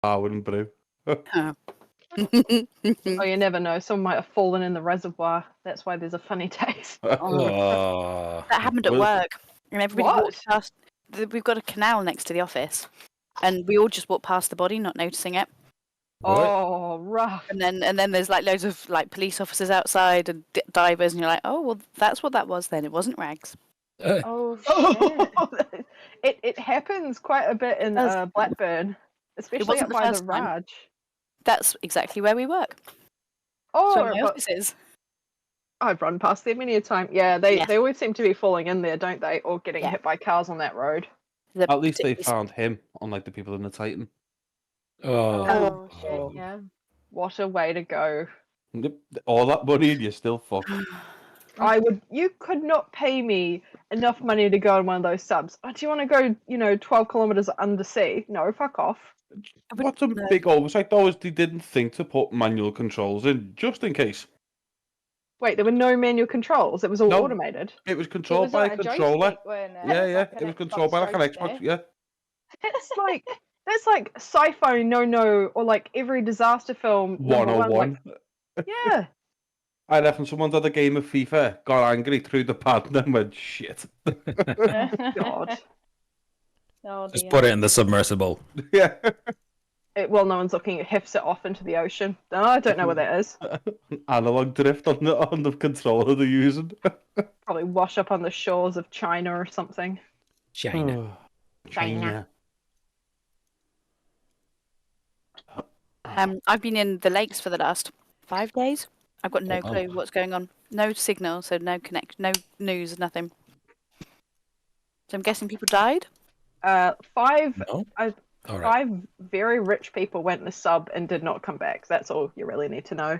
and brew. Oh. Oh, you never know. Someone might have fallen in the reservoir. That's why there's a funny taste. Oh. That happened at Well- work, and everybody walked past. We've got a canal next to the office, and we all just walked past the body, not noticing it. Oh, rough. And then there's like loads of like police officers outside and divers, and you're like, oh well, that's what that was then. It wasn't rags. Oh shit! It happens quite a bit in Blackburn, especially wasn't up the by the first time. Raj. That's exactly where we work. Oh, So my but office is. I've run past there many a time. Yeah, they always seem to be falling in there, don't they? Or getting hit by cars on that road. At least they found him, unlike the people in the Titan. Oh shit! Yeah. What a way to go. Yep, all that money and you're still fucked. You could not pay me enough money to go on one of those subs. Oh, do you want to go, 12 kilometers undersea? No, fuck off. What's a big oversight though is they didn't think to put manual controls in, just in case. Wait, there were no manual controls. It was all automated. It was controlled by a controller. Yeah, it was controlled by like an Xbox. Yeah. That's like sci-fi no, or like every disaster film 101. Yeah. I reckon someone's had a game of FIFA, got angry, threw the pad, and then went shit. God. Oh, Just put it in the submersible. Yeah. Well, no one's looking. It hefts it off into the ocean. Oh, I don't know what that is. Analog drift on the controller they're using. Probably wash up on the shores of China or something. China. I've been in the lakes for the last 5 days. I've got no clue what's going on. No signal, so no no news, nothing. So I'm guessing people died? Five very rich people went in the sub and did not come back. That's all you really need to know.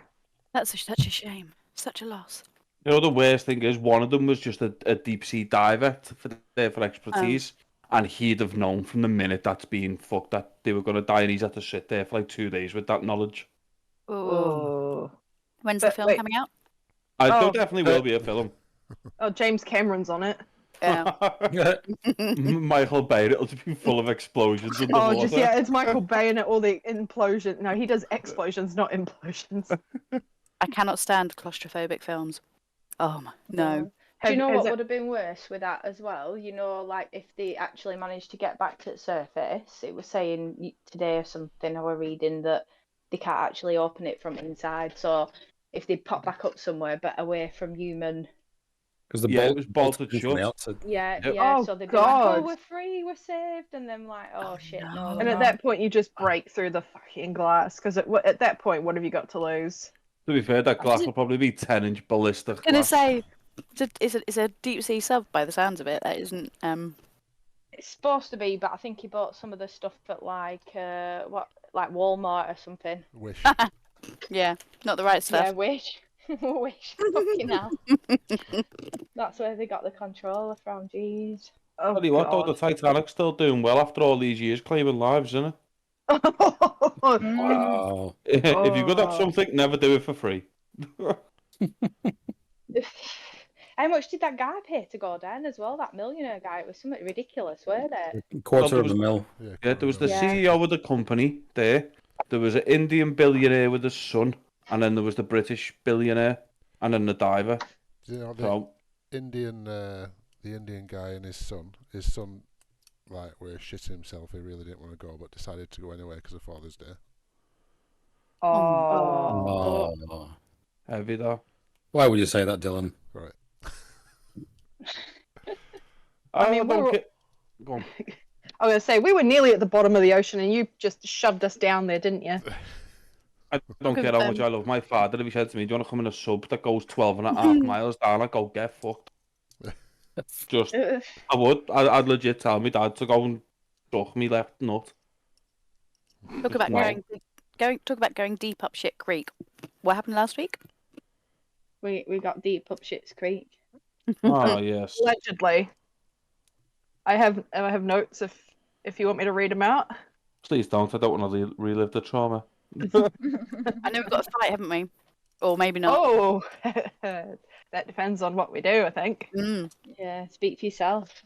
That's such a shame. Such a loss. You know, the worst thing is one of them was just a deep sea diver for expertise. And he'd have known from the minute that's been fucked that they were going to die, and he's had to sit there for like 2 days with that knowledge. Oh. When's the film coming out? There definitely will be a film. Oh, James Cameron's on it. Yeah. Michael Bay, it'll just be full of explosions in the water. It's Michael Bay and all the implosion. No, he does explosions, not implosions. I cannot stand claustrophobic films. Oh my, no. Do you know what would have been worse with that as well? You know, like if they actually managed to get back to the surface, it was saying today or something I was reading that they can't actually open it from inside. So if they pop back up somewhere but away from human. Because it was bolted shut. Yeah. Oh, so they'd be God. like, oh, we're free, we're saved. And then like, oh, shit, no. And at that point, you just break through the fucking glass. Because at that point, what have you got to lose? To be fair, that glass will probably be 10-inch ballistic. I was going to say, it's a deep sea sub by the sounds of it. That isn't. It's supposed to be, but I think he bought some of the stuff at like Walmart or something. Wish. Yeah, not the right stuff. Yeah, Wish. Wish. Fucking hell. That's where they got the controller from. Jeez. Oh, Tell you what, though, the Titanic's still doing well after all these years, claiming lives, isn't it? Wow. If you're good at something, never do it for free. How much did that guy pay to go down as well? That millionaire guy? It was something ridiculous, were there? Quarter of a mil. Yeah, there was the CEO of the company there. There was an Indian billionaire with his son, and then there was the British billionaire, and then the diver. You know, the Indian guy and his son like were shitting himself. He really didn't want to go, but decided to go anyway because of Father's Day. Oh. Heavy though. Why would you say that, Dylan? Right. I mean, go on. I was going to say, we were nearly at the bottom of the ocean and you just shoved us down there, didn't you? I don't care how much I love my father. If he said to me, do you want to come in a sub that goes 12.5 miles down, I'd go, get fucked. Just, I would. I'd legit tell my dad to go and suck me left nut. Talk about going deep up Shit Creek. What happened last week? We got deep up Shit's Creek. Oh, yes. Allegedly. I have notes if you want me to read them out. Please don't. I don't want to relive the trauma. I know we've got a fight, haven't we? Or maybe not. Oh, that depends on what we do, I think. Yeah, speak for yourself.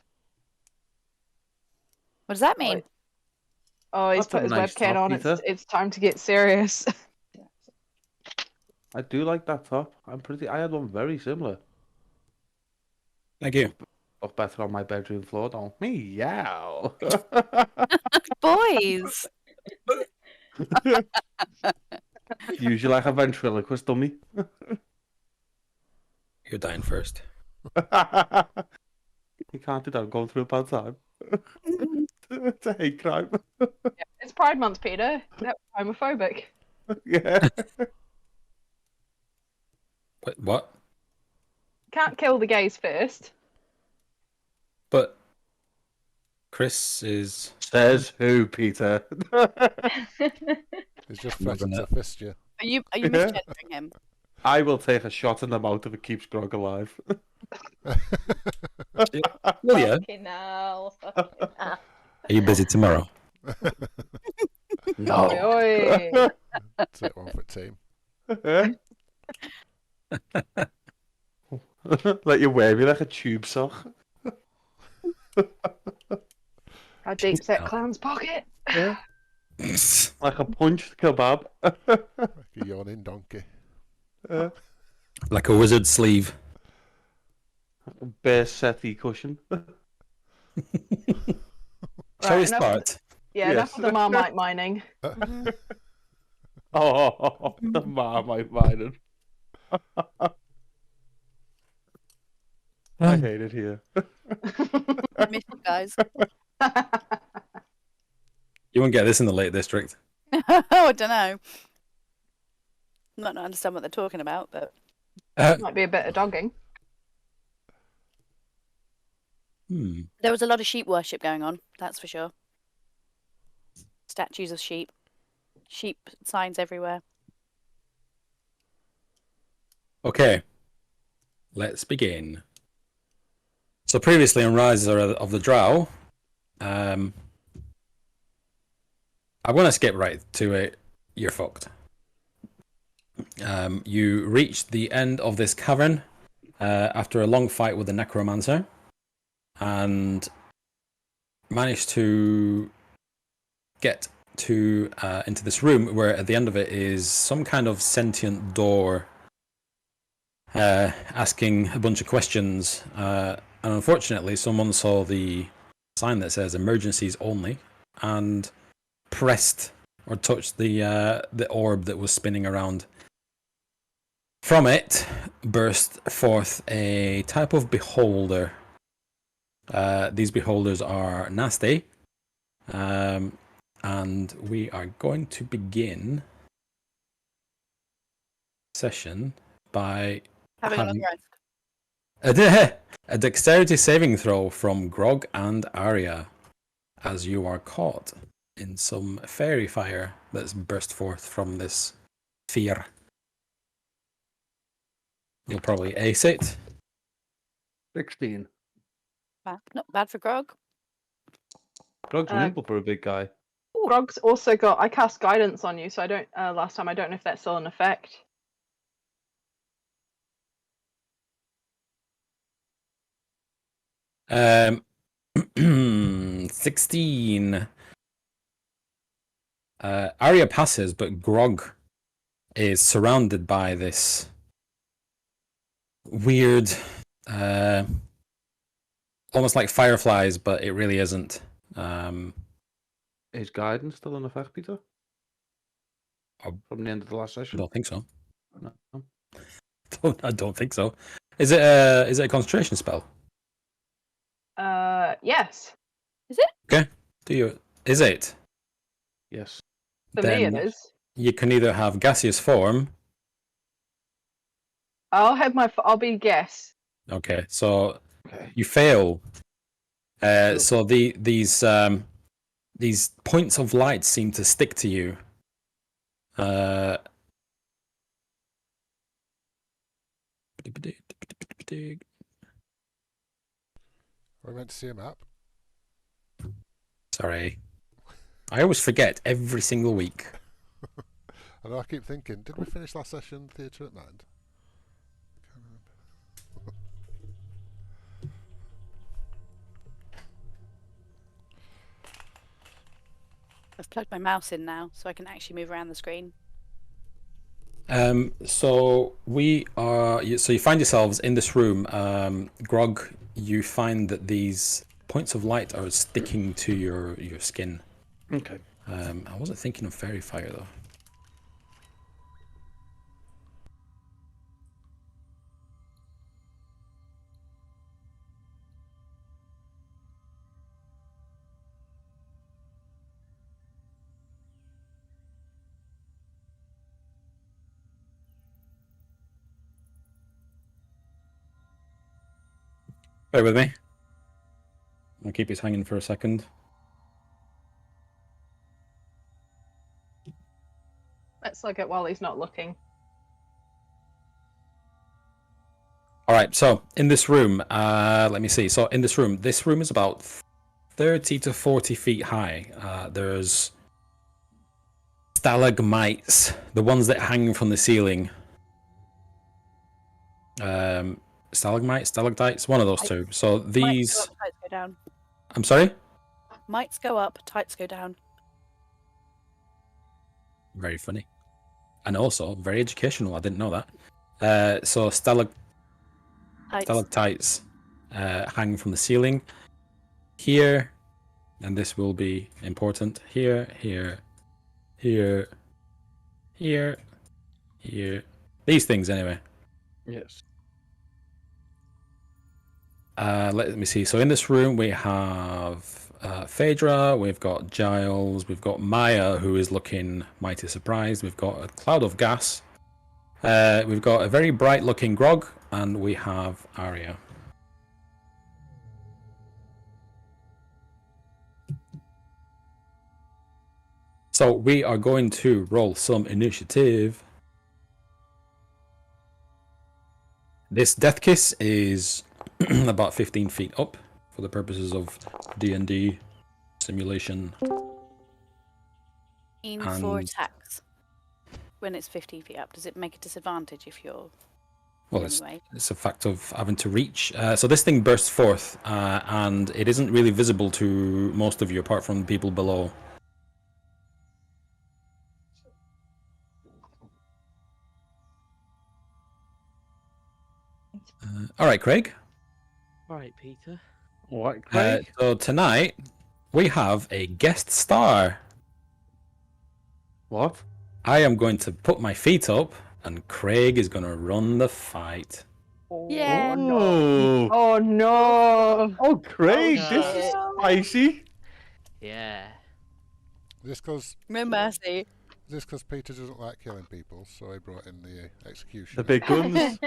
What does that mean? Oh, he's That's put a his nice webcam top, on. Peter. It's time to get serious. I do like that top. I had one very similar. Thank you. Look better on my bedroom floor, don't meow. Boys. Usually like a ventriloquist dummy. You're dying first. You can't do that. I'm going through a bad time. It's a hate crime. It's Pride Month, Peter. That's homophobic. Yeah. Wait, what? Can't kill the gays first. But Chris is. Says who, Peter? He's just I'm not threatened gonna- to fist you. Are you Yeah. misgendering him? I will take a shot in the mouth if it keeps Grog alive. Well, yeah. Fucking hell. Fucking hell. Are you busy tomorrow? No. Oi, oi. Take one for team. Let you wear me like a tube sock. How deep's that clown's pocket? Yeah. Like a punched kebab. Like a yawning donkey. Like a wizard sleeve. Bear settee cushion. Shall we enough- start? Yeah, enough Yes. of the Marmite mining. Oh, the Marmite mining. I hate it here. I miss you guys. You won't get this in the Lake District. Oh, I don't know. Not understand what they're talking about, but Might be a bit of dogging. there was a lot of sheep worship going on. That's for sure. Statues of sheep, sheep signs everywhere. Okay. Let's begin. So previously on Rise of the Drow, I'm going to skip right to it. You're fucked. You reached the end of this cavern after a long fight with the necromancer and managed to get to into this room where at the end of it is some kind of sentient door asking a bunch of questions. And unfortunately, someone saw the sign that says emergencies only and pressed or touched the orb that was spinning around. From it burst forth a type of beholder. These beholders are nasty. And we are going to begin session by Having a long having- rest. a dexterity saving throw from Grog and Arya as you are caught in some fairy fire that's burst forth from this sphere. You'll probably ace it. 16. Not bad for Grog. Grog's nimble for a big guy. Grog's also got. I cast guidance on you, so I don't. Last time, I don't know if that's still in effect. Um, 16. Arya passes, but Grog is surrounded by this weird, almost like fireflies, but it really isn't. Is guidance still in effect, Peter? Oh. From the end of the last I session? don't think so. No. I don't think so. Is it a concentration spell? Yes. Do you? Is it? Yes. For me, it Then is. you can either have gaseous form. I'll have my. I'll be guess. Okay, so Okay. you fail. So these points of light seem to stick to you. We're meant to see a map. Sorry, I always forget every single week. I know, I keep thinking, did we finish last session Theatre at Mind? I've plugged my mouse in now, so I can actually move around the screen. So we are. So you find yourselves in this room. Grog, you find that these points of light are sticking to your skin. Okay. I wasn't thinking of fairy fire though. Bear with me. I'll keep it hanging for a second. Let's look at while he's not looking. All right. So in this room, let me see. So in this room is about 30 to 40 feet high. There's stalagmites, the ones that hang from the ceiling. Stalagmites, stalactites, one of those two. So these. Mites go up, tights go down. I'm sorry. Mites go up, tights go down. Very funny, and also very educational. I didn't know that. So stalactites hang from the ceiling here, and this will be important. Here. These things, anyway. Yes. Let me see. So in this room we have Phaedra, we've got Giles, we've got Maya, who is looking mighty surprised. We've got a cloud of gas. We've got a very bright-looking Grog, and we have Arya. So we are going to roll some initiative. This Death Kiss is about 15 feet up for the purposes of D&D simulation. For attacks. When it's 15 feet up, does it make a disadvantage if you're... Well, it's a fact of having to reach. So this thing bursts forth, and it isn't really visible to most of you apart from the people below. All right, Craig. All right, Peter. What, Craig? So tonight we have a guest star. What? I am going to put my feet up, and Craig is going to run the fight. Yeah. Oh, Oh no! oh, Craig, Oh, this is spicy. Yeah. This because No mercy. Peter doesn't like killing people, so he brought in the executioner. The big guns.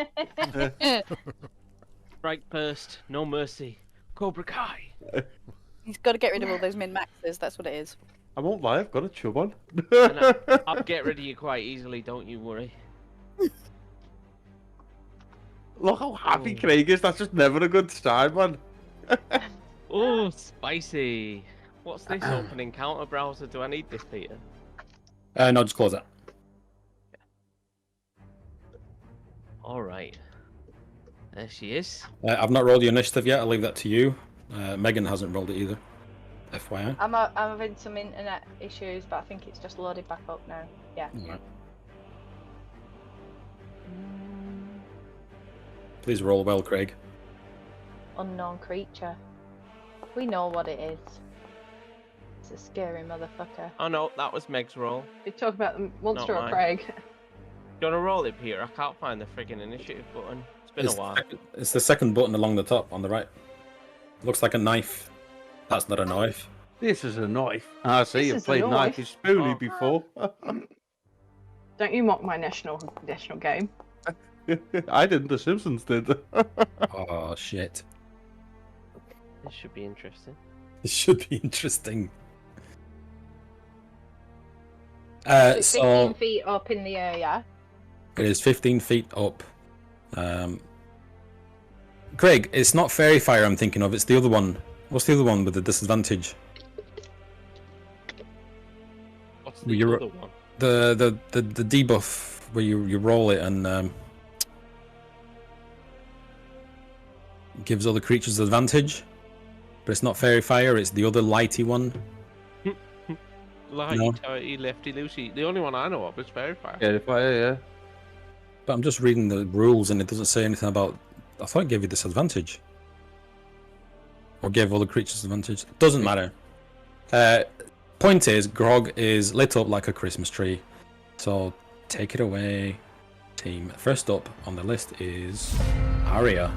Strike first, no mercy. Cobra Kai. He's got to get rid of all those min-maxes, that's what it is. I won't lie, I've got a chub on. And I'll get rid of you quite easily, don't you worry. Look how happy Oh. Craig is. That's just never a good start, man. Oh, spicy. What's this open encounter browser? Do I need this, Peter? No, just close it. All right. There she is. I've not rolled the initiative yet. I'll leave that to you. Megan hasn't rolled it either. FYI. I'm having some internet issues, but I think it's just loaded back up now. Yeah. Right. Please roll well, Craig. Unknown creature. We know what it is. It's a scary motherfucker. Oh no, that was Meg's roll. You talk about the monster Not or mine. Craig. Do you want to roll it, Peter? I can't find the friggin' initiative button. It's been a while. It's the second button along the top on the right. Looks like a knife. That's not a knife. This is a knife. I see, This you've is a played knife. Knifey Spoonie Oh. before. Don't you mock my national game. I didn't, The Simpsons did. Oh shit. This should be interesting. This should be interesting. It's So 15 feet up in the air, yeah? it is 15 feet up. Craig, it's not fairy fire I'm thinking of. It's the other one. What's the other one with the disadvantage? What's the You're- other one? The debuff where you roll it and gives other creatures advantage. But it's not fairy fire. It's the other lighty one. Like No. lefty loosey. The only one I know of is fairy fire. Yeah, fire, yeah. But I'm just reading the rules and it doesn't say anything about. I thought it gave you disadvantage. Or gave all the creatures advantage. Doesn't matter. Point is, Grog is lit up like a Christmas tree. So take it away, team. First up on the list is Arya.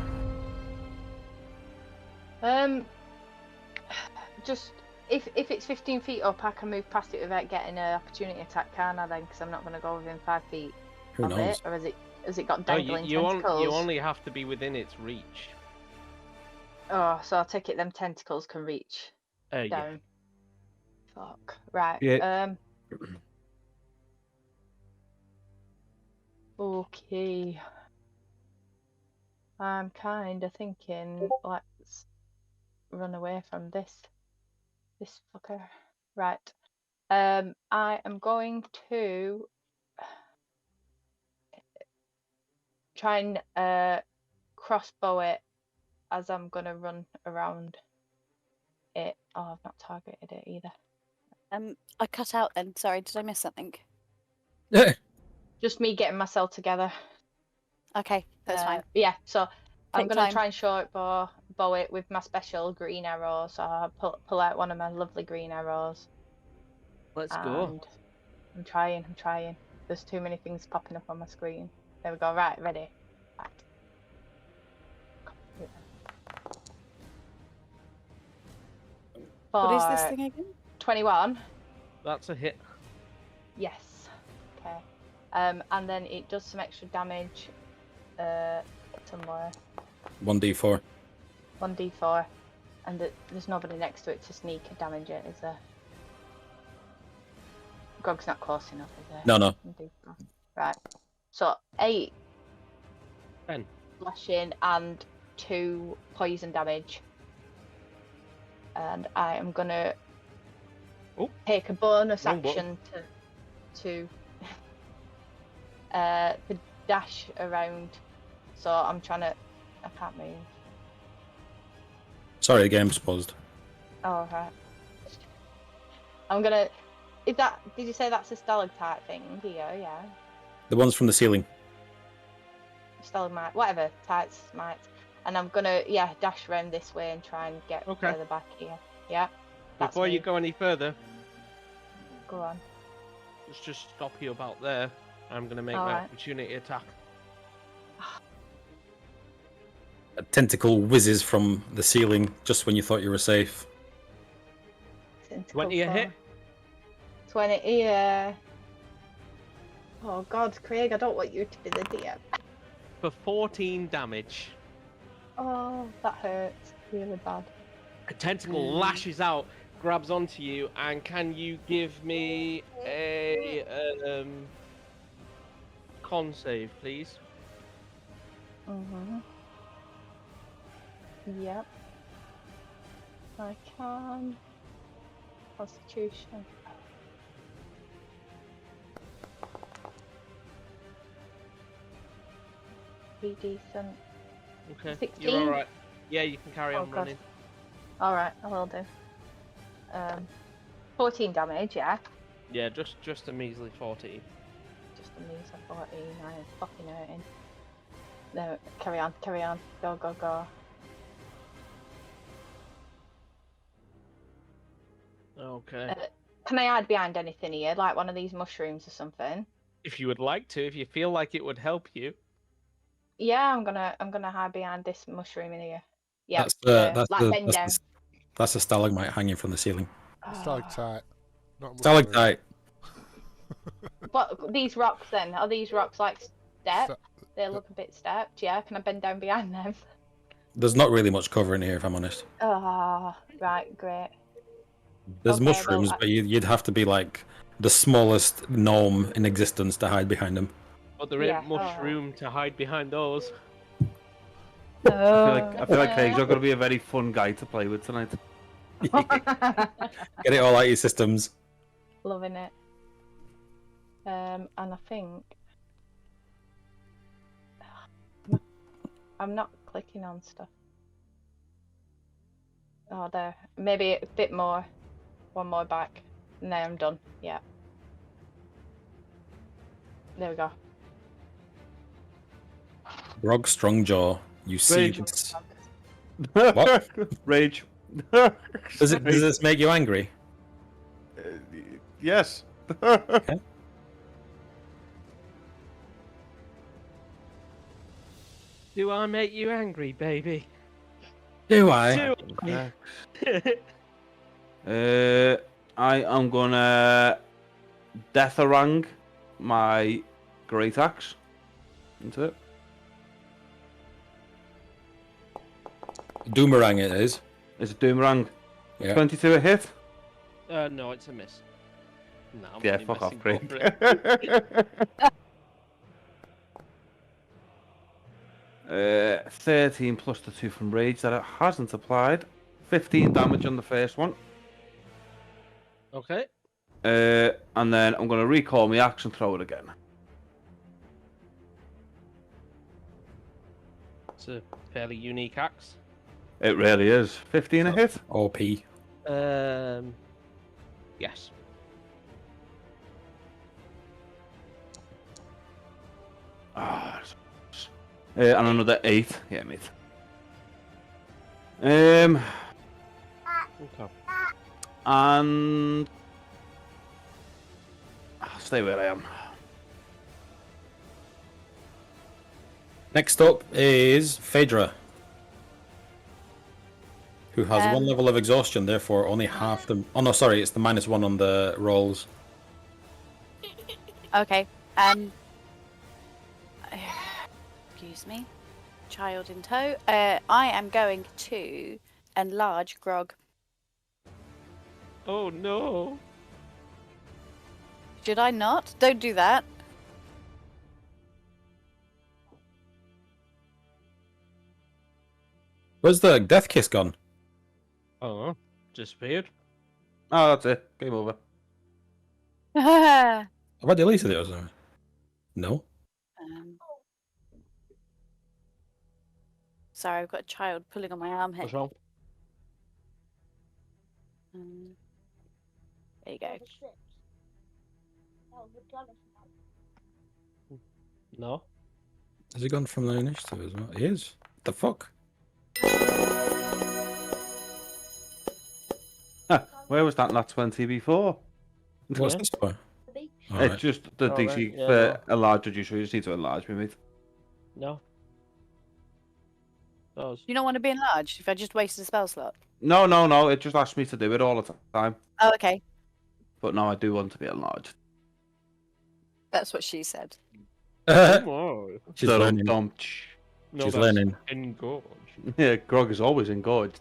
Just if it's 15 feet up, I can move past it without getting an opportunity attack, can't I? Then, because I'm not going to go within 5 feet Who of knows? it, or has it got No, dangling you tentacles? only have to be within its reach. Oh, so I take it them tentacles can reach Yeah. down. Fuck. Right. Yeah. Okay. I'm kind of thinking, let's run away from this fucker. Right. I am going to try and crossbow it as I'm gonna run around it. Oh, I've not targeted it either. I cut out then. Sorry, did I miss something? Just me getting myself together. Okay, that's fine. Yeah, so I'm Take gonna time. try and short bow it with my special green arrow. So I'll pull out one of my lovely green arrows. Let's go. And I'm trying. There's too many things popping up on my screen. There we go. Right, ready. Right. What is this For thing again? 21. That's a hit. Yes. Okay. And then it does some extra damage. Somewhere. 1d4. 1d4. And there's nobody next to it to sneak and damage it, is there? Grog's not close enough, is there? No. 1d4. Right. So 8 10. slashing and 2 poison damage. And I am gonna take a bonus Wrong action to dash around. So I'm trying to. I can't move. Sorry, the game's paused. Oh right. I'm gonna. Is that? Did you say that's a stalactite thing? Yeah. The ones from the ceiling. Stalagmite, whatever. Tights, mites. And I'm gonna dash around this way and try and get further back here. Yeah. Before you go any further, Go on. let's just stop you about there. I'm going to make my Alright. opportunity attack. A tentacle whizzes from the ceiling just when you thought you were safe. 20 a hit? 20, yeah. Oh god, Craig, I don't want you to be the DM. For 14 damage. Oh, that hurts really bad. A tentacle lashes out, grabs onto you, and can you give me a con save, please? Yep. I can. Constitution. Be decent. Okay, 16? you're alright. Yeah, you can carry on God. running. Alright, I will do. 14 damage, yeah. Yeah, just a measly 14. Just a measly 14, I am fucking hurting. No, carry on. Go. Okay. Can I hide behind anything here, like one of these mushrooms or something? If you would like to, if you feel like it would help you. Yeah, I'm gonna hide behind this mushroom in here. Yeah, bend down. That's a stalagmite hanging from the ceiling. Stalactite. Not much Stalactite. But these rocks then, are these rocks like stepped? They look a bit stepped, yeah? Can I bend down behind them? There's not really much cover in here, if I'm honest. Ah, right, great. There's Okay, mushrooms, well, but you'd have to be like the smallest gnome in existence to hide behind them. But there ain't much room to hide behind those. I feel like Craig's not going to be a very fun guy to play with tonight. Get it all out of your systems. Loving it. And I think I'm not clicking on stuff. Oh, there. Maybe a bit more. One more back. No, I'm done. Yeah. There we go. Grog Strongjaw, you see Rage. this. What? Rage. Does this make you angry? Yes. Do I make you angry, baby? Do I? I am gonna Deatharang my great axe into it. Doomerang it is. It's a Doomerang. Yeah. 22 a hit. No, it's a miss. No, I'm Yeah, only fuck off, messing Craig. over it. 13 plus the 2 from Rage that it hasn't applied. 15 damage on the first one. Okay. And then I'm going to recall my axe and throw it again. It's a fairly unique axe. It really is. 15 a hit. OP. Yes. And another 8. Yeah, mate. Okay. And I'll stay where I am. Next up is Phaedra, who has 1 level of exhaustion, therefore only half the... Oh no, sorry, it's the -1 on the rolls. Okay. Excuse me. Child in tow. I am going to enlarge Grog. Oh no. Should I not? Don't do that. Where's the death kiss gone? Oh, disappeared. Oh, that's it. Game over. Have I deleted it or something? No. Sorry, I've got a child pulling on my arm here. What's wrong? There you go. No. Has it gone from the initiative as well? It is. What the fuck? Where was that nat 20 before? What's this for? It's Alright. just the Oh, DC right. Yeah, for enlarge reducer. You just need to enlarge me, mate. No. Does. Do you not want to be enlarged if I just wasted a spell slot? No. It just asks me to do it all the time. Oh, okay. But no, I do want to be enlarged. That's what she said. Whoa. She's Dum, learning. dum, No, She's that's learning. engorge. Yeah, Grog is always engorged.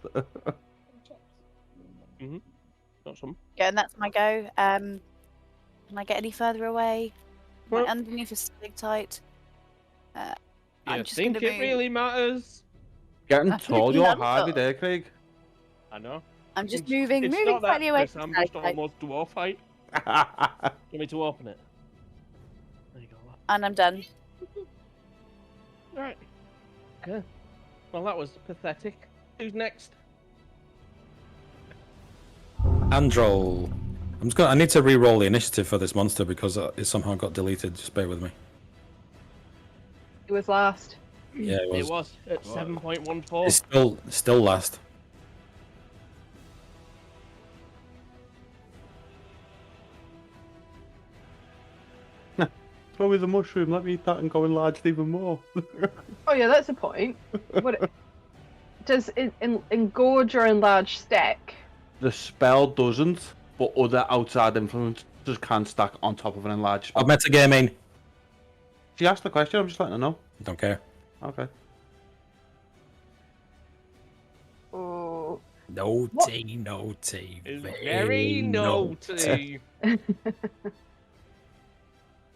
Not some. Yeah, and that's my go. Can I get any further away? Well- My underneath is still tight. I'm You just think gonna it move. really matters? Getting I tall, think you're that's Harvey all. there, Craig. I know. I'm just It's moving not that, slightly away. Chris, from I'm the just side, almost dwarf height. Do you want me to open it? There you go. and I'm done. Right. Okay. Well, that was pathetic. Who's next? Androl. I need to re-roll the initiative for this monster because it somehow got deleted. Just bear with me. It was last. Yeah, it was. It was at 7.14. It's still last. Throw me the mushroom, let me eat that and go enlarged even more. Oh yeah, that's a point. What does engorge or enlarge stack? The spell doesn't, but other outside influences can stack on top of an enlarged spell. I'm metagaming. She asked the question, I'm just letting her know. Don't care. Okay. Oh. Naughty. It's very naughty.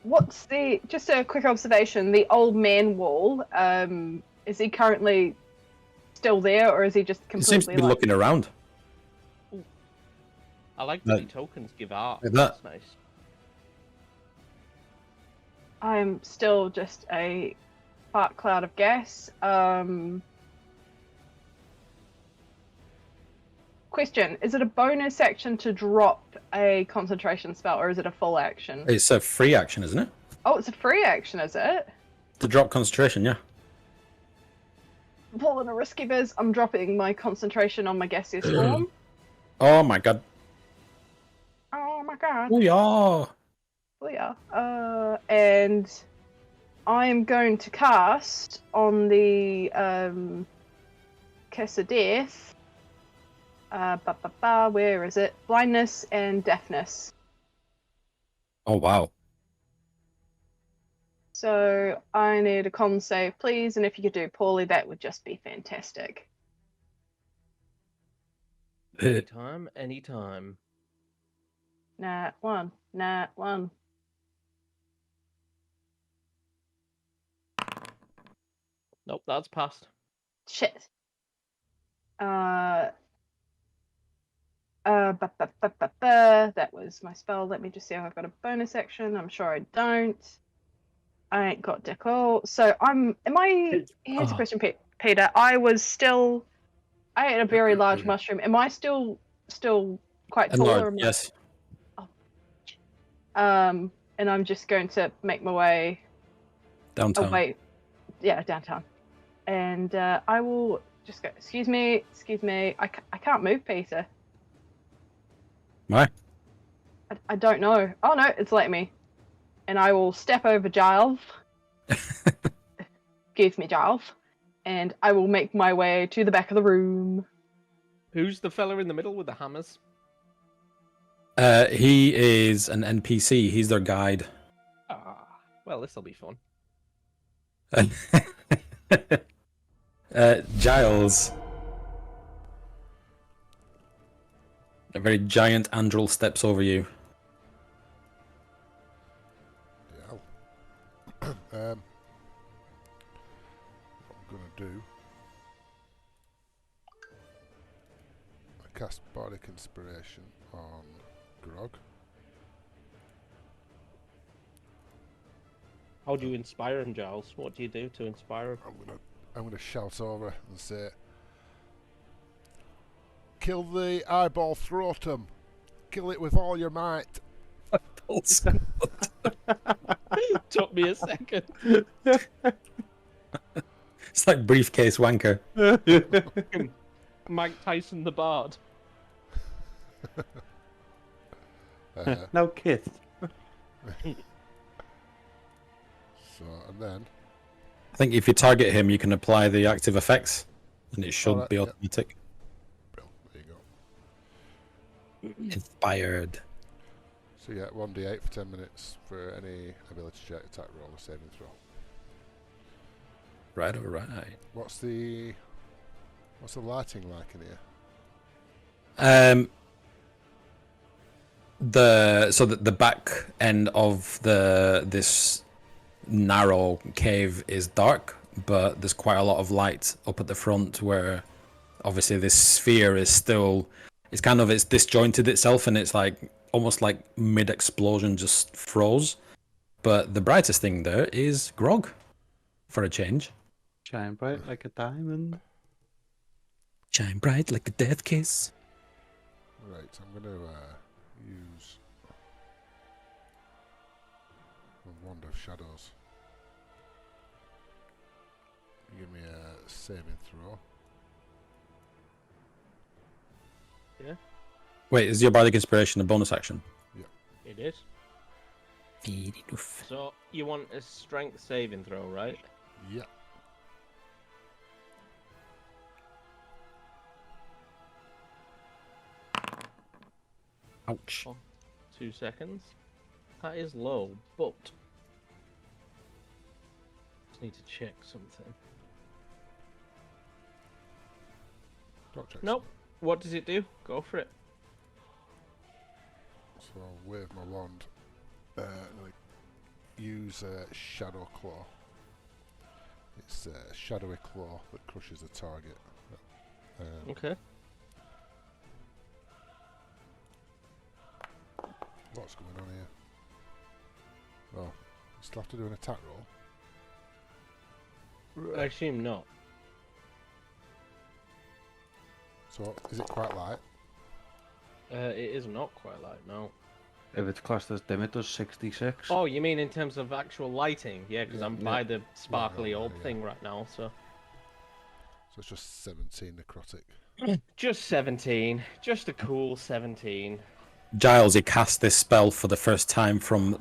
What's just a quick observation, the old man wall, is he currently still there or is he just He seems to completely be looking around. I like that Like- the tokens give art. like that. That's nice. I'm still just a fart cloud of gas. Question: is it a bonus action to drop a concentration spell, or is it a full action? It's a free action, isn't it? Oh, it's a free action, is it? To drop concentration, yeah. Pulling a risky biz. I'm dropping my concentration on my gaseous form. Oh my god. Oh my god. Oh yeah. Oh yeah. And I'm going to cast on the Kiss of Death. Where is it? Blindness and deafness. Oh wow. So I need a con save, please, and if you could do poorly, that would just be fantastic. Anytime, anytime. Nat 1. Nat 1. Nope, that's passed. Shit. That was my spell. Let me just see if I've got a bonus action. I'm sure I don't. I ain't got dick all. So here's a question, Peter. I ate a very large mushroom. Am I still quite tall? Enlarged, yes. And I'm just going to make my way Downtown. away. Yeah, downtown. And I will just go, excuse me. I can't move, Peter. Why? I don't know. Oh no, it's letting me. And I will step over Giles. Excuse me, Giles. And I will make my way to the back of the room. Who's the fella in the middle with the hammers? He is an NPC. He's their guide. Ah, well, this'll be fun. Giles. A very giant andrel steps over you. Yeah. What I'm gonna do. I cast Bardic Inspiration on Grog. How do you inspire him, Giles? What do you do to inspire him? I'm gonna shout over and say, "Kill the eyeball throatum! Kill it with all your might!" Took me a second. It's like briefcase wanker. Mike Tyson the Bard. No kiss. So, and then... I think if you target him, you can apply the active effects, and it should be automatic. Bill, there you go. Inspired. So yeah, 1d8 for 10 minutes for any ability check, attack roll, or saving throw. Right, alright. What's the lighting like in here? The back end of this narrow cave is dark, but there's quite a lot of light up at the front where obviously this sphere is still, it's disjointed itself, and it's like almost like mid-explosion just froze. But the brightest thing there is Grog, for a change. Shine bright like a diamond. Shine bright like a death kiss. Right, I'm going to use a Wand of Shadows. Give me a saving throw. Yeah. Wait, is your Bardic Inspiration a bonus action? It is. So you want a strength saving throw, right? Yeah. Ouch. 2 seconds. That is low, but just need to check something. Don't check Nope. What does it do? Go for it. So I'll wave my wand. Use Shadow Claw. It's a shadowy claw that crushes a target. Okay. What's going on here? Oh, you still have to do an attack roll. I assume not. So, is it quite light? It is not quite light, no. If it's classed as dim, it does 66. Oh, you mean in terms of actual lighting? Yeah, because I'm by the sparkly right, orb yeah. thing right now, so. So it's just 17 necrotic. Just 17. Just a cool 17. Giles, you cast this spell for the first time from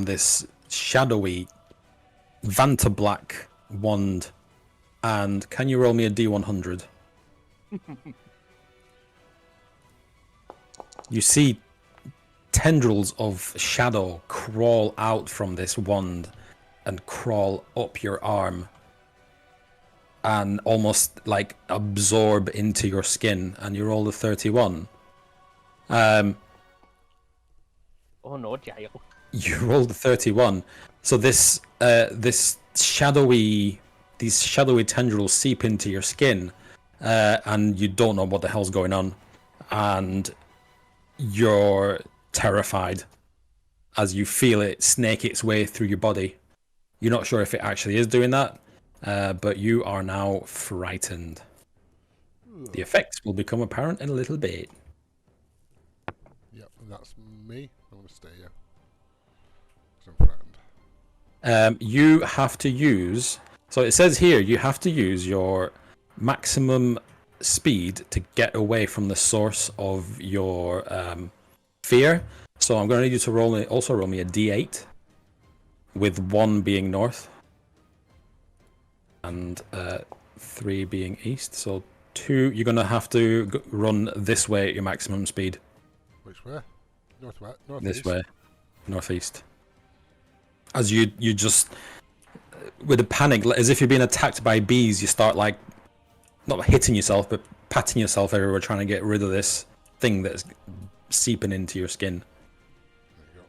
this shadowy Vanta Black wand. And can you roll me a D100? You see tendrils of shadow crawl out from this wand and crawl up your arm and almost like absorb into your skin, and you roll a 31. Oh no, Giles. You rolled a 31. So these shadowy tendrils seep into your skin, and you don't know what the hell's going on, and you're terrified as you feel it snake its way through your body. You're not sure if it actually is doing that, but you are now frightened. The effects will become apparent in a little bit. Yep, and that's me. I'm going to stay here. 'Cause I'm frightened. You have to use... So it says here, you have to use your maximum speed to get away from the source of your fear. So I'm going to need you to roll me a d8, with 1 being north and 3 being east. So 2, you're going to have to run this way at your maximum speed. Which way? Northwest? This way, northeast. As you just, with a panic, as if you're being attacked by bees, you start like, not hitting yourself, but patting yourself everywhere, trying to get rid of this thing that's seeping into your skin. There you go.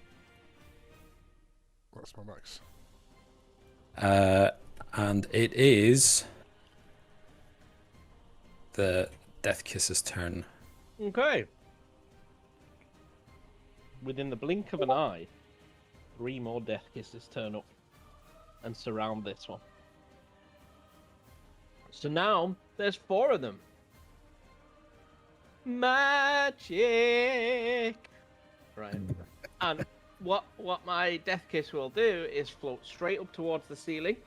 What's my max? And it is the Death Kiss's turn. Okay. Within the blink of an eye, 3 more Death Kisses turn up and surround this one. So now there's 4 of them. Magic! Right. And what my Death Kiss will do is float straight up towards the ceiling.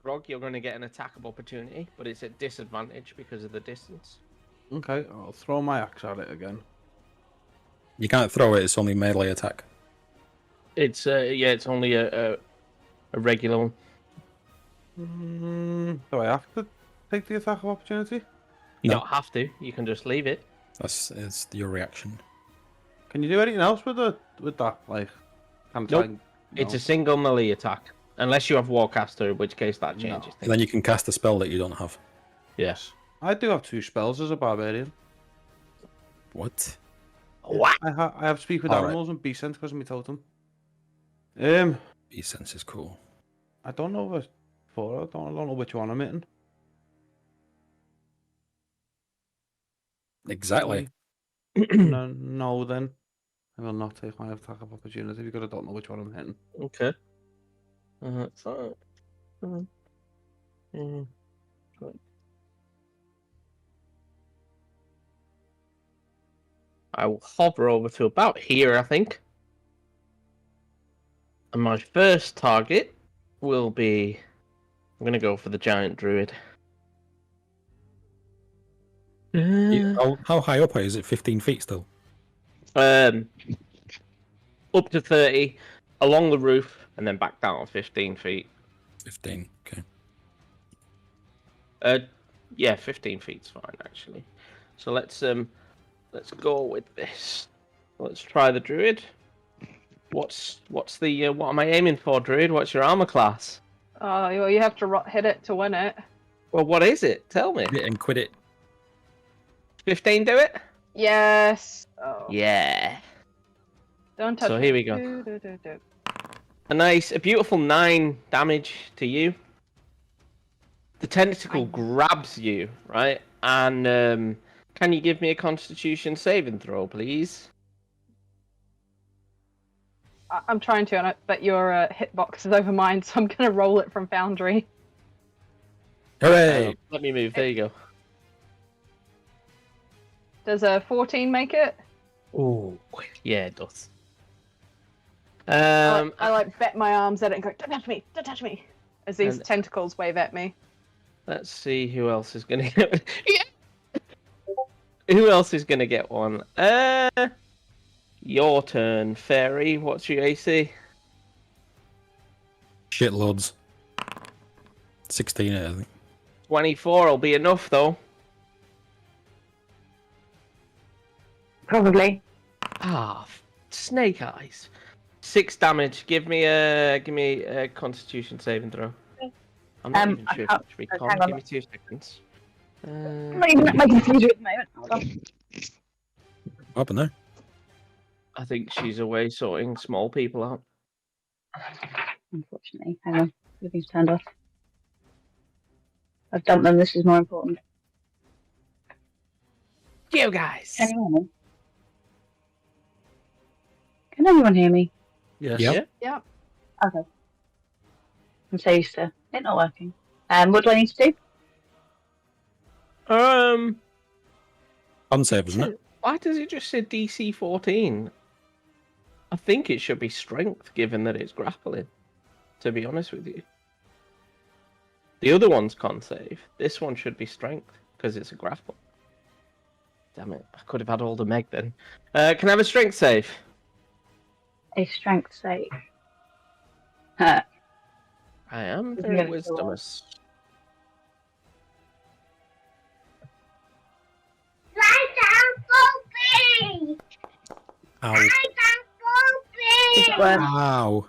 Grog, you're going to get an attack of opportunity, but it's at disadvantage because of the distance. Okay, I'll throw my axe at it again. You can't throw it; it's only melee attack. It's it's only a regular one. Do I have to take the attack of opportunity? You No. don't have to. You can just leave it. It's your reaction. Can you do anything else with that? Like, Nope. It's a single melee attack, unless you have Warcaster, in which case that changes And things. then you can cast a spell that you don't have. Yes. I do have 2 spells as a barbarian. What? What? I have speak with All right. animals and beast sense because of my totem. E-sense is cool. I don't know if it's 4. I don't know which one I'm hitting. Exactly. No, then I will not take my attack of opportunity because I don't know which one I'm hitting. Okay. So, right. I will hover over to about here, I think. And my first target will be... I'm going to go for the giant druid. How high up is it? 15 feet still? Up to 30, along the roof, and then back down 15 feet. 15, okay. Yeah, 15 feet's fine, actually. So let's go with this. Let's try the druid. What's the what am I aiming for, druid? What's your armor class? Oh, well, you have to hit it to win it. Well, what is it? Tell me. Hit it and quit it. 15 do it? Yes. Oh. Yeah. Don't touch So it. here we go. Do. A beautiful 9 damage to you. The tentacle grabs you, right? And can you give me a Constitution saving throw, please? I'm trying to, but your hitbox is over mine, so I'm going to roll it from Foundry. Hooray! Let me move. There you go. Does a 14 make it? Oh, yeah, it does. I like bet my arms at it and go, don't touch me, as these And- tentacles wave at me. Let's see who else is gonna get. Yeah. Who else is gonna get one? Your turn, Fairy. What's your AC? Shitloads. 16, I think. 24 will be enough, though. Probably. Ah, snake eyes. 6 damage. Give me a Constitution saving throw. I'm not even I sure if can't- it should be hang con. on. Give me 2 seconds. I'm not even at my computer at the moment. Hold on. What happened there? I think she's away sorting small people out. Unfortunately. Hang on. Everything's turned off. I've dumped them. This is more important. You guys. Can you hear me? Can anyone hear me? Yes. Yeah. Yeah. Okay. I'm so used to it not working. What do I need to do? Unsave, isn't it? Why does it just say DC 14? I think it should be strength, given that it's grappling. To be honest with you, the other one's con save. This one should be strength because it's a grapple. Damn it! I could have had older Meg then. Can I have a strength save? A strength save. I am Isn't very it wisdomous. Ow. Does it work? Ow.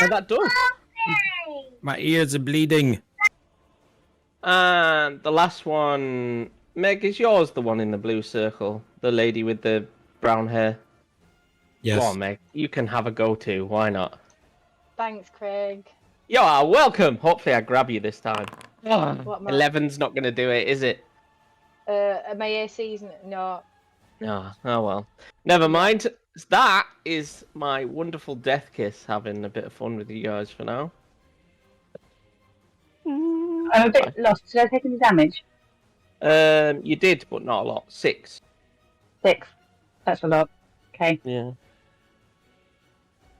Oh, that does. My ears are bleeding. And the last one, Meg, is yours the one in the blue circle? The lady with the brown hair? Yes. Go on, Meg. You can have a go too. Why not? Thanks, Craig. You are welcome. Hopefully I grab you this time. What, Mark? 11's not going to do it, is it? My AC's no. No. Oh, well. Never mind. That is my wonderful death kiss having a bit of fun with you guys for now. I'm a bit lost. Did I take any damage? You did, but not a lot. 6. 6. That's a lot. Okay. Yeah.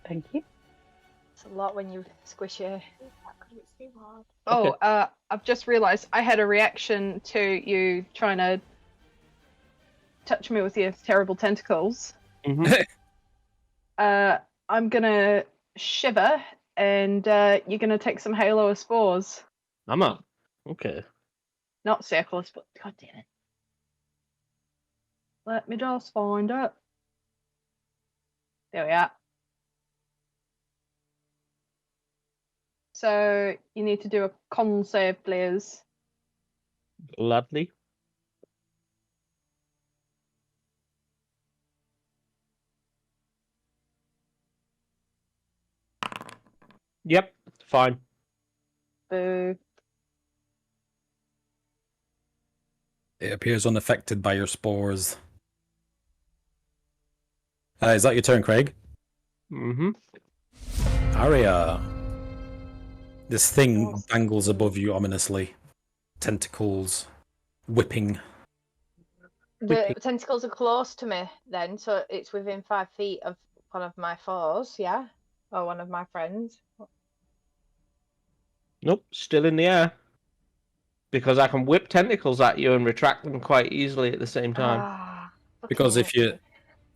Thank you. It's a lot when you squish your. Oh, I've just realised I had a reaction to you trying to touch me with your terrible tentacles. Mm-hmm. I'm gonna shiver, and you're gonna take some halo of spores. I'm up. Okay. Not circles, but god damn it. Let me just find it. There we are. So you need to do a con save, please. Lovely. Yep, fine. Boo. It appears unaffected by your spores. Is that your turn, Craig? Mm-hmm. Aria. This thing dangles above you ominously. Tentacles whipping. The tentacles are close to me then, so it's within 5 feet of one of my foes, yeah? Or one of my friends. Nope, still in the air. Because I can whip tentacles at you and retract them quite easily at the same time. Ah, Because fucking if you...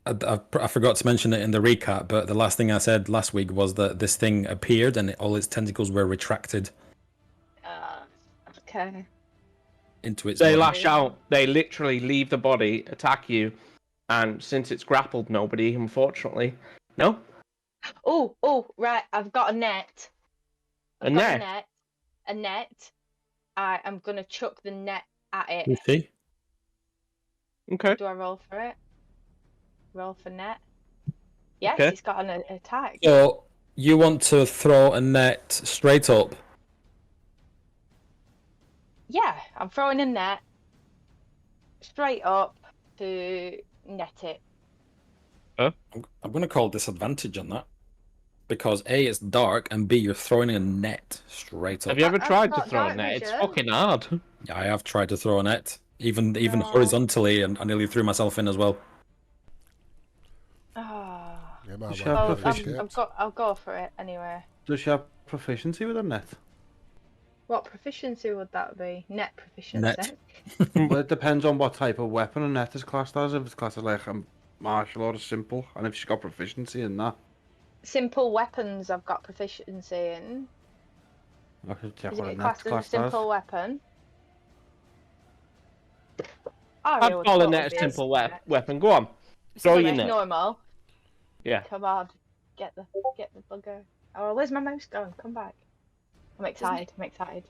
I forgot to mention it in the recap, but the last thing I said last week was that this thing appeared and all its tentacles were retracted okay. into its They body. lash out. They literally leave the body, attack you, and since it's grappled nobody, unfortunately. No? Oh, right. I've got a net. A net? A net. I am going to chuck the net at it. You see? Okay. Do I roll for it? Roll for net? Yes, Okay. it's got an attack. So, you want to throw a net straight up? Yeah, I'm throwing a net straight up to net it. I'm going to call disadvantage on that. Because A, it's dark, and B, you're throwing a net straight up. Have you ever I've tried to got throw a dark net? It's vision. fucking hard. Yeah, I have tried to throw a net. Even No. horizontally, and I nearly threw myself in as well. It might Does she well have be Well, if it proficiency? escapes. I'll go for it anyway. Does she have proficiency with a net? What proficiency would that be? Net proficiency. Net. Well, it depends on what type of weapon a net is classed as. If it's classed as like a martial or a simple, and if she's got proficiency in that. Simple weapons I've got proficiency in. I could check Is what a it net's classed as a classed as. simple weapon? Oh, I'd it would call a totally net a be simple net. weapon. Go on. Throw your Okay, net. normal. Yeah. Come on, get the bugger. Oh, where's my mouse going? Come back. I'm excited. I'm excited.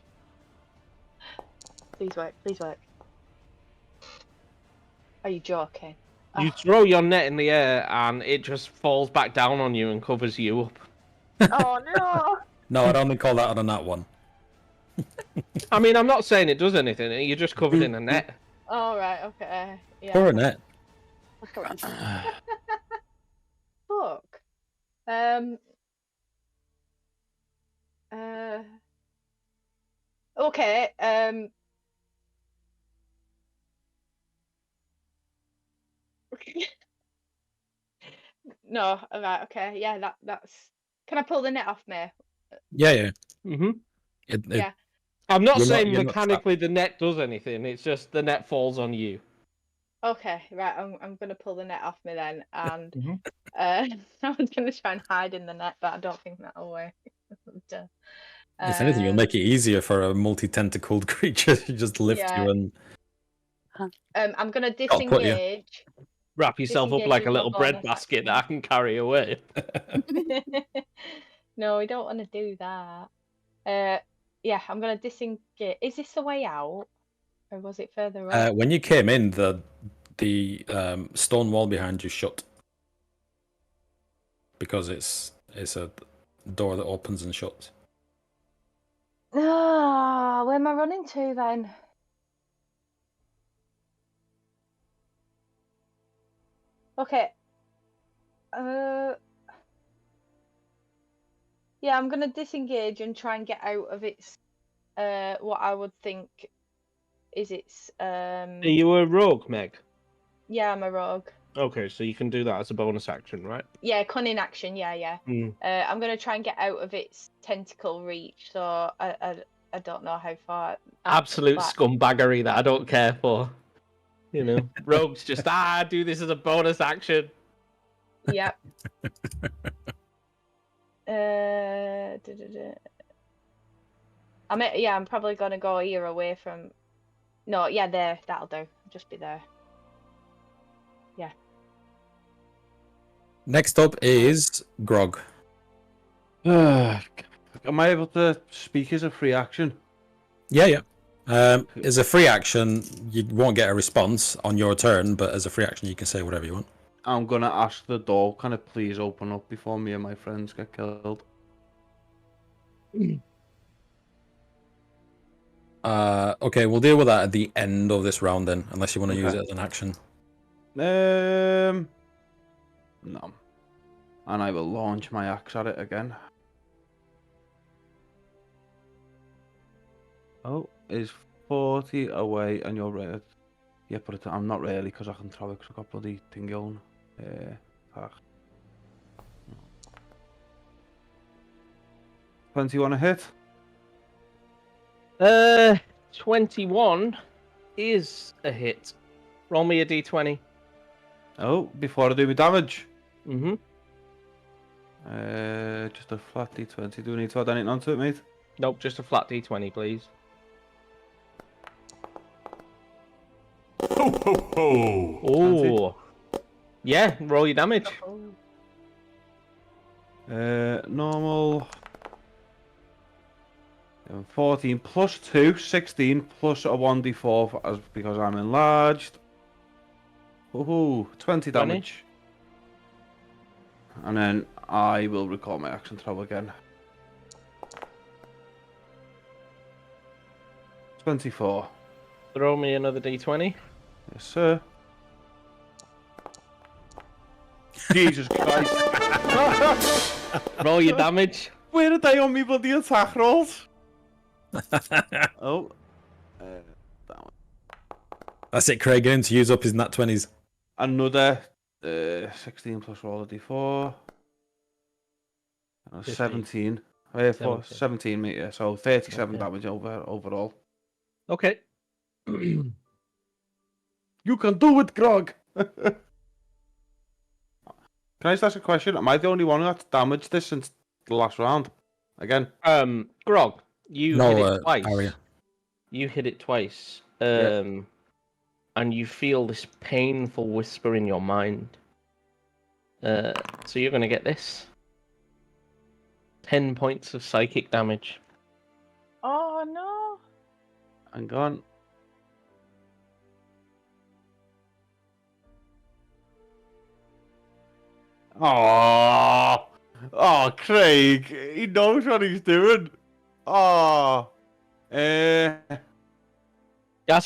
Please work. Please work. Are you joking? You Oh. throw your net in the air and it just falls back down on you and covers you up. Oh no! No, I'd only call that on a nat one. I mean, I'm not saying it does anything. You're just covered in a net. All right. Okay. Yeah. Or a net. Look around. Fuck. Okay. No. All right. Okay. Yeah. That's. Can I pull the net off me? Yeah. Mm-hmm. Yeah. I'm not You're not- saying you're not mechanically the net does anything. It's just the net falls on you. Okay. Right. I'm gonna pull the net off me then, and Mhm. I was gonna try and hide in the net, but I don't think that'll work. If anything, you'll make it easier for a multi-tentacled creature to just lift Yeah. you and I'm gonna I'll put you. disengage. Wrap yourself up like a Disengage little with my bread bonus basket that action. I can carry away. No, we don't want to do that. Yeah, I'm gonna disengage. Is this the way out, or was it further up? when you came in, the stone wall behind you shut because it's a door that opens and shuts. Ah, where am I running to then? Okay. Yeah, I'm gonna disengage and try and get out of its. What I would think is its. Are you a rogue, Meg? Yeah, I'm a rogue. Okay, so you can do that as a bonus action, right? Yeah, cunning action. Yeah. Mm. I'm gonna try and get out of its tentacle reach. So I don't know how far. Absolute back. scumbaggery that I don't care for. You know, rogues just do this as a bonus action. Yep. I'm probably gonna go here away from. No, yeah, there. That'll do. Just be there. Yeah. Next up is Grog. Am I able to speak as a free action? Yeah. As a free action, you won't get a response on your turn, but as a free action, you can say whatever you want. I'm gonna ask the door, can it please open up before me and my friends get killed? Okay, we'll deal with that at the end of this round then, unless you want to use Okay. it as an action. No. And I will launch my axe at it again. Oh, is 40 away and you're right. Yeah, but I'm not really because I can throw it because I've got bloody thing going. Fuck. 21 a hit? 21 is a hit. Roll me a d20. Oh, before I do my damage. Mm-hmm. Just a flat d20. Do I need to add anything onto it, mate? Nope, just a flat d20, please. Ho ho ho! Oh. Yeah, roll your damage. Normal. 14 plus 2, 16 plus a 1d4 because I'm enlarged. Ooh, 20 damage. And then I will recall my action throw again. 24. Throw me another d20. Yes, sir. Jesus Christ. Roll your damage. Where are they on me bloody attack rolls? Oh. That's it, Craig. Going to use up his nat 20s. Another 16 plus roll a d4. 17. 17 meter, so 37 damage overall. Okay. You can do it, Grog! Can I just ask a question? Am I the only one who that's damaged this since the last round? Again? Grog, you No, hit it twice. Aria. You hit it twice. Yeah. And you feel this painful whisper in your mind. So you're going to get this. 10 points of psychic damage. Oh no. Hang on. Oh, Craig, he knows what he's doing. Oh, That's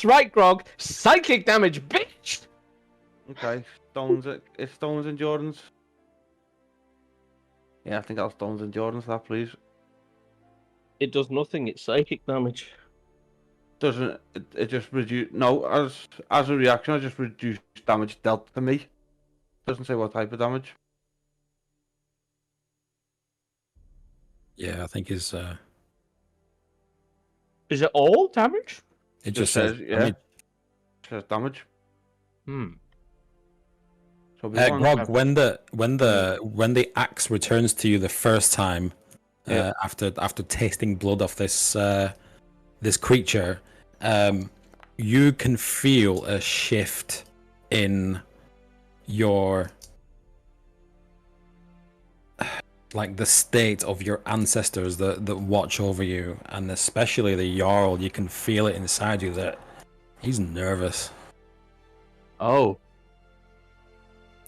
right, Grog. Psychic damage, bitch! okay. It's Stone's endurance. Yeah, I think I'll Stone's endurance that, please. It does nothing, it's psychic damage. Doesn't it just reduce? No, as a reaction, I just reduce damage dealt to me. Doesn't say what type of damage. Yeah, I think his. Is it all damage? It Just just says. says, yeah. Says damage. So Grog, when the axe returns to you the first time, after tasting blood off this this creature, you can feel a shift in your like the state of your ancestors that watch over you, and especially the Jarl. You can feel it inside you that he's nervous. Oh.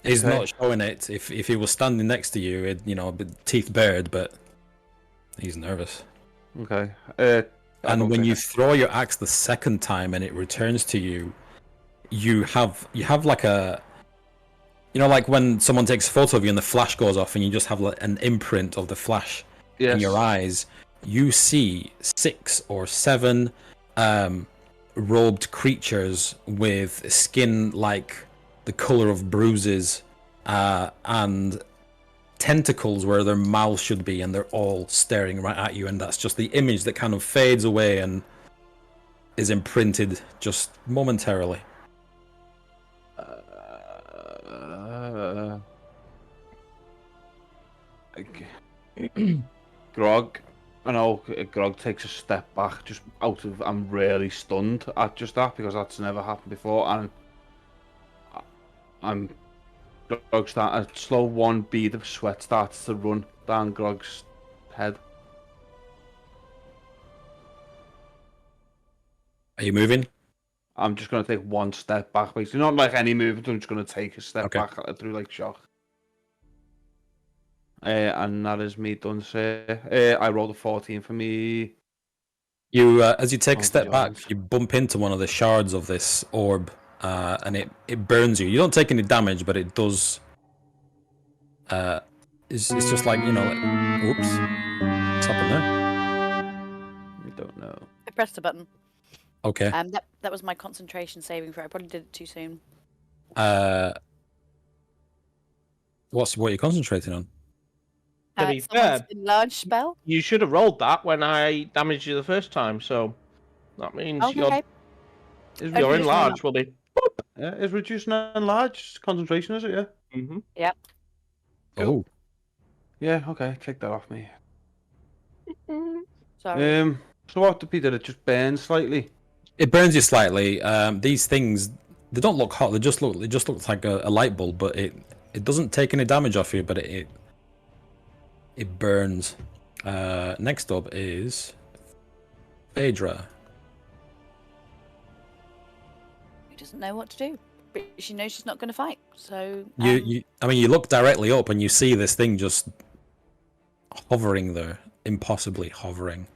He's not showing it. If he was standing next to you, teeth bared, but he's nervous. Okay. And when you throw your axe the second time and it returns to you, you have like a, like when someone takes a photo of you and the flash goes off and you just have like an imprint of the flash in your eyes. You see 6 or 7 robed creatures with skin like the color of bruises and tentacles where their mouths should be, and they're all staring right at you, and that's just the image that kind of fades away and is imprinted just momentarily. Grog, I know Grog takes a step back just out of, I'm really stunned at just that because that's never happened before, and Grog a slow one bead of sweat starts to run down Grog's head. Are you moving? I'm just going to take one step back, basically. Not like any movement, I'm just going to take a step back through like shock. And that is me done, sir. I rolled a 14 for me. You, as you take a step back, you bump into one of the shards of this orb. And it burns you. You don't take any damage, but it does. It's just like like, oops, what's happened there? I don't know. I pressed the button. Okay. That was my concentration saving throw. I probably did it too soon. What are you concentrating on? To be someone's fair, enlarged spell. You should have rolled that when I damaged you the first time, so that means Okay. your enlarge will be. Yeah, is reducing and enlarged concentration, is it? Yeah. Mm-hmm. Yep. Oh. Yeah. Okay. Take that off me. Sorry. So what did it just burn slightly? It burns you slightly. These things, they don't look hot. They just look like a light bulb, but it doesn't take any damage off you, but it burns. Next up is Phaedra. Who doesn't know what to do, but she knows she's not going to fight. So You look directly up and you see this thing just hovering there, impossibly hovering.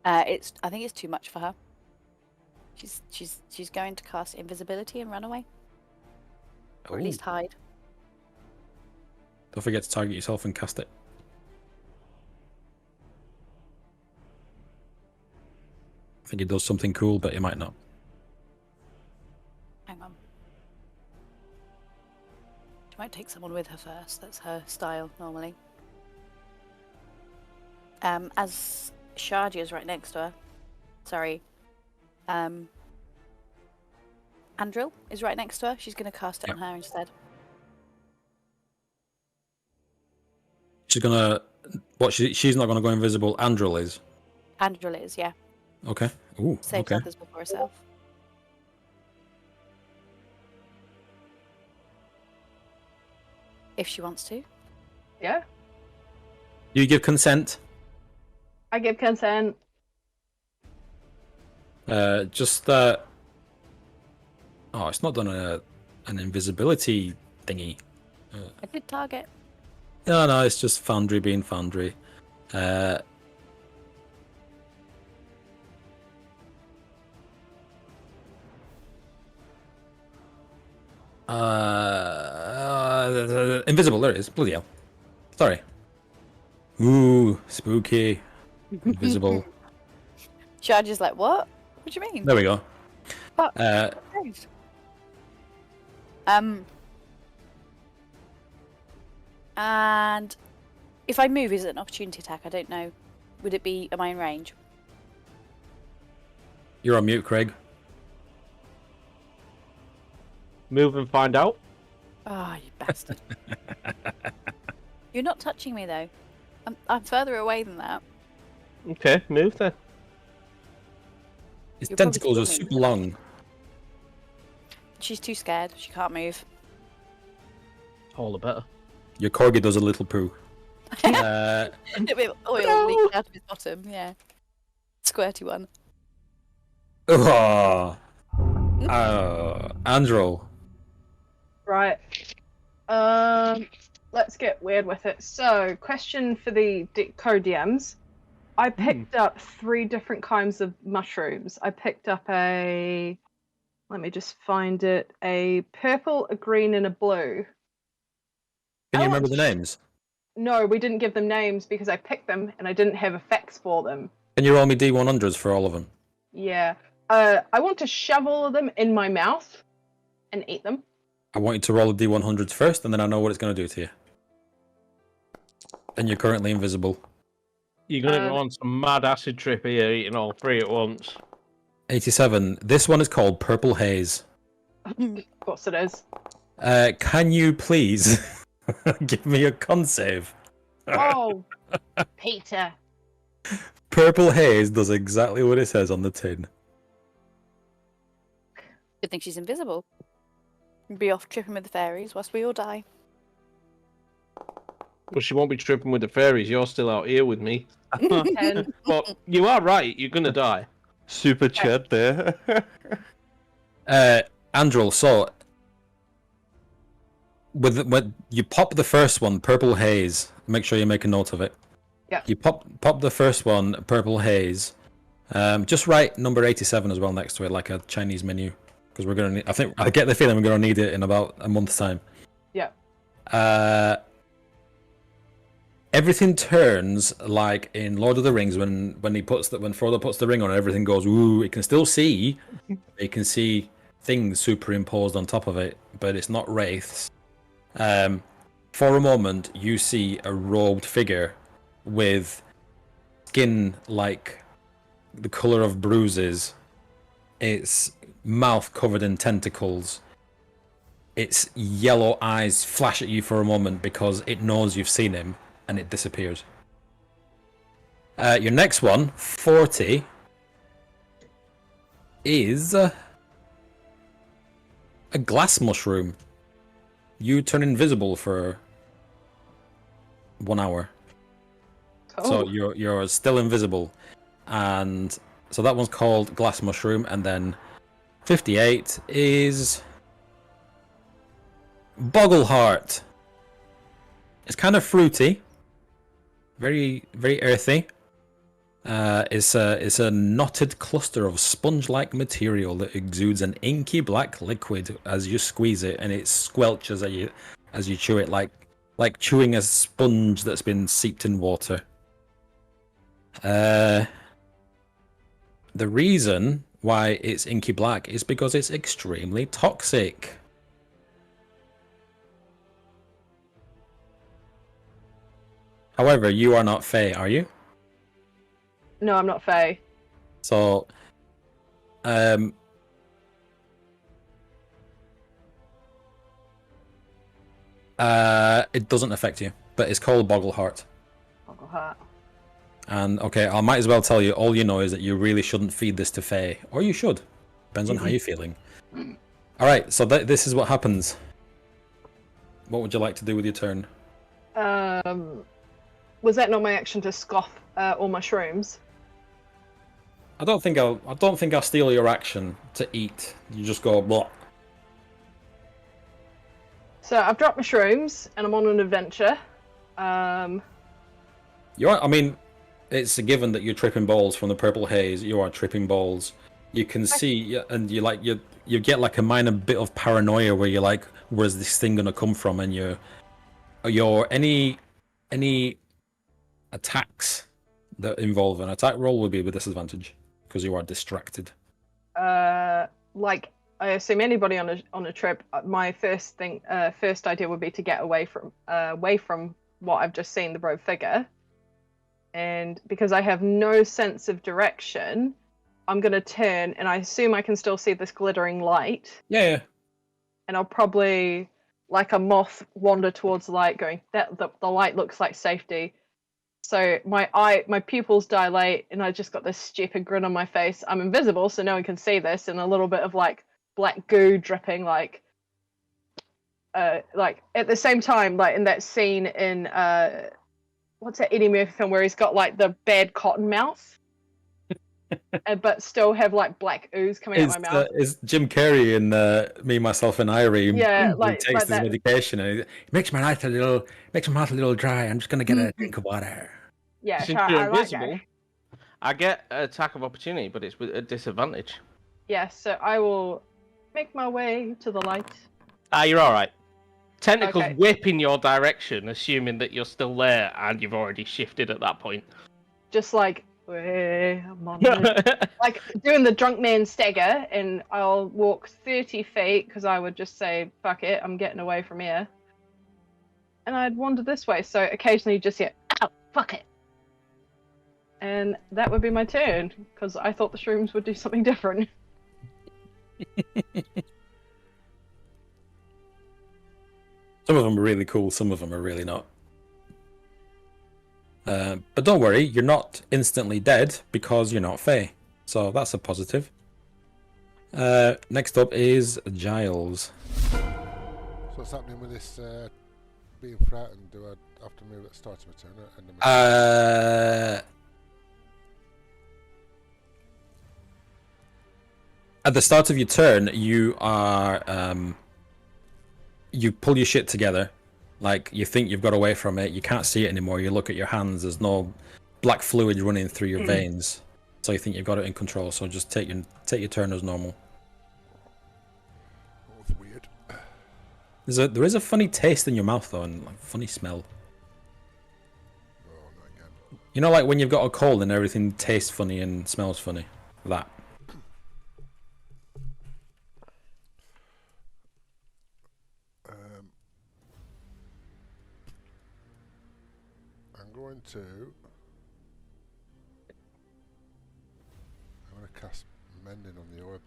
I think it's too much for her. She's going to cast invisibility and run away, or at least hide. Don't forget to target yourself and cast it. I think it does something cool, but it might not. Hang on. Do might take someone with her first. That's her style normally. As Shadia is right next to her. Sorry. Andril is right next to her. She's going to cast it on her instead. She's gonna. What? She's not gonna go invisible. Andril is. Andril is, yeah. Okay. Ooh. Saves Okay. others before herself. If she wants to. Yeah. You give consent. I give consent. Just. Oh, it's not done an invisibility thingy. I did target. No, it's just Foundry being Foundry. Invisible, there it is. Bloody hell. Sorry. Ooh, spooky. Invisible. Shadia's like, what? What do you mean? There we go. Fuck. And if I move, is it an opportunity attack? I don't know. Would it be? Am I in range? You're on mute, Craig. Move and find out. Oh, you bastard! You're not touching me though. I'm further away than that. Okay, move then. His You're probably tentacles are swimming. super long. She's too scared. She can't move. All the better. Your corgi does a little poo. A bit of oil leaked out of his bottom. Yeah, squirty one. Oh, Andro. Right. Let's get weird with it. So, question for the co-DMs. I picked up 3 different kinds of mushrooms. I picked up let me just find it, a purple, a green, and a blue. Can you remember the names? No, we didn't give them names because I picked them and I didn't have effects for them. Can you roll me D100s for all of them? Yeah. I want to shove all of them in my mouth and eat them. I want you to roll the D100s first, and then I know what it's going to do to you. And you're currently invisible. You're gonna go on some mad acid trip here, eating all 3 at once. 87. This one is called Purple Haze. Of course it is. Can you please give me a con save? Oh, Peter. Purple Haze does exactly what it says on the tin. Good thing she's invisible. Be off tripping with the fairies whilst we all die. Well, she won't be tripping with the fairies. You're still out here with me. And But you are right. You're gonna die. Super chat there. Andrel, so when you pop the first one, Purple Haze, make sure you make a note of it. Yeah. You pop the first one, Purple Haze. Just write number 87 as well next to it, like a Chinese menu, because we're gonna need. I get the feeling we're gonna need it in about a month's time. yeah. Everything turns like in Lord of the Rings when Frodo puts the ring on, everything goes ooh. It can still see. You can see things superimposed on top of it, but it's not wraiths. For a moment, you see a robed figure with skin like the color of bruises. Its mouth covered in tentacles. Its yellow eyes flash at you for a moment because it knows you've seen him, and it disappears. Your next one, 40, is a glass mushroom. You turn invisible for 1 hour. So you're still invisible. And so that one's called glass mushroom. And then 58 is Boggleheart. It's kind of fruity. Very, very earthy. It's a knotted cluster of sponge-like material that exudes an inky black liquid as you squeeze it, and it squelches as you chew it, like chewing a sponge that's been seeped in water. The reason why it's inky black is because it's extremely toxic. However, you are not Fae, are you? No, I'm not Fae. So, it doesn't affect you, but it's called Boggleheart. Boggleheart. And okay, I might as well tell you, all you know is that you really shouldn't feed this to Fae. Or you should. Depends on how you're feeling. Alright, so this is what happens. What would you like to do with your turn? Was that not my action to scoff all my shrooms? I don't think I'll steal your action to eat. You just go blah. So I've dropped my shrooms and I'm on an adventure. It's a given that you're tripping balls from the purple haze. You are tripping balls. You can see, and you get like a minor bit of paranoia where you're like, where's this thing gonna come from? And your any attacks that involve an attack roll will be with disadvantage because you are distracted. Like I assume anybody on a trip, my first idea would be to get away from what I've just seen, the rogue figure. And because I have no sense of direction, I'm going to turn, and I assume I can still see this glittering light. Yeah. And I'll probably, like a moth, wander towards the light, going, the light looks like safety. So my pupils dilate, and I just got this stupid grin on my face. I'm invisible, so no one can see this, and a little bit of like black goo dripping, like at the same time, like in that scene in what's that Eddie Murphy film where he's got like the bad cotton mouth, but still have like black ooze coming out my mouth. Is Jim Carrey in Me, Myself, and Irene? Yeah, he takes his medication and it makes my mouth a little dry. I'm just gonna get a drink of water. Yeah, Since you're invisible, I get an attack of opportunity, but it's with a disadvantage. Yeah, so I will make my way to the light. You're all right. Tentacles whip in your direction, assuming that you're still there and you've already shifted at that point. Just like, I'm on like doing the drunk man stagger, and I'll walk 30 feet because I would just say, fuck it, I'm getting away from here. And I'd wander this way, so occasionally you just hear, ow, fuck it. And that would be my turn, because I thought the shrooms would do something different. Some of them are really cool, some of them are really not. But don't worry, you're not instantly dead because you're not Fae. So that's a positive. Next up is Giles. So what's happening with this being frightened? Do I have to move at the start of my turn? Or end of my turn? At the start of your turn, you are you pull your shit together, like you think you've got away from it. You can't see it anymore. You look at your hands. There's no black fluid running through your veins, so you think you've got it in control. So just take your turn as normal. Oh, that's weird. There is a funny taste in your mouth though, and like funny smell. Oh, not again. You know, like when you've got a cold and everything tastes funny and smells funny. That. I'm going to cast Mending on the orb.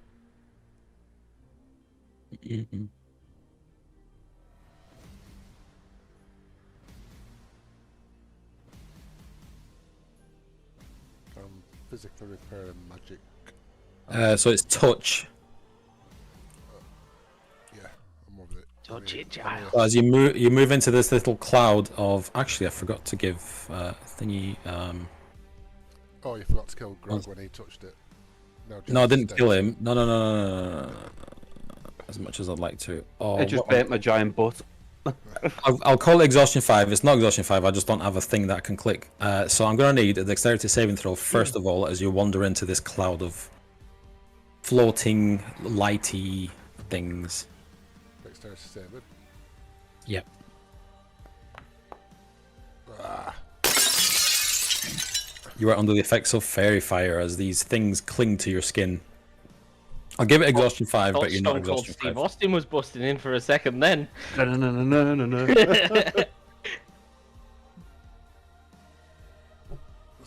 Physically repairing magic. So it's touch. Yeah, I'm over it. Touch it, Giles. So as you move into this little cloud of. Actually, I forgot to give thingy. Oh, you forgot to kill Grog when he touched it. No, I didn't kill him. No. As much as I'd like to. Oh, I just bent my giant butt. I'll call it Exhaustion 5. It's not Exhaustion 5, I just don't have a thing that I can click. So I'm going to need a Dexterity saving throw, first of all, as you wander into this cloud of floating, lighty things. Dexterity saving? Yep. You are under the effects of fairy fire as these things cling to your skin. I'll give it Exhaustion 5, but you're not Exhaustion 5. Steve Austin was busting in for a second then. No.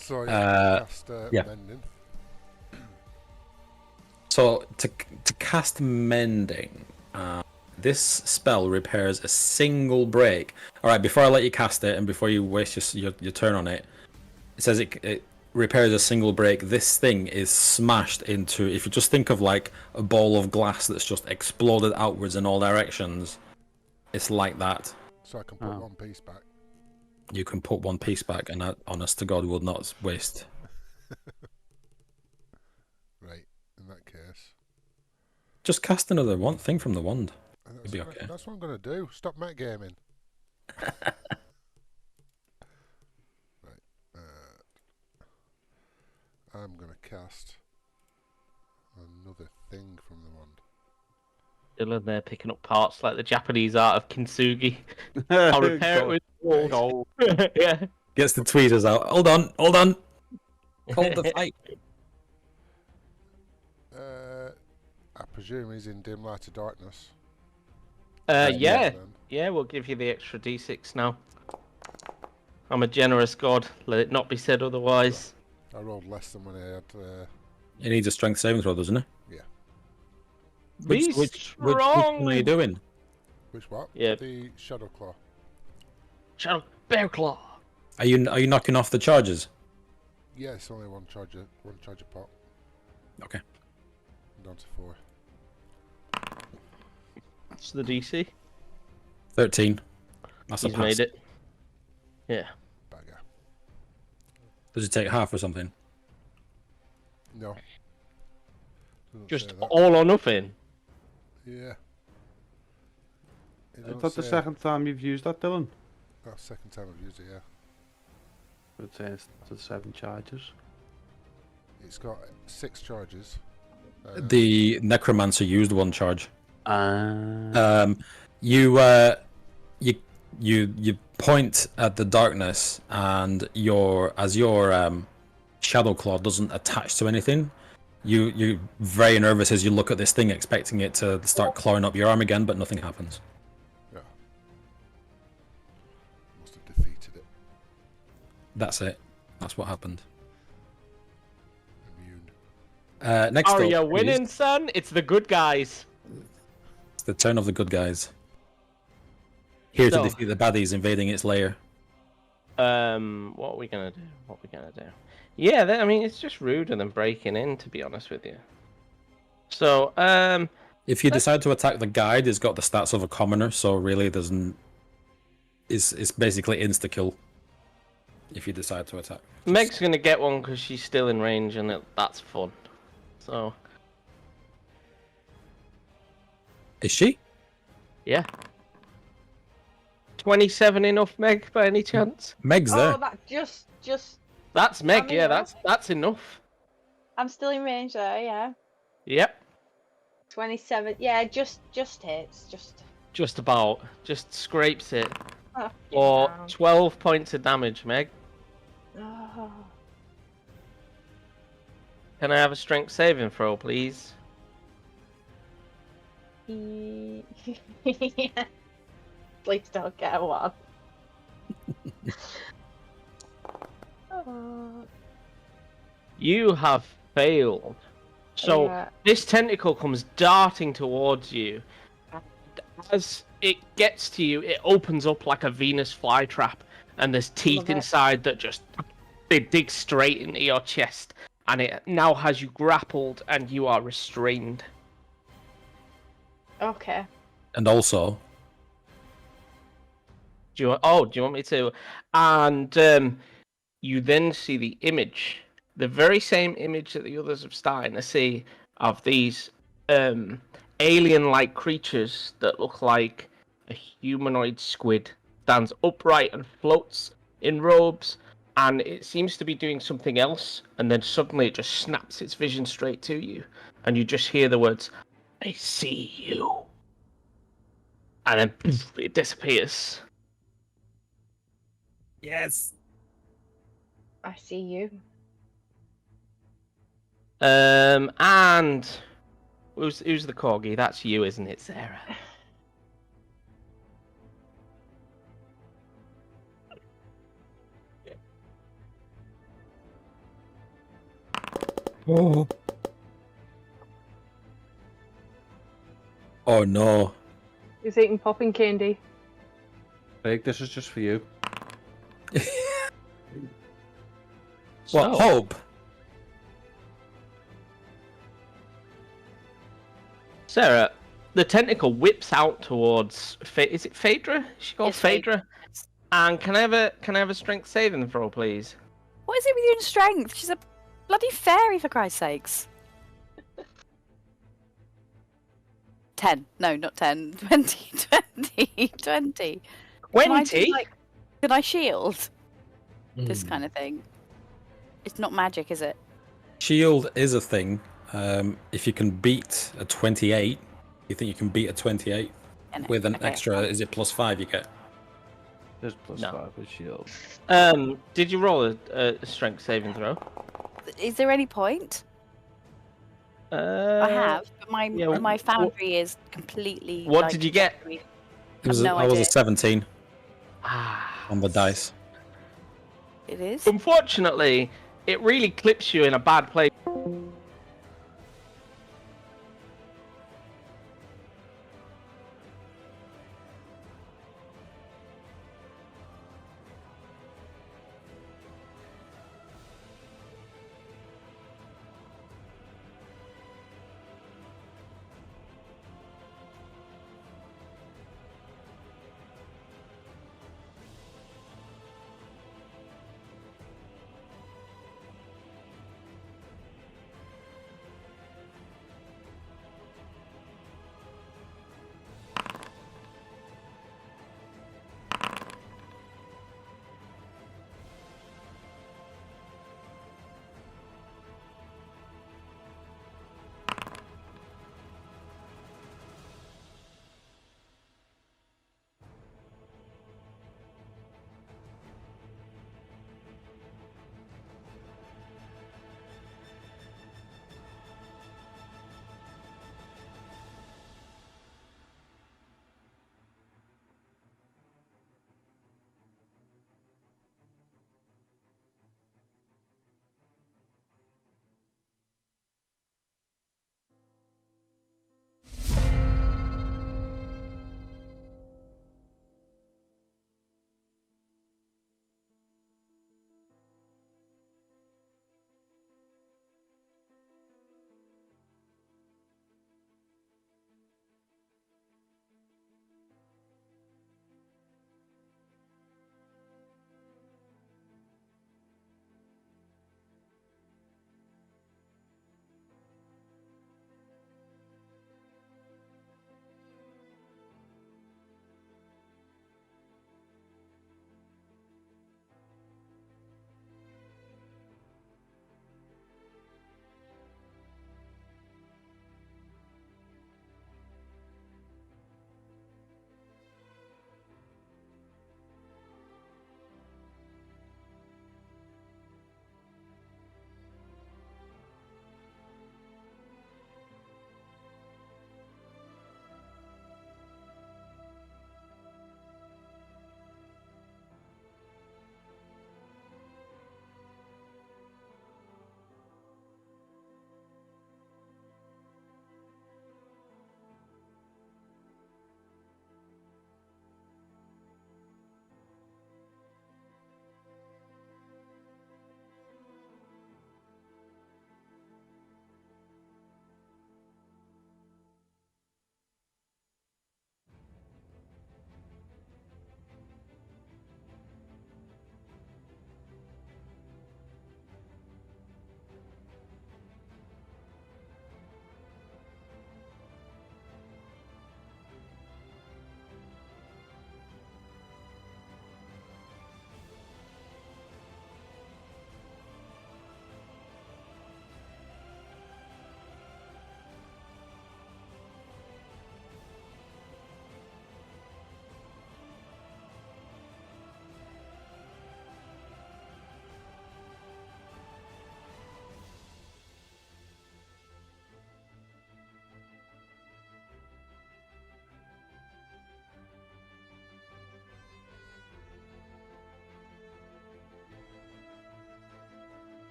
So cast yeah. mending. So to cast mending, this spell repairs a single break. All right, before I let you cast it and before you waste your turn on it, it says it repairs a single break. This thing is smashed into. If you just think of like a ball of glass that's just exploded outwards in all directions, it's like that. So I can put one piece back. You can put one piece back, and that, honest to God, will not waste. Right. In that case, just cast another thing from the wand. It'll be okay. That's what I'm going to do. Stop metagaming. Right. I'm going to cast another thing from the wand. Dylan there picking up parts like the Japanese art of kintsugi. I'll repair it with walls. Yeah. Gets the tweezers out. Hold on. Hold the fight. I presume he's in dim light of darkness. Yeah. Yeah, we'll give you the extra d6 now. I'm a generous god. Let it not be said otherwise. I rolled less than when I had... He needs a strength saving throw, doesn't he? Yeah. Which one are you doing? Which what? Yeah. The Shadow Claw. Shadow Bear Claw. Are you knocking off the charges? Yeah, it's only one charger pot. Okay. I'm down to 4. What's the DC? 13. That's He's a pass. made it. Yeah. Bagger. Does it take half or something? No. Doesn't Just say that. all or nothing. Yeah. It Is don't that the say- second time you've used that, Dylan? That's the second time I've used it, yeah. It says the 7 charges. It's got 6 charges. The necromancer used one charge. You point at the darkness, and your shadow claw doesn't attach to anything. You're very nervous as you look at this thing, expecting it to start clawing up your arm again, but nothing happens. Yeah. Must have defeated it. That's it. That's what happened. Immune. Next Are up, you winning, is son? It's the good guys. it's the turn of the good guys. Here So- to defeat the baddies invading its lair. What are we gonna do? Yeah, I mean, it's just ruder than breaking in, to be honest with you. So, If you decide to attack the guide, it's got the stats of a commoner, so really it doesn't. It's basically insta kill. If you decide to attack. Meg's gonna get one because she's still in range, and that's fun. So, Is she? yeah. 27 enough, Meg, by any chance? Meg's there. Oh, that just. That's Meg, I'm yeah, enough. that's enough. I'm still in range there, yeah. Yep. 27. Yeah, just hits. Just about. Just scrapes it. Oh, For down. 12 points of damage, Meg. Oh. Can I have a strength saving throw, please? Yeah. Please don't get one. Oh. You have failed. So Yeah. this tentacle comes darting towards you. And as it gets to you, it opens up like a Venus flytrap, and there's teeth Love it. inside that just they dig straight into your chest, and it now has you grappled, and you are restrained. Okay. And also, Do you want me to? And you then see the image, the very same image that the others have started to see of these alien-like creatures that look like a humanoid squid stands upright and floats in robes, and it seems to be doing something else, and then suddenly it just snaps its vision straight to you, and you just hear the words, "I see you," and then poof, it disappears. yes. I see you. And who's the corgi? That's you, isn't it, Sarah? Oh. Oh no. He's eating popping candy. Craig, this is just for you. What, hope? Sarah, the tentacle whips out towards. Is it Phaedra? Is she called It's Phaedra? And can I have a strength saving throw, please? What is it with you and strength? She's a bloody fairy, for Christ's sakes. 10. No, not 10. 20. 20. 20. Can I, do, 20? like, can I shield? This kind of thing. It's not magic, is it? Shield is a thing. If you can beat a 28, you think you can beat a 28 with an extra? Is it +5 you get? There's +5 with shield. Did you roll a strength saving throw? Is there any point? I have, but my foundry is completely. What did you get? I was a 17 on the dice. It is. Unfortunately, it really clips you in a bad place.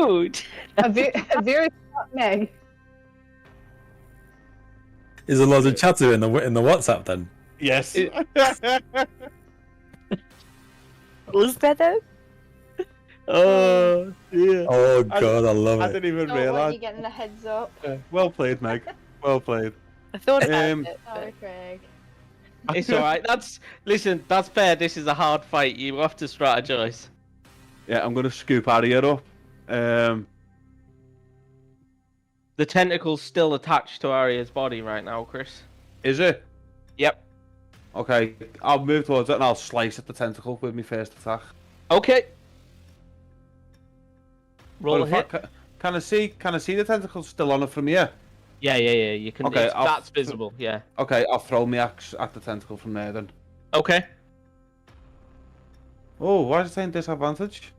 Dude! A very smart Meg. Is there loads of chatter in the WhatsApp then? Yes. Was there though? Oh, yeah. Oh god, I love I it. didn't even Don't want realise. you getting a heads up. Well played, Meg. Well played. I thought about Um, it. Sorry, Craig. It's alright. Listen, that's fair. This is a hard fight. You have to strategize. Yeah, I'm going to scoop Arya up. The tentacle's still attached to Arya's body right now, Chris. Is it? Yep. Okay, I'll move towards it and I'll slice at the tentacle with my first attack. Okay. Roll But a in hit. fact, can I see the tentacles still on it from here? Yeah. You can. Okay, That's visible. Yeah. Okay, I'll throw my axe at the tentacle from there then. Okay. Oh, why is it saying disadvantage?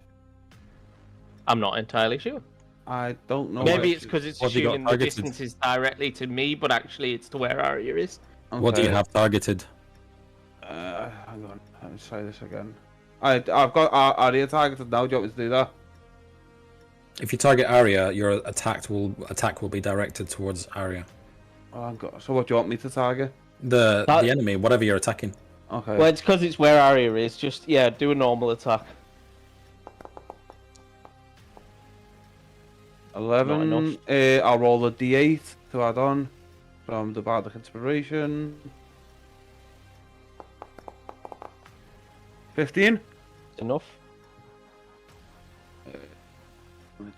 I'm not entirely sure. I don't know. Maybe why it's because it's What have you got assuming the targeted? distance is directly to me, but actually it's to where Arya is. What do you Okay. have targeted? Hang on, let me try this again. I've got Arya targeted now. Do you want me to do that? If you target Arya, your attack will be directed towards Arya. Oh, so what do you want me to target? The enemy, whatever you're attacking. Okay. Well, it's because it's where Arya is. Just do a normal attack. 11. I'll roll a d8 to add on from the Bardic Inspiration. 15. Enough.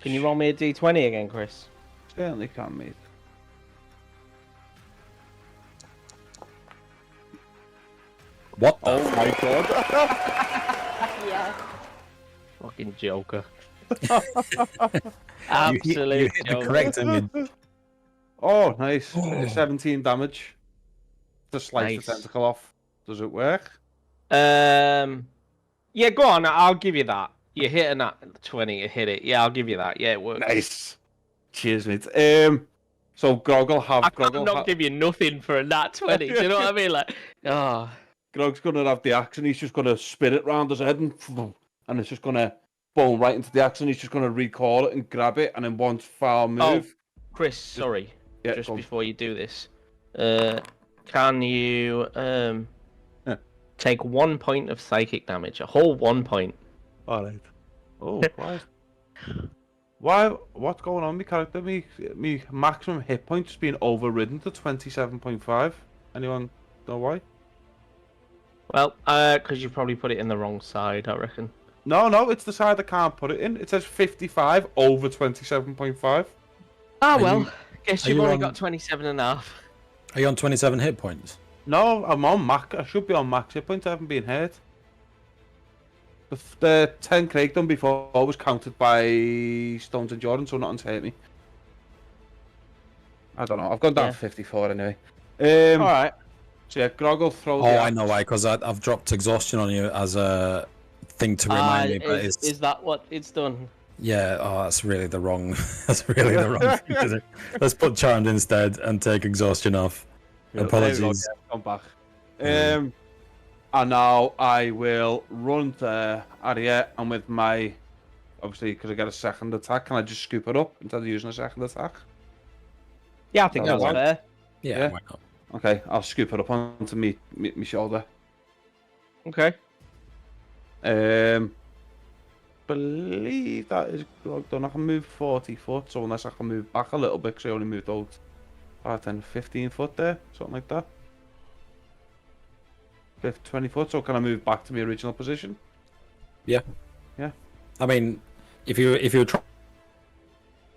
Can you roll me a d20 again, Chris? Certainly can, mate. What the Oh my god. Yeah. Fucking Joker. You Absolute hit the Joker. correct image. Oh, nice. 17 damage. To slice Nice. the tentacle off. Does it work? Yeah, go on. I'll give you that. You're hitting that 20. You hit it. Yeah, I'll give you that. Yeah, it works. Nice. Cheers, mate. So Grog will have. I can't not give you nothing for a nat 20. Do you know what I mean? Like, oh, Grog's gonna have the axe and he's just gonna spin it round his head and it's just gonna bone right into the axe and he's just gonna recall it and grab it and then one foul move. Chris, sorry. Yeah, Just go on. before you do this, can you take 1 point of psychic damage? A whole 1 point. Alright. Oh, why? What's going on? My character, me maximum hit points being overridden to 27.5. Anyone know why? Well, because you probably put it in the wrong side, I reckon. No, it's the side I can't put it in. It says 55 over 27.5. Ah, Are well. you- Guess are you've you only on- got 27 and a half. Are you on 27 hit points? No, I'm on max. I should be on max hit points. I haven't been hurt. The 10 Craig done before was counted by Stones and Jordan, so nothing's hurt me. I don't know. I've gone down Yeah. to 54 anyway. Alright. So yeah, Grog will throw Oh, the I axe. know why, because I've dropped exhaustion on you as a thing to remind me, but it's... Is that what it's done? Yeah, that's really the wrong... that's really the wrong thing to do. Let's put Charmed instead and take exhaustion off. Yeah, there we go, Apologies. yeah, come back. And now I will run to Arya and with my... Obviously, because I get a second attack, can I just scoop it up instead of using a second attack? Yeah, I think Oh, that's wow. fair. Yeah, Yeah. why not? Okay, I'll scoop it up onto me shoulder. Okay. Believe that is Grog done. I can move 40 foot, so unless I can move back a little bit, because I only moved out 5, 10, 15 foot there, something like that. 20 foot, so can I move back to my original position? I mean, if you're trying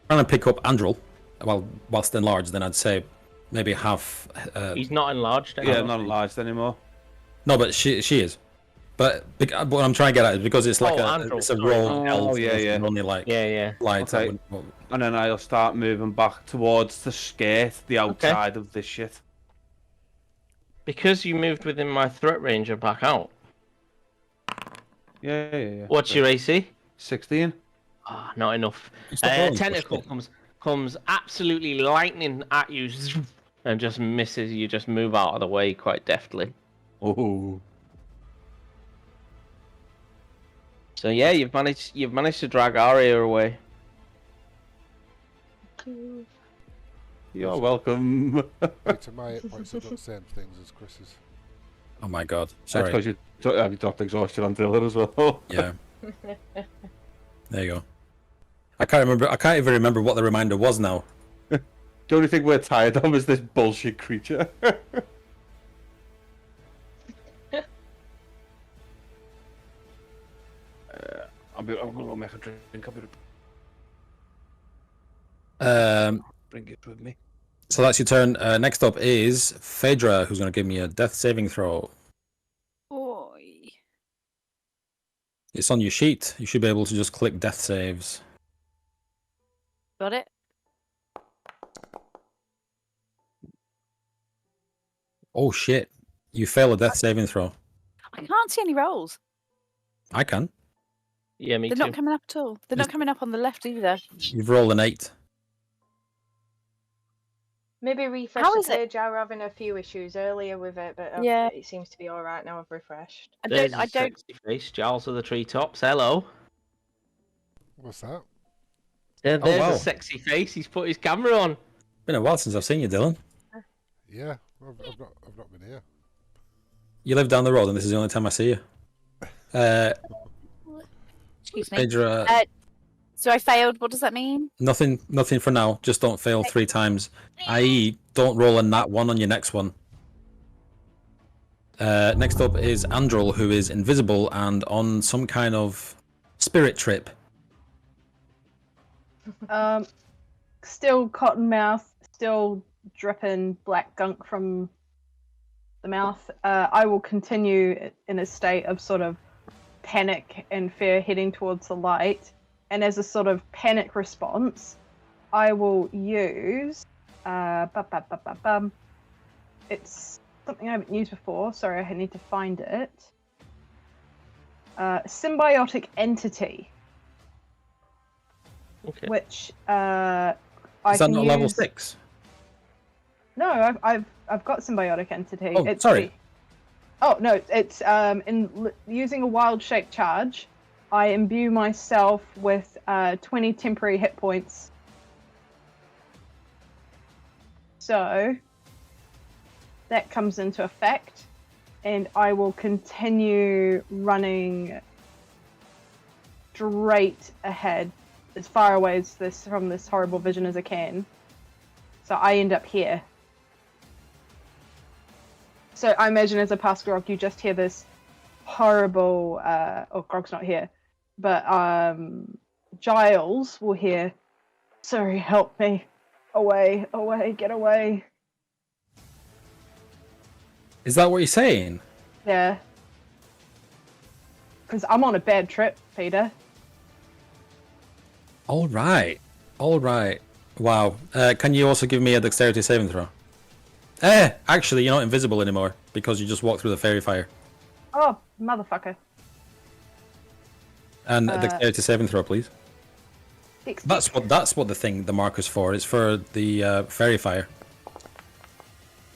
to pick up Andrel, well, whilst enlarged, then I'd say maybe half... He's not enlarged Yeah, anymore. not enlarged anymore. No, but she is. But what I'm trying to get at is because it's like Andrel, it's a sorry. roll. Oh, elf, yeah, it's yeah. Only like Yeah. light. Okay. And then I'll start moving back towards the skirt, the outside of this shit. Because you moved within my threat range and back out. Yeah. What's your AC? 16? Ah, not enough. Stop rolling for Tentacle shit. comes absolutely lightning at you and just misses you. Just move out of the way quite deftly. Oh. So yeah, you've managed to drag Arya away. you. You're welcome. Peter, my hit points have got the same things as Chris's. Oh my god. That's Sorry. because you dropped exhaustion on Dylan as well. Yeah. There you go. I can't even remember what the reminder was now. The only thing we're tired of is this bullshit creature. I'm gonna go make a drink. Bring it with me. So that's your turn. Next up is Phaedra, who's going to give me a death saving throw. Oi. It's on your sheet. You should be able to just click death saves. Got it? Oh shit. You fail a death saving throw. I can't see any rolls. I can. Yeah, me They're too. not coming up at all. They're not coming up on the left either. You've rolled an 8. Maybe refresh How the is it? page. I were having a few issues earlier with it, but Yeah. it seems to be all right now. I've refreshed. I There's don't. I a don't. sexy face, Giles of the treetops. Hello. What's that? There's wow. a sexy face. He's put his camera on. Been a while since I've seen you, Dylan. Yeah, I've not been here. You live down the road, and this is the only time I see you. Excuse me. Phaedra, So I failed. What does that mean? nothing for now. Just don't fail 3 times. I.e., don't roll a nat 1 on your next one. Next up is Andrel, who is invisible and on some kind of spirit trip. Still cotton mouth, still dripping black gunk from the mouth. I will continue in a state of sort of panic and fear heading towards the light. And as a sort of panic response, I will use... it's something I haven't used before. Sorry, I need to find it. Symbiotic Entity. Okay. Which Is I that can not use... level 6? No, I've got Symbiotic Entity. Oh, sorry. Oh no, it's using a wild shape charge. I imbue myself with 20 temporary hit points. So that comes into effect, and I will continue running straight ahead, as far away as from this horrible vision as I can. So I end up here. So I imagine as I pass Grog, you just hear this horrible, oh, Grog's not here, but Giles will hear, sorry, help me, away, get away. Is that what you're saying? Yeah. Because I'm on a bad trip, Peter. All right. Wow. Can you also give me a dexterity saving throw? Actually, you're not invisible anymore because you just walked through the fairy fire. Oh, motherfucker. And a dexterity saving throw, please. That's what the marker's for. It's for the fairy fire.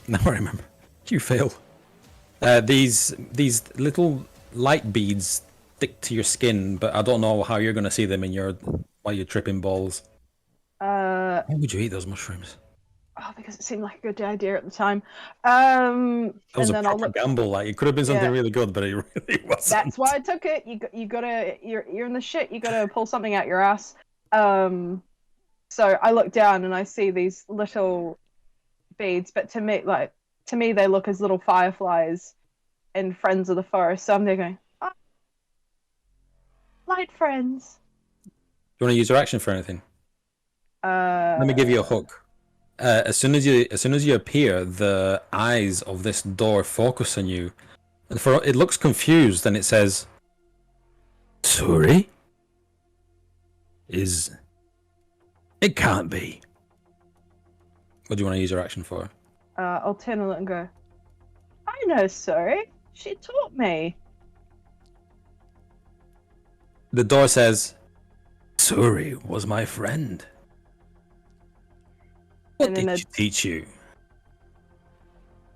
Now I remember. You fail. These little light beads stick to your skin, but I don't know how you're going to see them while you're tripping balls. Why would you eat those mushrooms? Oh, because it seemed like a good idea at the time. That was a proper gamble. Like it could have been something really good, but it really wasn't. That's why I took it. You're in the shit. You gotta pull something out your ass. So I look down and I see these little beads, but to me they look as little fireflies in Friends of the Forest. So I'm there going, oh, light friends. Do you want to use your action for anything? Let me give you a hook. As soon as you appear, the eyes of this door focus on you, and it looks confused, and it says, "Sorry, it can't be." What do you want to use your action for? I'll turn and look and go, I know, sorry. She taught me. The door says, "Sorry was my friend. What did she teach you?"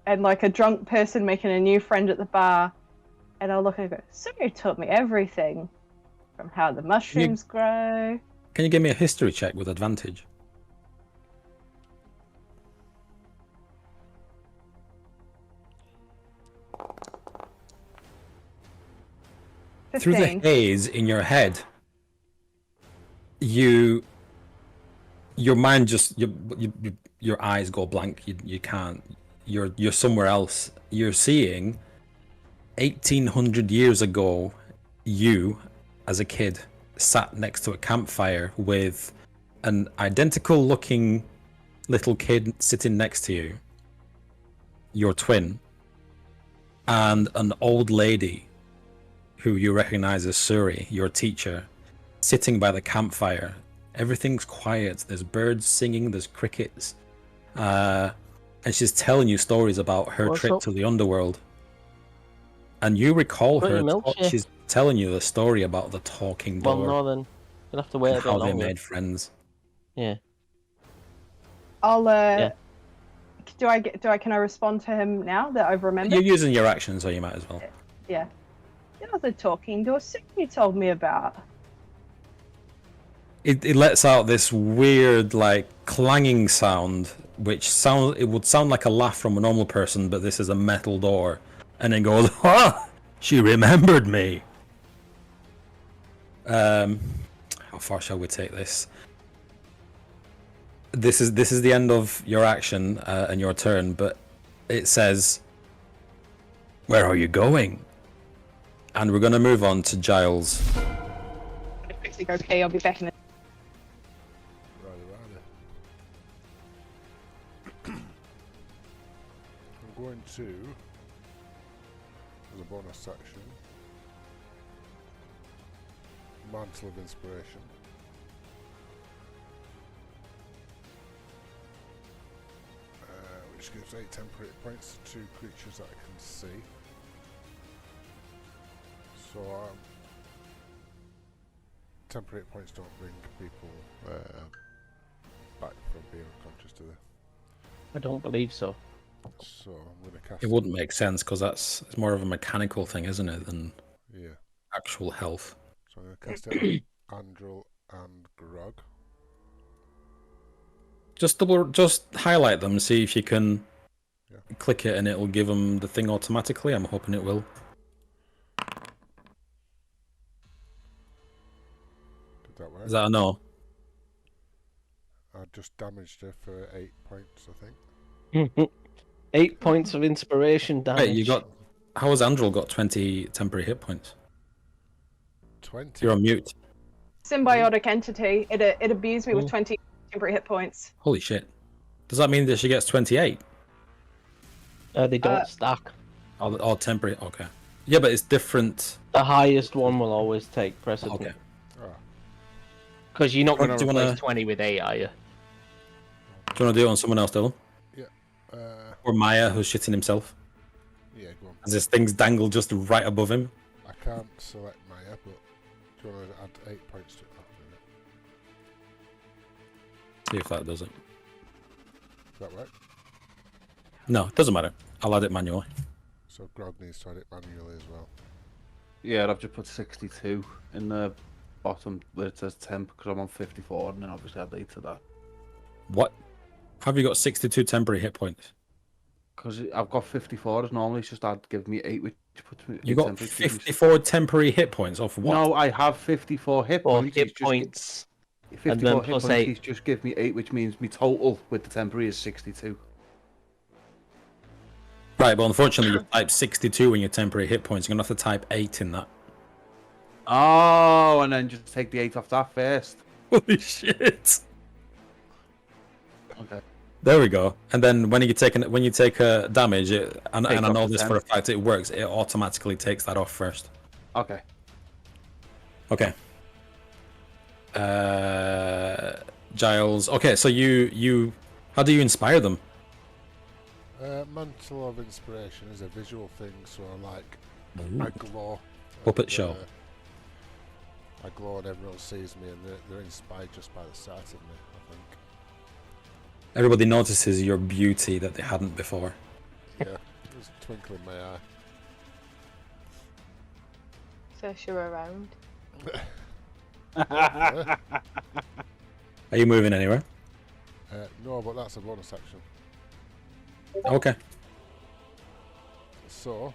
And like a drunk person making a new friend at the bar, and I'll look and go, Suri taught me everything, from how the mushrooms grow. Can you give me a history check with advantage? through the 15. haze in your head, your mind just your eyes go blank. You can't. You're somewhere else. You're seeing 1800 years ago, you as a kid sat next to a campfire with an identical looking little kid sitting next to you, your twin, and an old lady who you recognize as Suri, your teacher, sitting by the campfire. Everything's quiet. There's birds singing, there's crickets. And she's telling you stories about her What's trip up? to the underworld. And you recall Got her, your milkshake? she's telling you the story about the talking Well, door no, then you'll have to wait a and bit how they longer. made friends. Yeah. I'll Yeah. Can I respond to him now that I've remembered? You're using your action, so you might as well. Yeah. You know the talking door scene you told me about. It lets out this weird, like, clanging sound, which it would sound like a laugh from a normal person, but this is a metal door. And it goes, "Ha! She remembered me." How far shall we take this? This is the end of your action and your turn, but it says, "Where are you going?" And we're going to move on to Giles. Quickly go pee. I'll be back in a I'm going to, as a bonus section, Mantle of Inspiration. Which gives 8 temporary points to creatures that I can see. So temporary points don't bring people back from being unconscious, do they? I don't believe so. So I'm going to cast. It wouldn't make sense because it's more of a mechanical thing, isn't it, than Yeah. actual health. So I'm going to cast it on Andrel and Grog. Just highlight them, see if you can Yeah. click it, and it'll give them the thing automatically. I'm hoping it will. Did that work? Is that a no? I just damaged her for 8 points, I think. 8 points of inspiration damage. Wait, how has Andrel got 20 temporary hit points? 20. You're on mute. symbiotic entity. It abused me with 20 temporary hit points. Holy shit. Does that mean that she gets 28? They don't stack. Or temporary? Okay. Yeah, but it's different. The highest one will always take precedent. Okay. Because you're not going Do to you replace wanna- 20 with 8, are you? Do you want to do it on someone else, Dylan? Yeah. Or Maya, who's shitting himself? Yeah, go on. As this thing's dangled just right above him? I can't select Maya, but do you want to add 8 points to it? See if that does it. Does that work? No, it doesn't matter. I'll add it manually. So Grog needs to add it manually as well. Yeah, I've just put 62 in the bottom where it says temp because I'm on 54, and then obviously add 8 to that. What? Have you got 62 temporary hit points? Because I've got 54 as normally, it's just give me 8, which puts me. You in got temporary. 54 temporary hit points off what? No, I have 54 hit Or points. hit he's just points. 54 and then hit plus points. 8. He's just give me 8, which means my total with the temporary is 62. Right, but unfortunately you type 62 in your temporary hit points. You're going to have to type 8 in that. Oh, and then just take the 8 off that first. Holy shit. Okay. There we go. And then when you take a damage, and I off know the this 10. for a fact, it works. It automatically takes that off first. Okay. Okay. Giles. Okay, so you how do you inspire them? Mantle of Inspiration is a visual thing, so I glow. Puppet and, show. I glow and everyone sees me, and they're inspired just by the sight of me, I think. Everybody notices your beauty that they hadn't before. Yeah, there's a twinkle in my eye. First you're around. Are you moving anywhere? No, but that's a bonus action. Okay. So,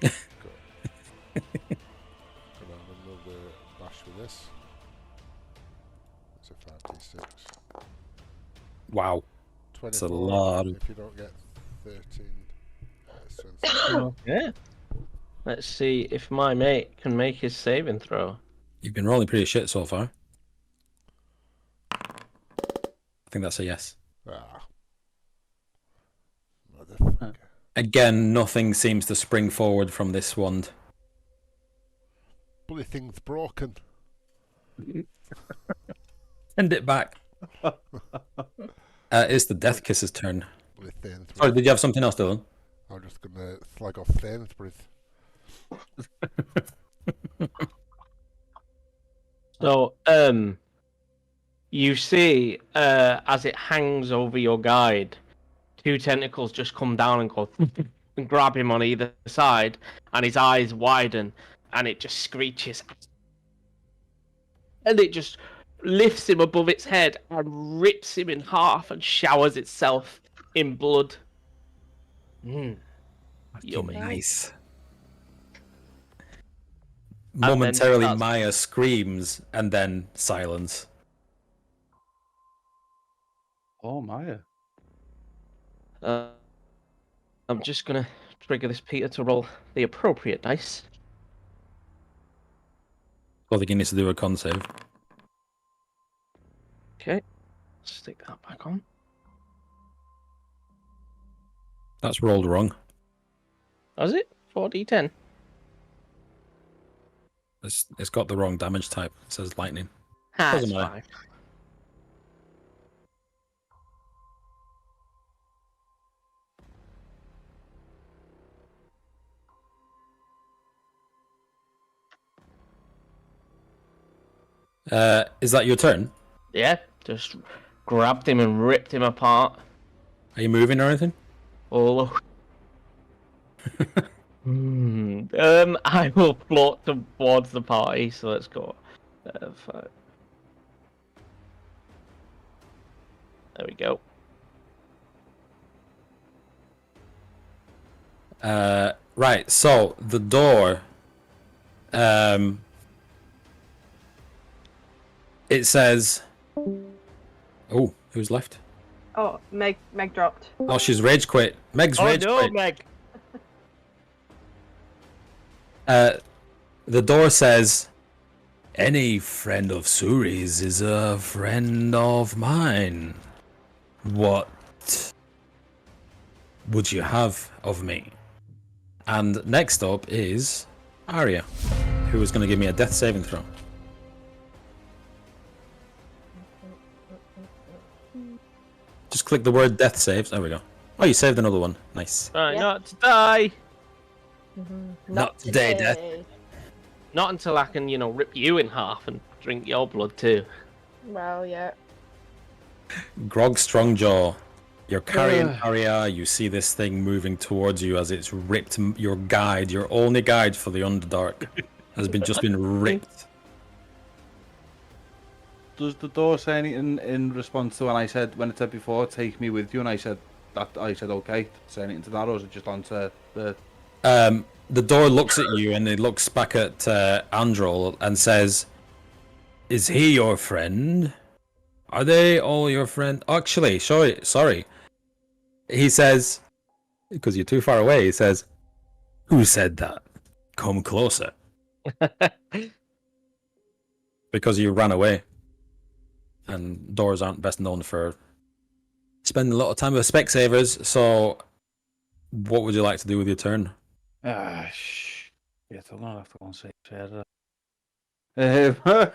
Gonna have another bash with this. It's a 5d6. Wow. 24 That's a lot. if you don't get 13. Strength. Okay. Let's see if my mate can make his saving throw. You've been rolling pretty shit so far. I think that's a yes. Ah. Motherfucker. Again, nothing seems to spring forward from this wand. Bloody thing's broken. Send it back. It's the Death Kisser's turn. Bloody Thainsbury's. Sorry, did you have something else, Dylan? I'm just gonna flag off Thainsbury's. So, you see, as it hangs over your guide, two tentacles just come down and go and grab him on either side, and his eyes widen, and it just screeches. And it just lifts him above its head and rips him in half and showers itself in blood. Yummy. Nice. then Momentarily, that's- Maya screams and then silence. Oh, Maya. I'm just gonna trigger this Peter to roll the appropriate dice. I think he needs to do a con save. Okay, stick that back on. That's rolled wrong. Was it 4d10? It's got the wrong damage type. It says lightning. Ah, Doesn't it's matter. fine. Is that your turn? Yeah, just grabbed him and ripped him apart. Are you moving or anything? All I will float towards the party, so let's go. 5. There we go. Right, so the door. It says. Oh, who's left? Oh, Meg dropped. Oh, she's rage quit. Meg's Oh rage no, quit. Meg! The door says, "Any friend of Suri's is a friend of mine. What would you have of me?" And next up is Arya, who is going to give me a death saving throw. Just click the word death saves. There we go. Oh, you saved another one. Nice. Right, Yeah. not to die. Not today, Death. Not until I can, rip you in half and drink your blood too. Well, yeah. Grog Strongjaw, you're carrying Arya. You see this thing moving towards you as it's ripped. Your guide, your only guide for the Underdark, has just been ripped. Does the door say anything in response to when it said before, take me with you, and I said okay, say anything to that, or is it just onto the... The door looks at you and it looks back at Androl and says, "Is he your friend? Are they all your friend?" Actually, sorry. He says, because you're too far away, he says, "Who said that? Come closer." Because you ran away. And doors aren't best known for spending a lot of time with Specsavers, so what would you like to do with your turn? Shit, I'll not have to go and say further. Fuck.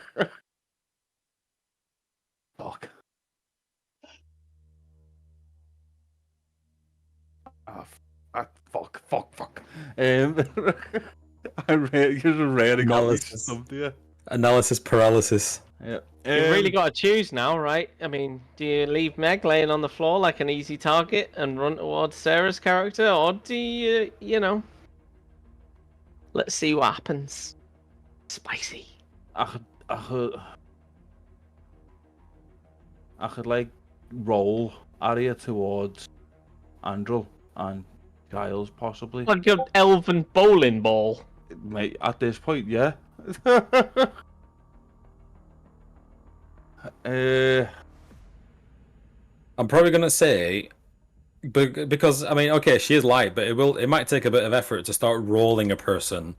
Fuck. I really got me Analysis. stumped here. Analysis paralysis. Yeah. You've really got to choose now, right? I mean, do you leave Meg laying on the floor like an easy target and run towards Sarah's character, or do you, let's see what happens. Spicy. I could like roll Arya towards Andrel and Giles, possibly. Like your elven bowling ball. Mate, at this point, yeah. I'm probably gonna say, because I mean, okay, she is light, but it might take a bit of effort to start rolling a person.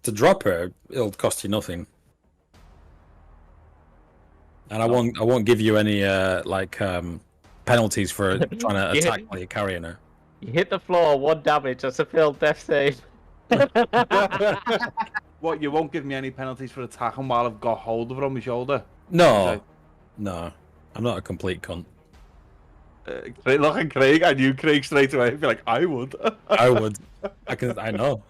To drop her, it'll cost you nothing, and I won't give you any penalties for trying to attack while you're carrying her. You hit the floor, 1 damage. That's a failed death save. What, you won't give me any penalties for attacking while I've got hold of her on my shoulder? No, I'm not a complete cunt. Look at Craig, I knew Craig straight away. I'd be like, I would. I would. I know.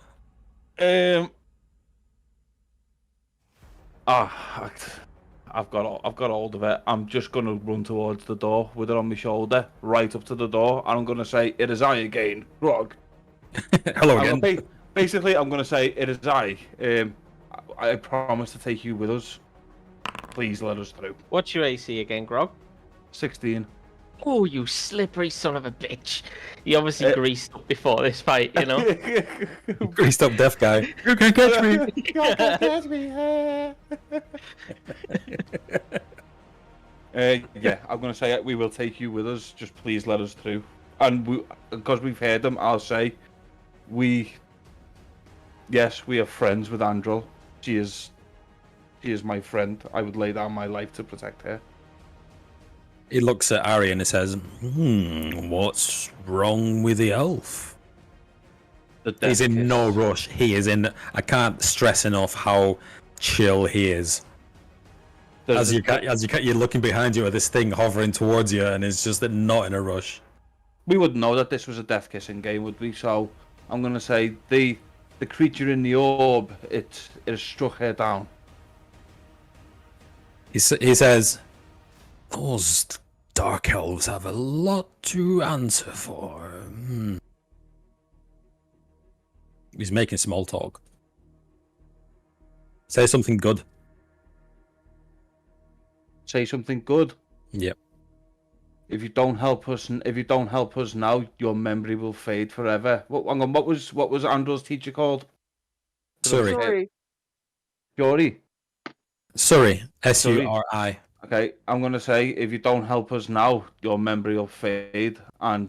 I've got hold of it. I'm just gonna run towards the door with it on my shoulder, right up to the door, and I'm gonna say, "It is I again, Grog." Hello again. Basically, I'm gonna say, "It is I. I promise to take you with us. Please let us through." What's your AC again, Grog? 16. Oh, you slippery son of a bitch. You obviously greased up before this fight, you know? Greased up deaf guy. You can't catch me. You can't catch me. Yeah, I'm going to say we will take you with us. Just please let us through. And because we've heard them, I'll say yes, we are friends with Andrel. She is my friend. I would lay down my life to protect her. He looks at Ari and he says, what's wrong with the elf? He's in no rush. He is in... I can't stress enough how chill he is. As you're looking behind you at this thing hovering towards you, and it's just not in a rush. We wouldn't know that this was a death kissing game, would we? So I'm going to say the creature in the orb, it has struck her down. He says... Those dark elves have a lot to answer for. He's making small talk. Say something good. Say something good. Yep. If you don't help us now, your memory will fade forever. Hang on, what was Andrel's teacher called? Suri. Suri. Suri. S-U-R-I. Okay, I'm going to say, if you don't help us now, your memory will fade, and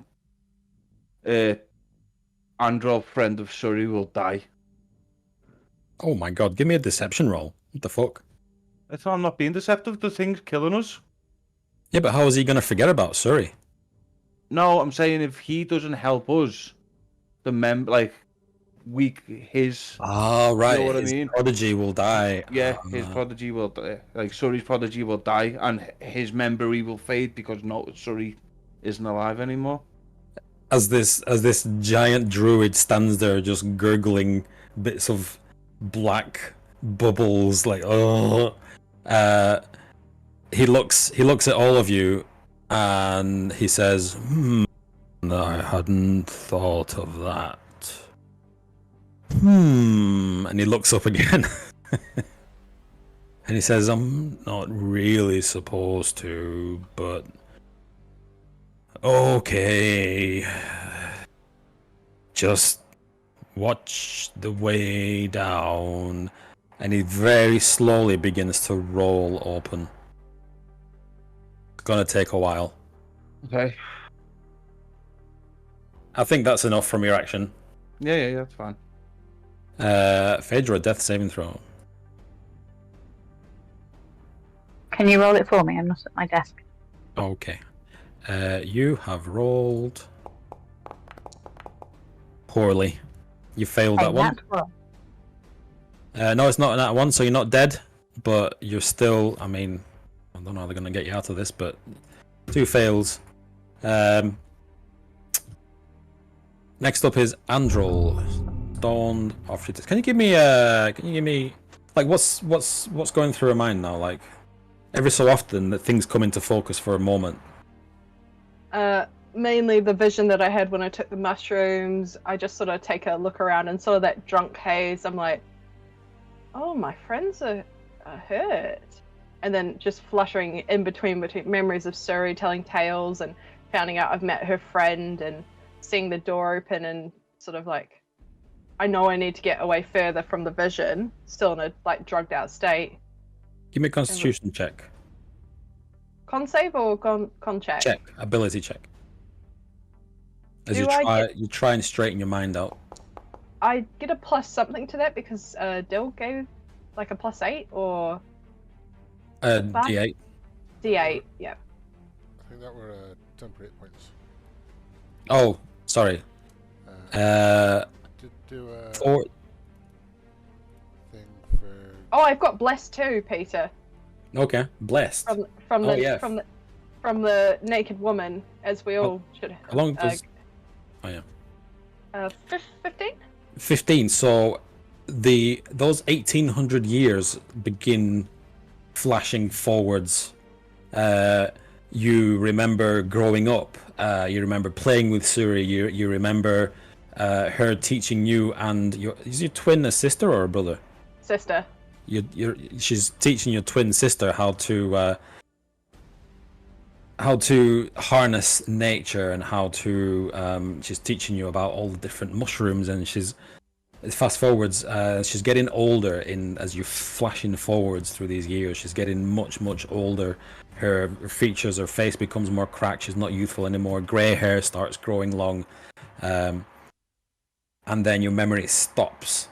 Andrel, friend of Suri, will die. Oh my god, give me a deception roll. What the fuck? That's why I'm not being deceptive, the thing's killing us. Yeah, but how is he going to forget about Suri? No, I'm saying if he doesn't help us, his... Oh, right, you know what his I mean? prodigy will die. Yeah, his prodigy will die. Like, Suri's prodigy will die, and his memory will fade because Suri isn't alive anymore. As this giant druid stands there just gurgling bits of black bubbles, like, he looks at all of you, and he says, I hadn't thought of that. And he looks up again. And he says, I'm not really supposed to, but okay. Just watch the way down. And he very slowly begins to roll open. It's gonna take a while. Okay. I think that's enough from your action. Yeah, that's fine. Phaedra, death saving throw. Can you roll it for me? I'm not at my desk. Okay. You have rolled poorly. You failed that one. No, it's not that one, so you're not dead, but you're still, I mean, I don't know how they're going to get you out of this, but 2 fails. Next up is Andrel. Dawn after this. Can you give me like what's going through her mind now? Like every so often that things come into focus for a moment. Mainly the vision that I had when I took the mushrooms. I just sort of take a look around and sort of that drunk haze. I'm like, oh, my friends are hurt. And then just fluttering in between memories of Suri telling tales and finding out I've met her friend and seeing the door open and sort of like, I know I need to get away further from the vision, still in a like drugged out state. Give me a Constitution check. Con save or con check? Check. Ability check. As Do you try and straighten your mind out. I get a plus something to that because Dill gave like a +8 or D8. D8. Yeah. I think that were temporary points. Oh, sorry. Do a 4. thing for. Oh, I've got blessed too, Peter. Okay, blessed. From Oh, the yeah. from the naked woman, as we all should have. How long does? Oh yeah. 15. 15. So those 1800 years begin flashing forwards. You remember growing up. You remember playing with Suri. You remember her teaching you and is your twin a sister or a brother? Sister. She's teaching your twin sister how to harness nature and how to she's teaching you about all the different mushrooms, and she's fast forwards, she's getting older as you flashing forwards through these years. She's getting much older. Her features, her face becomes more cracked. She's not youthful anymore. Grey hair starts growing long, and then your memory stops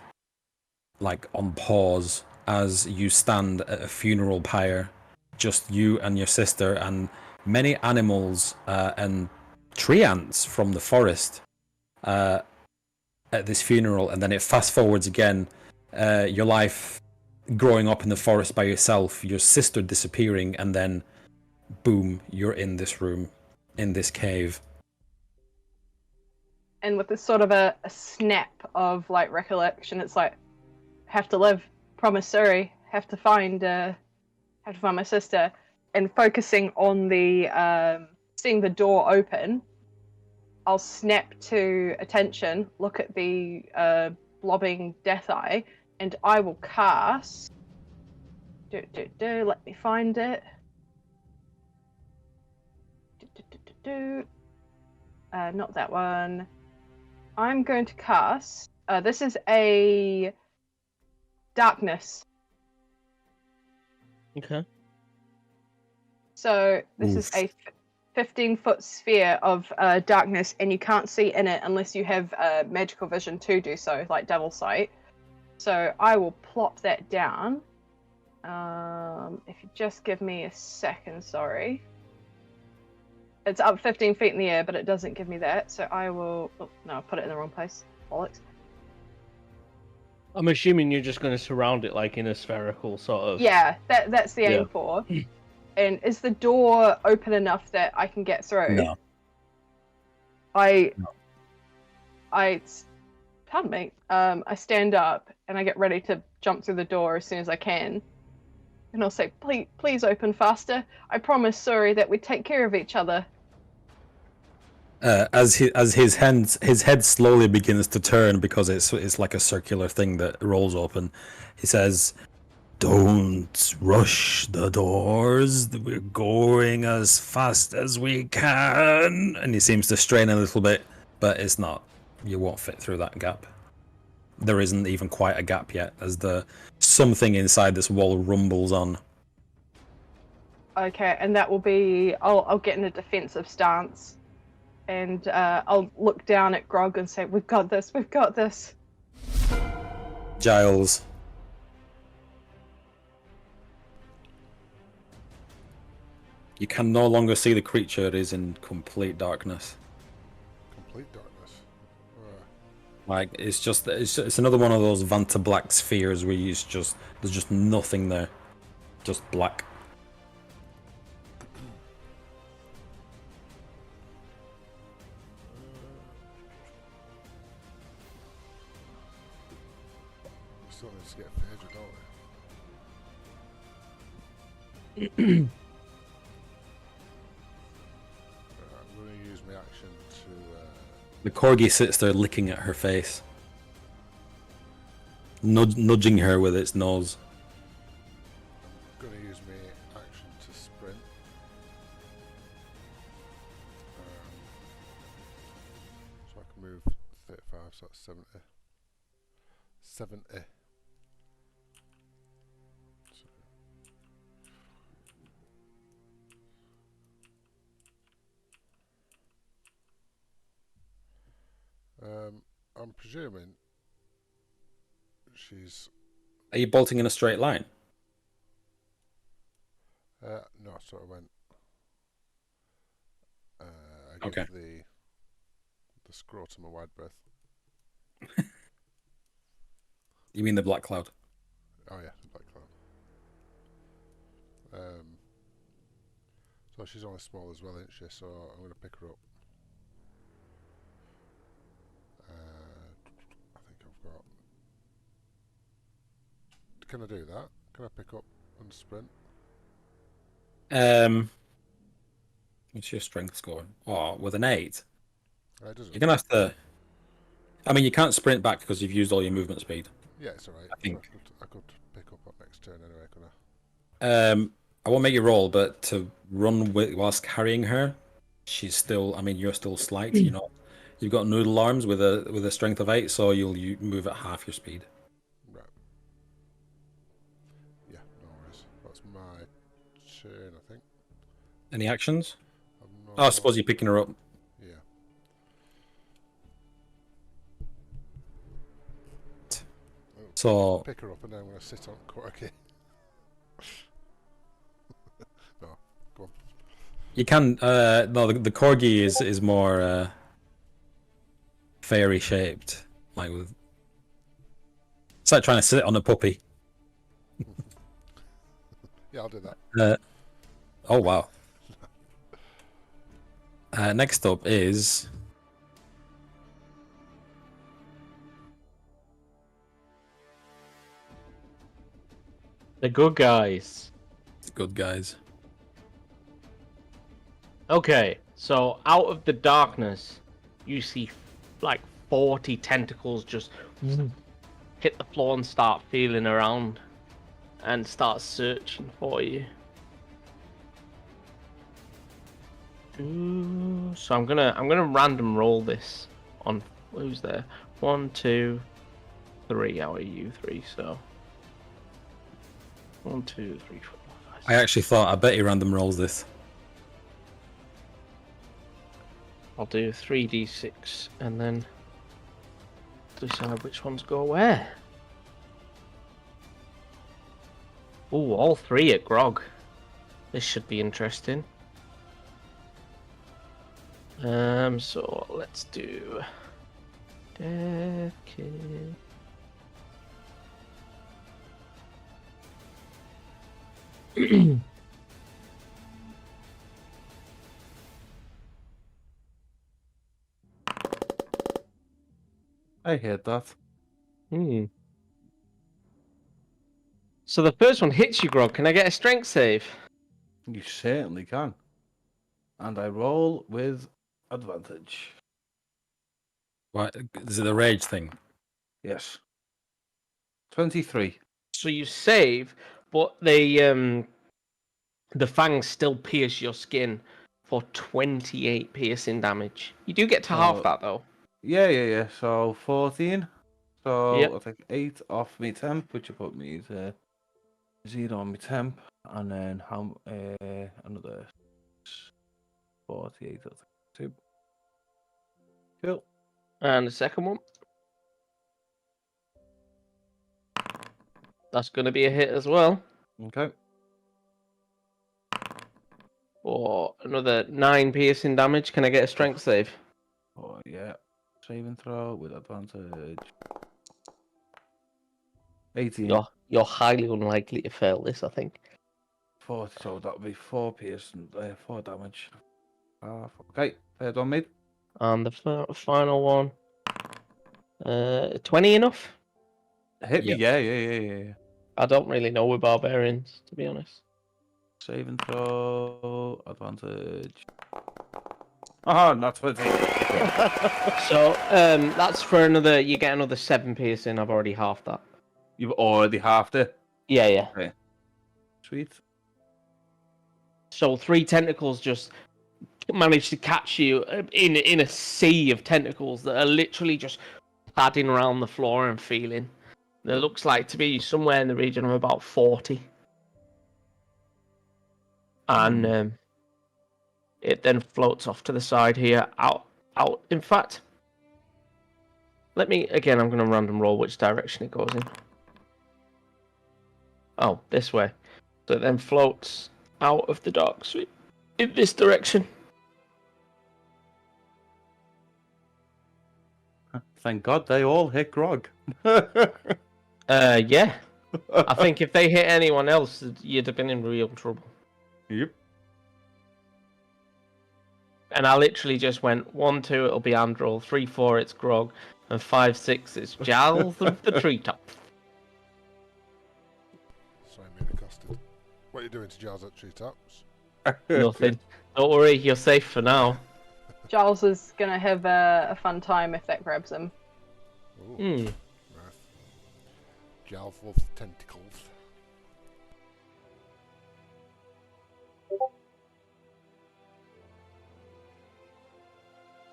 like on pause as you stand at a funeral pyre, just you and your sister and many animals and tree ants from the forest at this funeral. And then it fast forwards again, your life growing up in the forest by yourself, your sister disappearing, and then boom, you're in this room, in this cave. And with this sort of a snap of like recollection, it's like, have to live, promise Suri, have to find my sister, and focusing on the seeing the door open, I'll snap to attention, look at the blobbing death eye, and I will cast. Let me find it. Not that one. I'm going to cast. This is a darkness. Okay. So this is a 15-foot sphere of darkness, and you can't see in it unless you have magical vision to do so, like double sight. So I will plop that down. If you just give me a second, sorry. It's up 15 feet in the air, but it doesn't give me that. So I will. Oh, no, I put it in the wrong place. Bollocks. I'm assuming you're just going to surround it like in a spherical sort of. Yeah, that's the aim for. And is the door open enough that I can get through? No. Pardon me. I stand up and I get ready to jump through the door as soon as I can. And I'll say, please open faster. I promise, Suri, that we take care of each other. As his head slowly begins to turn because it's like a circular thing that rolls open, he says, "Don't rush the doors. We're going as fast as we can." And he seems to strain a little bit, but it's not. You won't fit through that gap. There isn't even quite a gap yet, as something inside this wall rumbles on. Okay, and that will be. I'll get in a defensive stance. And I'll look down at Grog and say, "We've got this. We've got this." Giles. You can no longer see the creature. It is in complete darkness. Complete darkness. Like it's another one of those Vanta black spheres where there's just nothing there, just black. Still need to get Phaedra, don't we? I'm going to use my action to. The corgi sits there licking at her face, nudging her with its nose. I'm going to use my action to sprint. so that's 70. 70. I'm presuming she's... Are you bolting in a straight line? No, I sort of went... I give Okay. the scrotum a wide berth. You mean the black cloud? Oh yeah, the black cloud. So she's only small as well, isn't she? So I'm going to pick her up. I think I've got... Can I do that? Can I pick up and sprint? What's your strength score? Oh, with an 8? It doesn't. You're going to have to... I mean, you can't sprint back because you've used all your movement speed. Yeah, it's alright. I think. I could pick up on next turn anyway, couldn't I? I won't make you roll, but to run whilst carrying her, she's still... I mean, you're still slight, you know. You've got noodle arms with a strength of 8, so you move at half your speed. Right. Yeah, no worries. That's my turn, I think. Any actions? I'm Oh, I suppose you're picking her up. Yeah. So Pick her up and then I'm going to sit on Corky. No, go on. you can... no, the corgi is more fairy shaped, like with... It's like trying to sit on a puppy. Yeah, I'll do that. Oh wow. Next up is The good guys. good guys. Okay, so out of the darkness, you see like 40 tentacles just hit the floor and start feeling around and start searching for you. So I'm gonna random roll this on who's there. 1, 2, 3. How are you 3? So 1, 2, 3, 4, 5. I actually thought I bet he random rolls this. I'll do 3d6 and then decide which ones go where. Ooh, all 3 at Grog. This should be interesting. So let's do Death Kid. I heard that. So the first one hits you, Grog. Can I get a strength save? You certainly can. And I roll with advantage. What is it? The rage thing? Yes. 23. So you save, but the fangs still pierce your skin for 28 piercing damage. You do get to half that though. Yeah. So 14. So Yep. I'll take 8 off me temp, which will put me to 0 on me temp, and then another 48. I'll take 2. Cool. And the second one. That's going to be a hit as well. Okay. For another 9 piercing damage. Can I get a strength save? Oh yeah. Saving throw with advantage. 18. You're highly unlikely to fail this, I think. 40, so that'll be 4 piercing, 4 damage. Okay, third one, mate. And the final one. 20 enough? Hit me, yeah. I don't really know with barbarians, to be honest. Saving throw, advantage. Oh, not 20. So, that's for another. You get another 7 piercing. I've already halved that. You've already halved it. Yeah. Okay. Sweet. So 3 tentacles just manage to catch you in a sea of tentacles that are literally just padding around the floor and feeling. There looks like to be somewhere in the region of about 40. And it then floats off to the side here, out. In fact, I'm going to random roll which direction it goes in. Oh, this way. So it then floats out of the dark sweep in this direction. Thank God they all hit Grog. Yeah. I think if they hit anyone else, you'd have been in real trouble. Yep. And I literally just went 1, 2, it'll be Androl, 3, 4, it's Grog, and 5, 6, it's Giles of the Treetop. Sorry, I'm being accosted. What are you doing to Giles at Treetops? Nothing. Don't worry, you're safe for now. Giles is gonna have a fun time if that grabs him. Ooh. Right. Giles loves tentacles.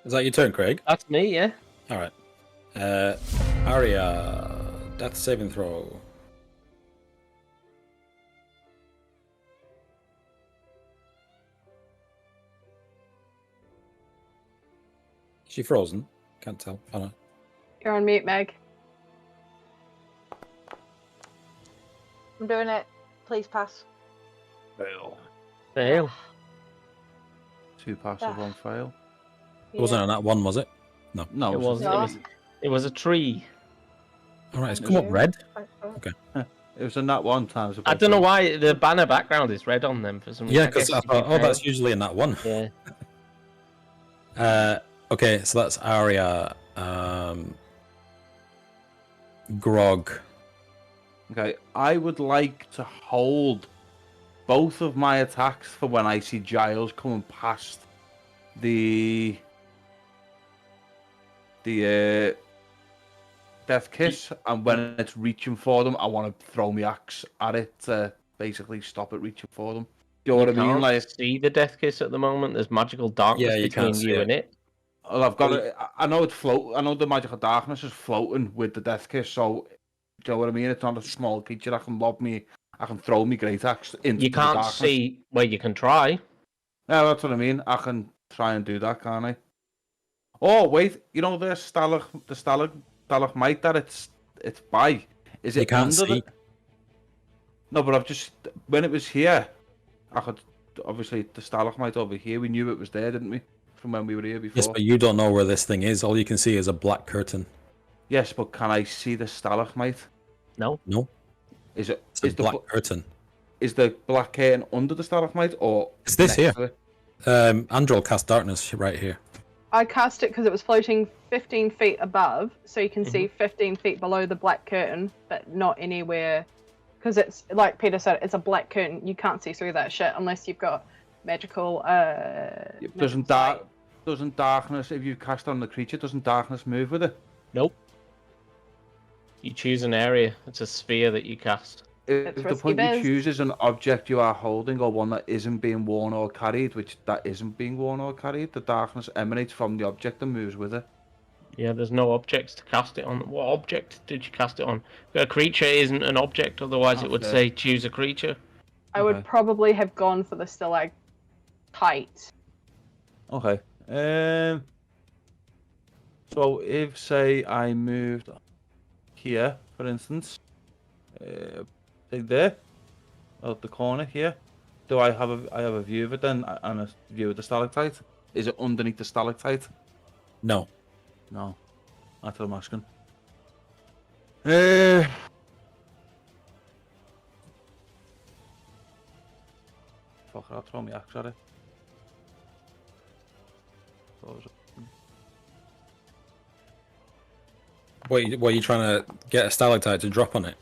Is that your turn, Craig? That's me, yeah. All right. Arya, death saving throw. Is she frozen? Can't tell. Oh, no. You're on mute, Meg. I'm doing it. Please pass. Fail. 2 passive, 1 fail. It wasn't on that one, was it? No. No, It wasn't. It was a tree. All right, it's come up red. Okay. It was in that one time. I don't know why the banner background is red on them for some reason. Yeah, because I thought, oh, that's usually in that one. Yeah. Okay, so that's Arya. Grog. Okay, I would like to hold both of my attacks for when I see Giles coming past the Death Kiss, and when it's reaching for them, I want to throw my axe at it to basically stop it reaching for them. You know what I mean? Can't Like, see the Death Kiss at the moment. There's magical darkness Yeah, you between can't see you it. and it. well, I've got it. I know it's float. I know the magical darkness is floating with the Death Kiss, so do you know what I mean? It's not a small creature. I can lob me. I can throw me great axe into You the can't darkness. see where you can try. Yeah, that's what I mean. I can try and do that, can't I? Oh wait, you know the stalagmite that it's by. Is it You can't under see. No, but I've just when it was here, I could obviously the stalagmite over here. We knew it was there, didn't we? From when we were here before. Yes, but you don't know where this thing is. All you can see is a black curtain. Yes, but can I see the stalagmite? No. No, Is it? it's a Is the black curtain. is the black curtain under the stalagmite or? It's this next here. to it? Androl cast darkness right here. I cast it because it was floating 15 feet above, so you can see 15 feet below the black curtain, but not anywhere. Because it's, like Peter said, it's a black curtain. You can't see through that shit unless you've got magical. Doesn't darkness, if you cast on the creature, doesn't darkness move with it? Nope. You choose an area. It's a sphere that you cast. If the risky point you biz. choose is an object you are holding or one that isn't being worn or carried, which that isn't being worn or carried, the darkness emanates from the object and moves with it. Yeah, there's no objects to cast it on. What object did you cast it on? A creature isn't an object, otherwise it would Okay. say choose a creature. I would Okay. probably have gone for the stalagmite. Okay. So if say I moved here, for instance, like there, out the corner here, do I have a view of it then and a view of the stalactite? Is it underneath the stalactite? No. No, that's what I'm asking. Fuck it, I'll throw my axe at it. Close it. What are you trying to get a stalactite to drop on it?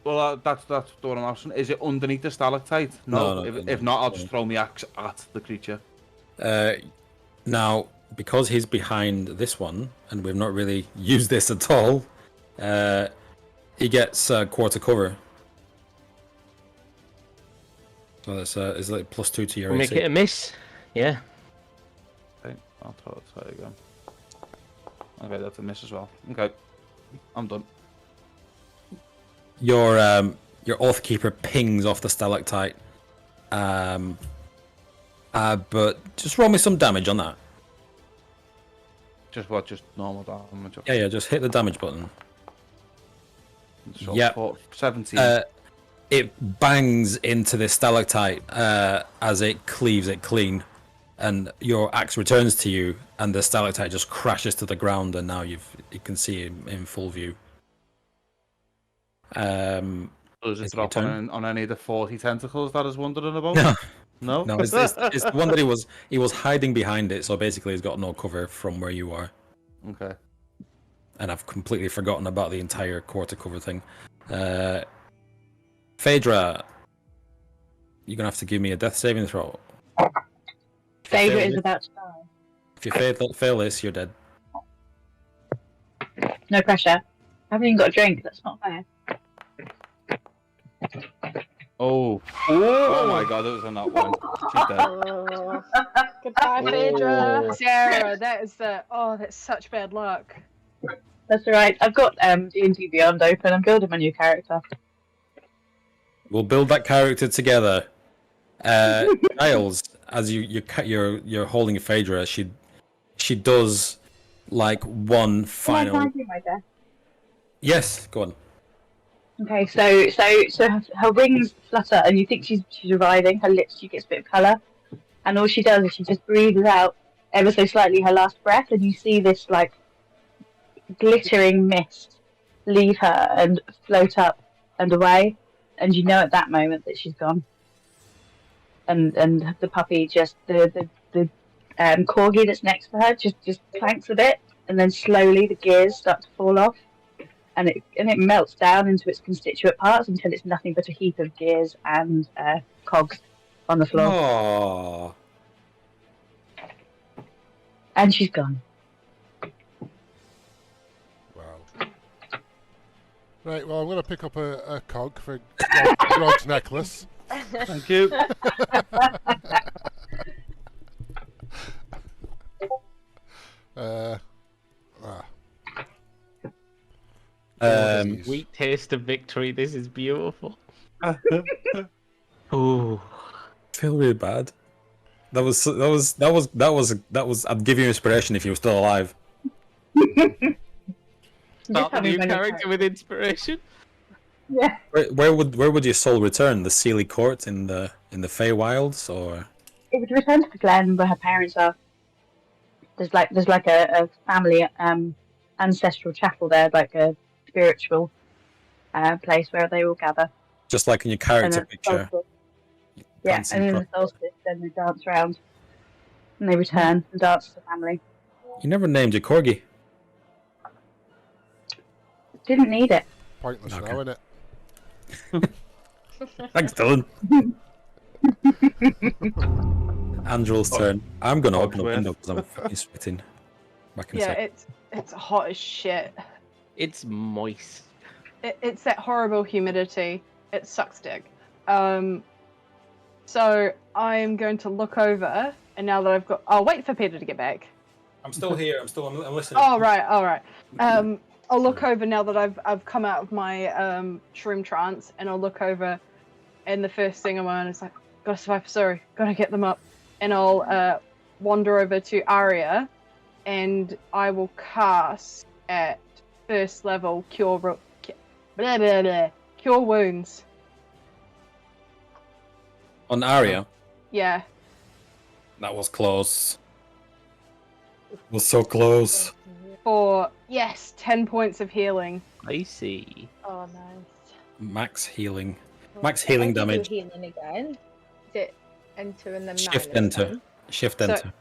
Well, that's what I'm asking. Is it underneath the stalactite? No, No. no, If no, not, I'll no. just throw my axe at the creature. Now, because he's behind this one, and we've not really used this at all, he gets quarter cover. So that's it's like +2 to your We'll make AC. it a miss. Yeah. Okay, I'll throw it again. Okay, that's a miss as well. Okay, I'm done. Your Oathkeeper pings off the stalactite. But just roll me some damage on that. Just what? Just normal damage? Yeah, just hit the damage button. So Yep. 17. It bangs into this stalactite as it cleaves it clean, and your axe returns to you, and the stalactite just crashes to the ground, and now you can see him in full view. Does it drop on any of the 40 tentacles that is wondering about? No. No, it's the one that he was hiding behind it, so basically he's got no cover from where you are. Okay. And I've completely forgotten about the entire quarter cover thing. Phaedra, you're gonna have to give me a death saving throw. Phaedra is about to die. If you fail this, you're dead. No pressure. I haven't even got a drink. That's not fair. Oh my god, that was on that one. She's dead. Goodbye, Phaedra. Sarah, that's such bad luck. That's alright. I've got D&D Beyond open. I'm building my new character. We'll build that character together. Giles, as you're holding Phaedra, she does like one final. Can I do my death? Yes, go on. Okay, so her wings flutter, and you think she's reviving. Her lips, she gets a bit of colour, and all she does is she just breathes out ever so slightly her last breath, and you see this like glittering mist leave her and float up and away, and you know at that moment that she's gone. And the puppy just the corgi that's next to her just clanks a bit, and then slowly the gears start to fall off. And it melts down into its constituent parts until it's nothing but a heap of gears and cogs on the floor. Aww. And she's gone. Wow. Right, well, I'm going to pick up a cog for Grog's necklace. Thank you. Sweet taste of victory. This is beautiful. Ooh, Feel really bad. That was. I'd give you inspiration if you were still alive. start the new character with inspiration. Yeah. Where would your soul return? The Sealy Court in the Feywilds, or? It would return to the glen where her parents are. There's like a family ancestral chapel there, like a spiritual place where they all gather. Just like in your character picture. Yeah, and in the solstice, then they dance around, and they return and dance to the family. You never named your corgi. Didn't need it. Pointless Okay. now, innit? Thanks, Dylan. Angel's turn. I'm gonna open the window because I'm fucking sweating. Back in a Yeah, sec. it's hot as shit. It's moist. It's that horrible humidity. It sucks dick. So I'm going to look over, and now that I'll wait for Peter to get back. I'm still here. I'm listening. Oh right, all right. I'll look over now that I've come out of my shroom trance, and I'll look over, and the first thing I'm on is like, gotta survive, sorry, gotta get them up, and I'll wander over to Arya, and I will cast at first level cure wounds. On Arya. Yeah. That was close. Was so close. For 10 points of healing. I see. Oh, nice. Max healing. Max healing How do you damage. do healing again? Is it enter and then Shift minus enter. one? Shift So- enter.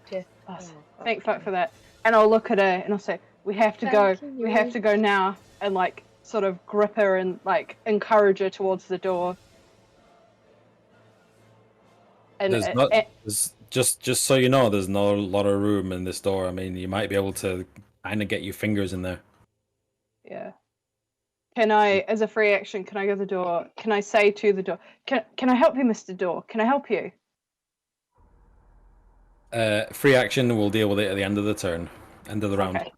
Oh, thank fuck for that. And I'll look at her and I'll say, we have to go. Thank We have to go now. And like sort of grip her and like encourage her towards the door. And There's just so you know, there's not a lot of room in this door. I mean, you might be able to kind of get your fingers in there. yeah. Can I, as a free action, can I go to the door? Can I say to the door, can I help you, Mr. Door? Can I help you? Free action, we'll deal with it at the end of the turn. End of the round. Okay.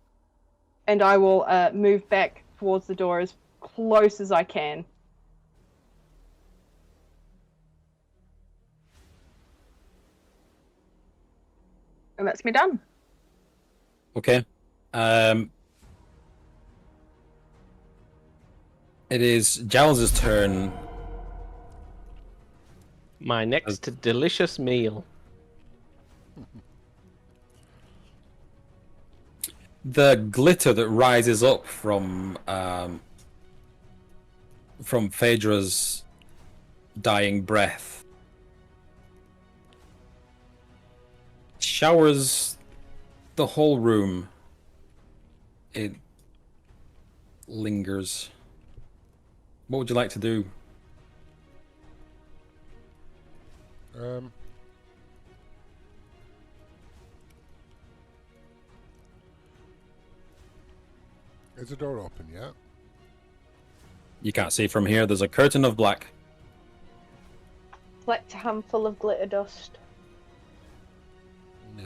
and I will move back towards the door as close as I can. And that's me done. Okay. It is Giles' turn. My next delicious meal. The glitter that rises up from Phaedra's dying breath showers the whole room. It lingers. What would you like to do? Is the door open yet? You can't see from here. There's a curtain of black. Collect a handful of glitter dust. Yeah.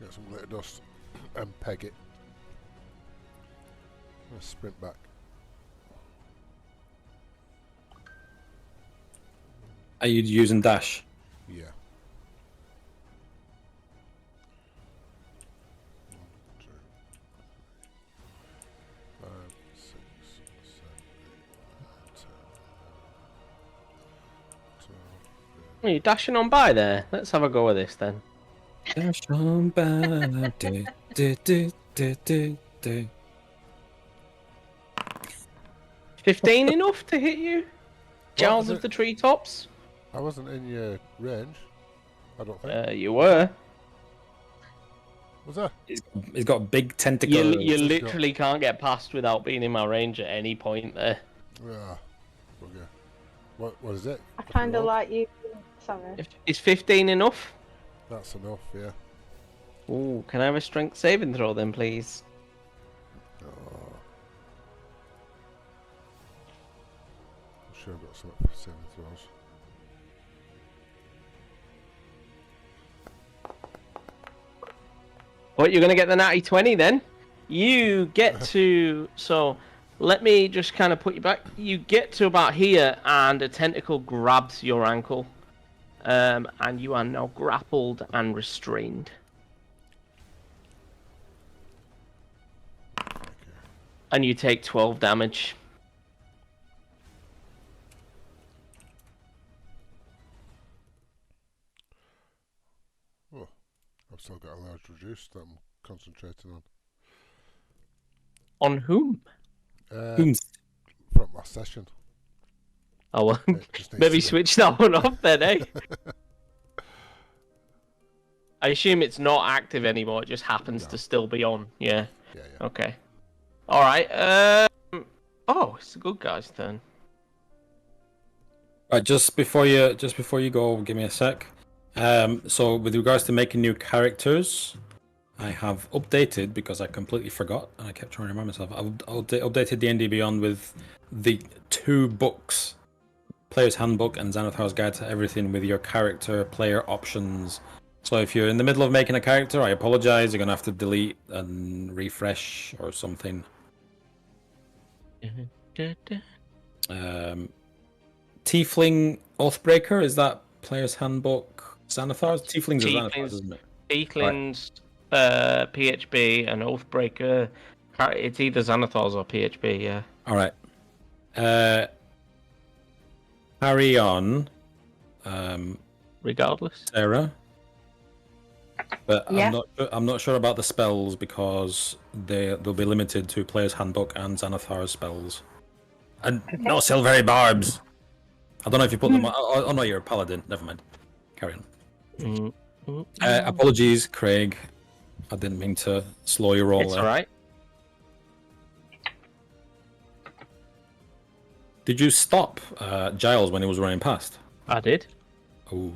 Get some glitter dust and peg it. Let's sprint back. Are you using dash? Yeah. 1, 2, 3, 4, 5, 6, 7, 8, 9, 10, 11, 12, Are you dashing on by there? Let's have a go at this then. Dash on by. Do, do, do, do, do, do. 15 enough to hit you? Giles was of it? the treetops? I wasn't in your range. I don't think. You were. Was I? He's got big tentacles. You literally can't get past without being in my range at any point there. Ah, okay. What is it? I kind of like you. Sorry. Is 15 enough? That's enough, yeah. Ooh, can I have a strength saving throw then, please? Oh. I'm sure I've got some saving throws. What, you're going to get the natty 20 then? You get to... So, let me just kind of put you back. You get to about here, and a tentacle grabs your ankle. And you are now grappled and restrained. Okay. And you take 12 damage. Oh, I've still got a large reduce that I'm concentrating on. On whom? From last session. Oh, well, It just needs maybe to be- switch that one off then, eh? I assume it's not active anymore, it just happens No. to still be on. Yeah, Yeah, yeah. okay. Alright, oh, it's the good guy's turn. Right, just before you go, give me a sec. So with regards to making new characters, I have updated because I completely forgot and I kept trying to remind myself. I've updated D&D Beyond with the 2 books, Player's Handbook and Xanathar's Guide to Everything, with your character player options. So if you're in the middle of making a character, I apologize. You're gonna have to delete and refresh or something. Tiefling Oathbreaker, is that Player's Handbook Xanathar's? Tieflings are Xanathar's, isn't it? Tieflings, PHB, and Oathbreaker. It's either Xanathar's or PHB, yeah. Alright. Carry on. Regardless. Sarah. But Yeah. I'm not sure about the spells because they'll be limited to Player's Handbook and Xanathar's spells. And no silvery barbs. I don't know if you put them on. Oh no, you're a paladin. Never mind. Carry on. Apologies, Craig. I didn't mean to slow your roll It's there. alright. Did you stop Giles when he was running past? I did. Oh.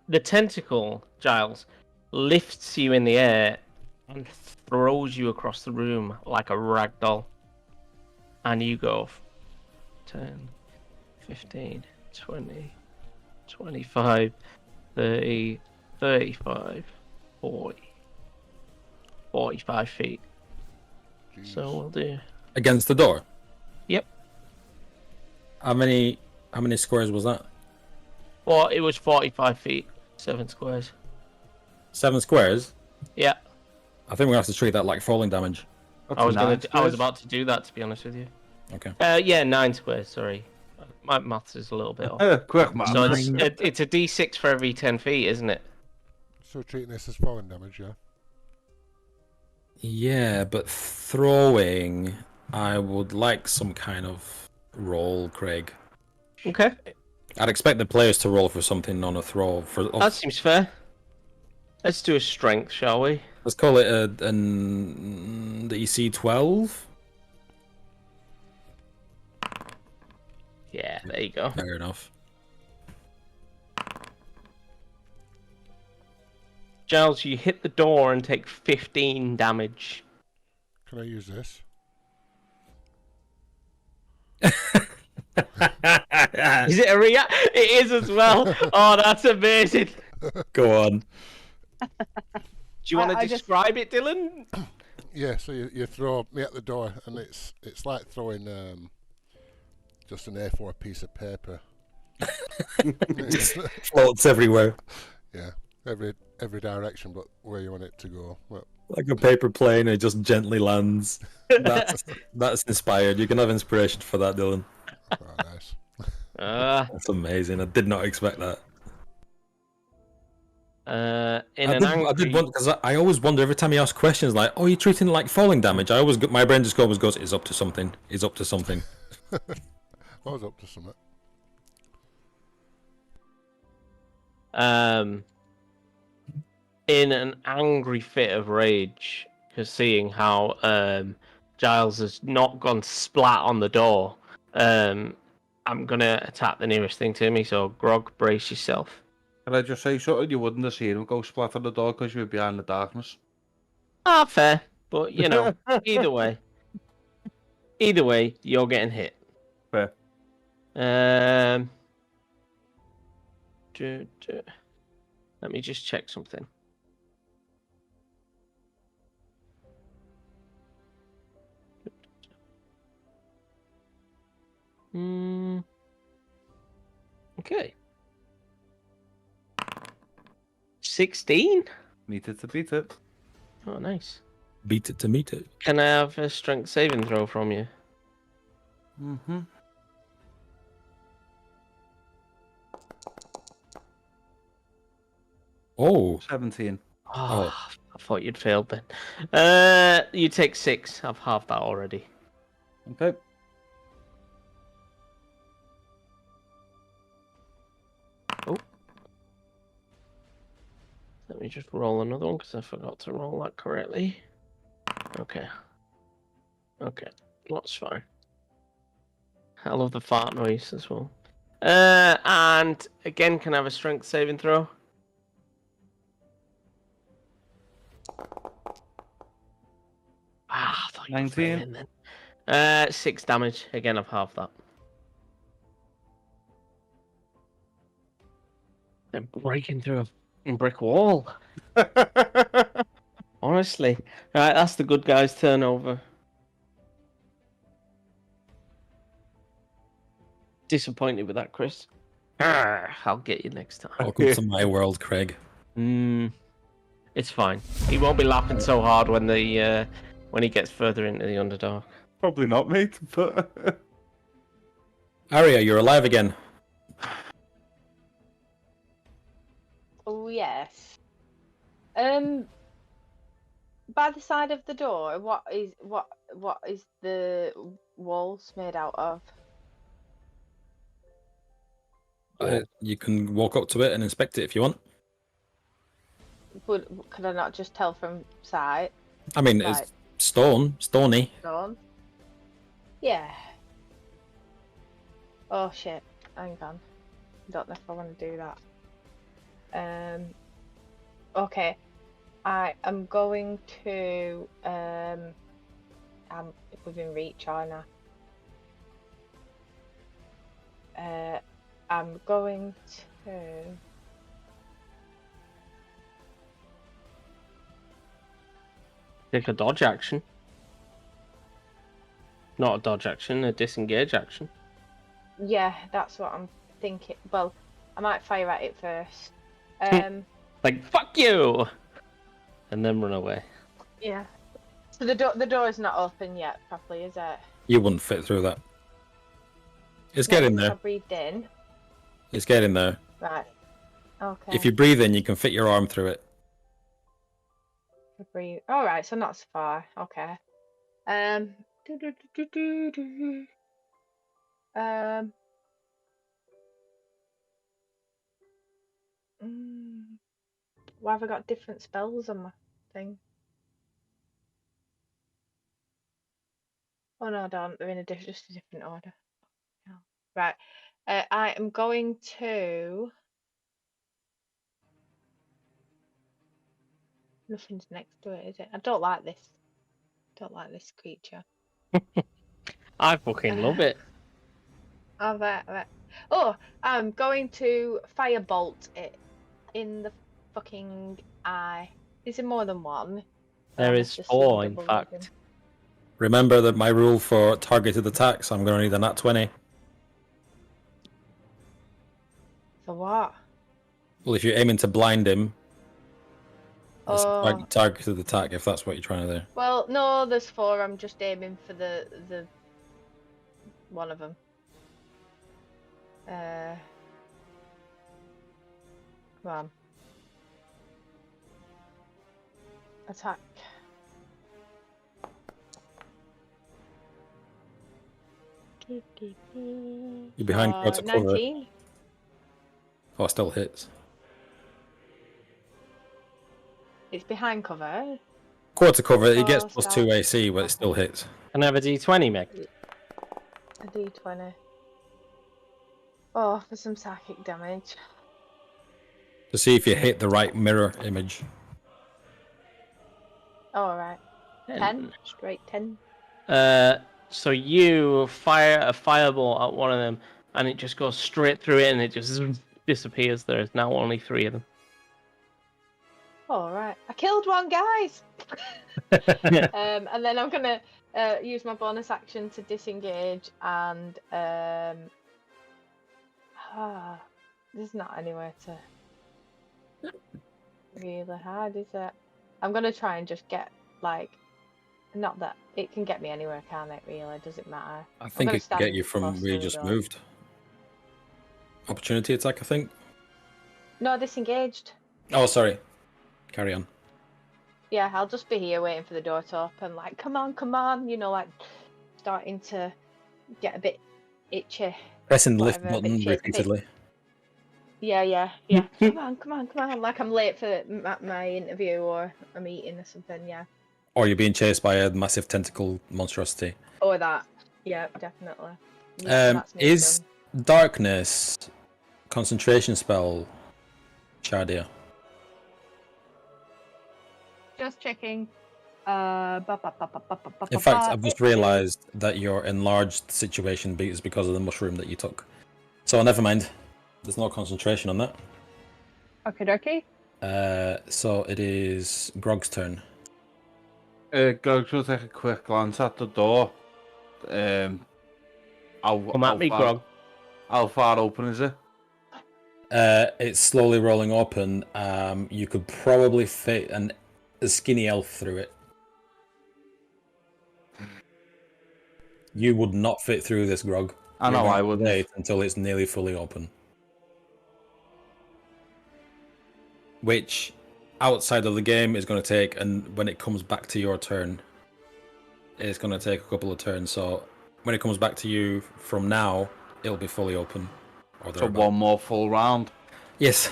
The tentacle, Giles, lifts you in the air and throws you across the room like a rag doll. And you go 10, 15, 20, 25, 30, 35, 40, 45 feet. Jeez. So we'll do. Against the door? Yep. How many squares was that? Well, it was 45 feet, 7 squares. 7 squares? Yeah. I think we're gonna have to treat that like falling damage. That's I was 9 squares. about to do that, to be honest with you. Okay. Yeah, 9 squares. Sorry, my maths is a little bit off. Quick man. So it's a D6 for every 10 feet, isn't it? So treating this as falling damage, yeah? Yeah, but throwing, I would like some kind of roll, Craig. Okay, I'd expect the players to roll for something on a throw. that seems fair. Let's do a strength, shall we? Let's call it an DC 12. Yeah, there you go. Fair enough. Giles, you hit the door and take 15 damage. Can I use this? Is it a react? It is as well. Oh, that's amazing. Go on. Do you want to I just- describe it, Dylan? Yeah, so you throw me at the door, and it's like throwing just an A4 piece of paper. Just floats everywhere. Yeah, every direction, but where you want it to go. Well, Like a paper plane, it just gently lands. That's inspired. You can have inspiration for that, Dylan. oh, nice. That's amazing. I did not expect that. I did wonder, because I always wonder every time you ask questions like, "Oh, you're treating it like falling damage." My brain just always goes, "It's up to something. It's up to something." I was up to something. In an angry fit of rage, because seeing how Giles has not gone splat on the door, I'm gonna attack the nearest thing to me. So, Grog, brace yourself. Can I just say something? You wouldn't have seen him go splat on the door because you were behind the darkness. Ah, fair, but you know, either way, you're getting hit. Fair. Let me just check something. Okay. 16? Meet it to beat it. Oh, nice. Beat it to meet it. Can I have a strength saving throw from you? Mm-hmm. Oh, 17. Oh, I thought you'd failed then. You take 6. I've halved that already. Okay. Let me just roll another one because I forgot to roll that correctly. Okay. Okay, that's fine. I love the fart noise as well. And again, can I have a strength saving throw? I thought you were 19. failing then. 6 damage. Again, I've halved that. Then breaking through a brick wall. Honestly. Right, that's the good guy's turnover. Disappointed with that, Chris. I'll get you next time. welcome to my world, Craig. It's fine. He won't be laughing so hard when he gets further into the Underdark. Probably not, mate, but... Arya, you're alive again. Oh yes. By the side of the door, what is the walls made out of? You can walk up to it and inspect it if you want. Could I not just tell from sight? I mean, Right. it's stony. Gone. Yeah. Oh shit! Hang on. Don't know if I want to do that. Okay. I am going to. I'm within reach, aren't I? I'm going to. Take a dodge action. Not a dodge action, a disengage action. Yeah, that's what I'm thinking. Well, I might fire at it first. Like, fuck you! And then run away. Yeah. So the door is not open yet properly, is it? You wouldn't fit through that. It's No, getting because I there. breathed in. It's getting there. Right. Okay. If you breathe in, you can fit your arm through it. I breathe. All right, so not so far. Okay. Um. Why have I got different spells on my thing? Oh no, I don't. They're in just a different order. Oh. Right. I am going to. Nothing's next to it, is it? I don't like this. Don't like this creature. I fucking love it. Oh, right. Oh, I'm going to firebolt it in the fucking eye. Is there more than one? There is 4, in fact. Remember that my rule for targeted attacks, I'm going to need a nat 20. For what? Well, if you're aiming to blind him, it's Oh. targeted attack if that's what you're trying to do. Well, no, there's 4. I'm just aiming for the one of them. Come on. Attack. You're behind quarter cover. 19. Oh, it still hits. It's behind cover. Quarter cover, it gets Oh, plus stop. 2 AC, but it still hits. Can I have a d20, Meg? A d20. Oh, for some psychic damage. To see if you hit the right mirror image. Oh, alright. 10. Straight 10. So you fire a fireball at one of them, and it just goes straight through it, and it just disappears. There is now only 3 of them. Alright. I killed one, guys! And then I'm gonna use my bonus action to disengage, and there's not anywhere to really hide, is it? I'm gonna try and just get, like, not that it can get me anywhere, can it? Really, does it matter? I think it can get you from where you just moved. Opportunity attack, I think. No, disengaged. Oh, sorry. Carry on. Yeah, I'll just be here waiting for the door to open, like, come on, you know, like, starting to get a bit itchy. Pressing the lift button repeatedly. Yeah. come on, like I'm late for my interview or a meeting or something, yeah. Or you're being chased by a massive tentacle monstrosity. Or that, yeah, definitely. Yeah, is darkness concentration spell, Shadia? Just checking. In fact, I've just realised that your enlarged situation is because of the mushroom that you took. So never mind. There's no concentration on that. Okie dokie. So it is Grog's turn. Grog's will take a quick glance at the door. Come at me, Grog. How far open is it? It's slowly rolling open. You could probably fit a skinny elf through it. You would not fit through this, Grog. I know I would. Wait until it's nearly fully open. Which, outside of the game, is going to take, and when it comes back to your turn, it's going to take a couple of turns. So when it comes back to you from now, it'll be fully open. So one more full round. Yes.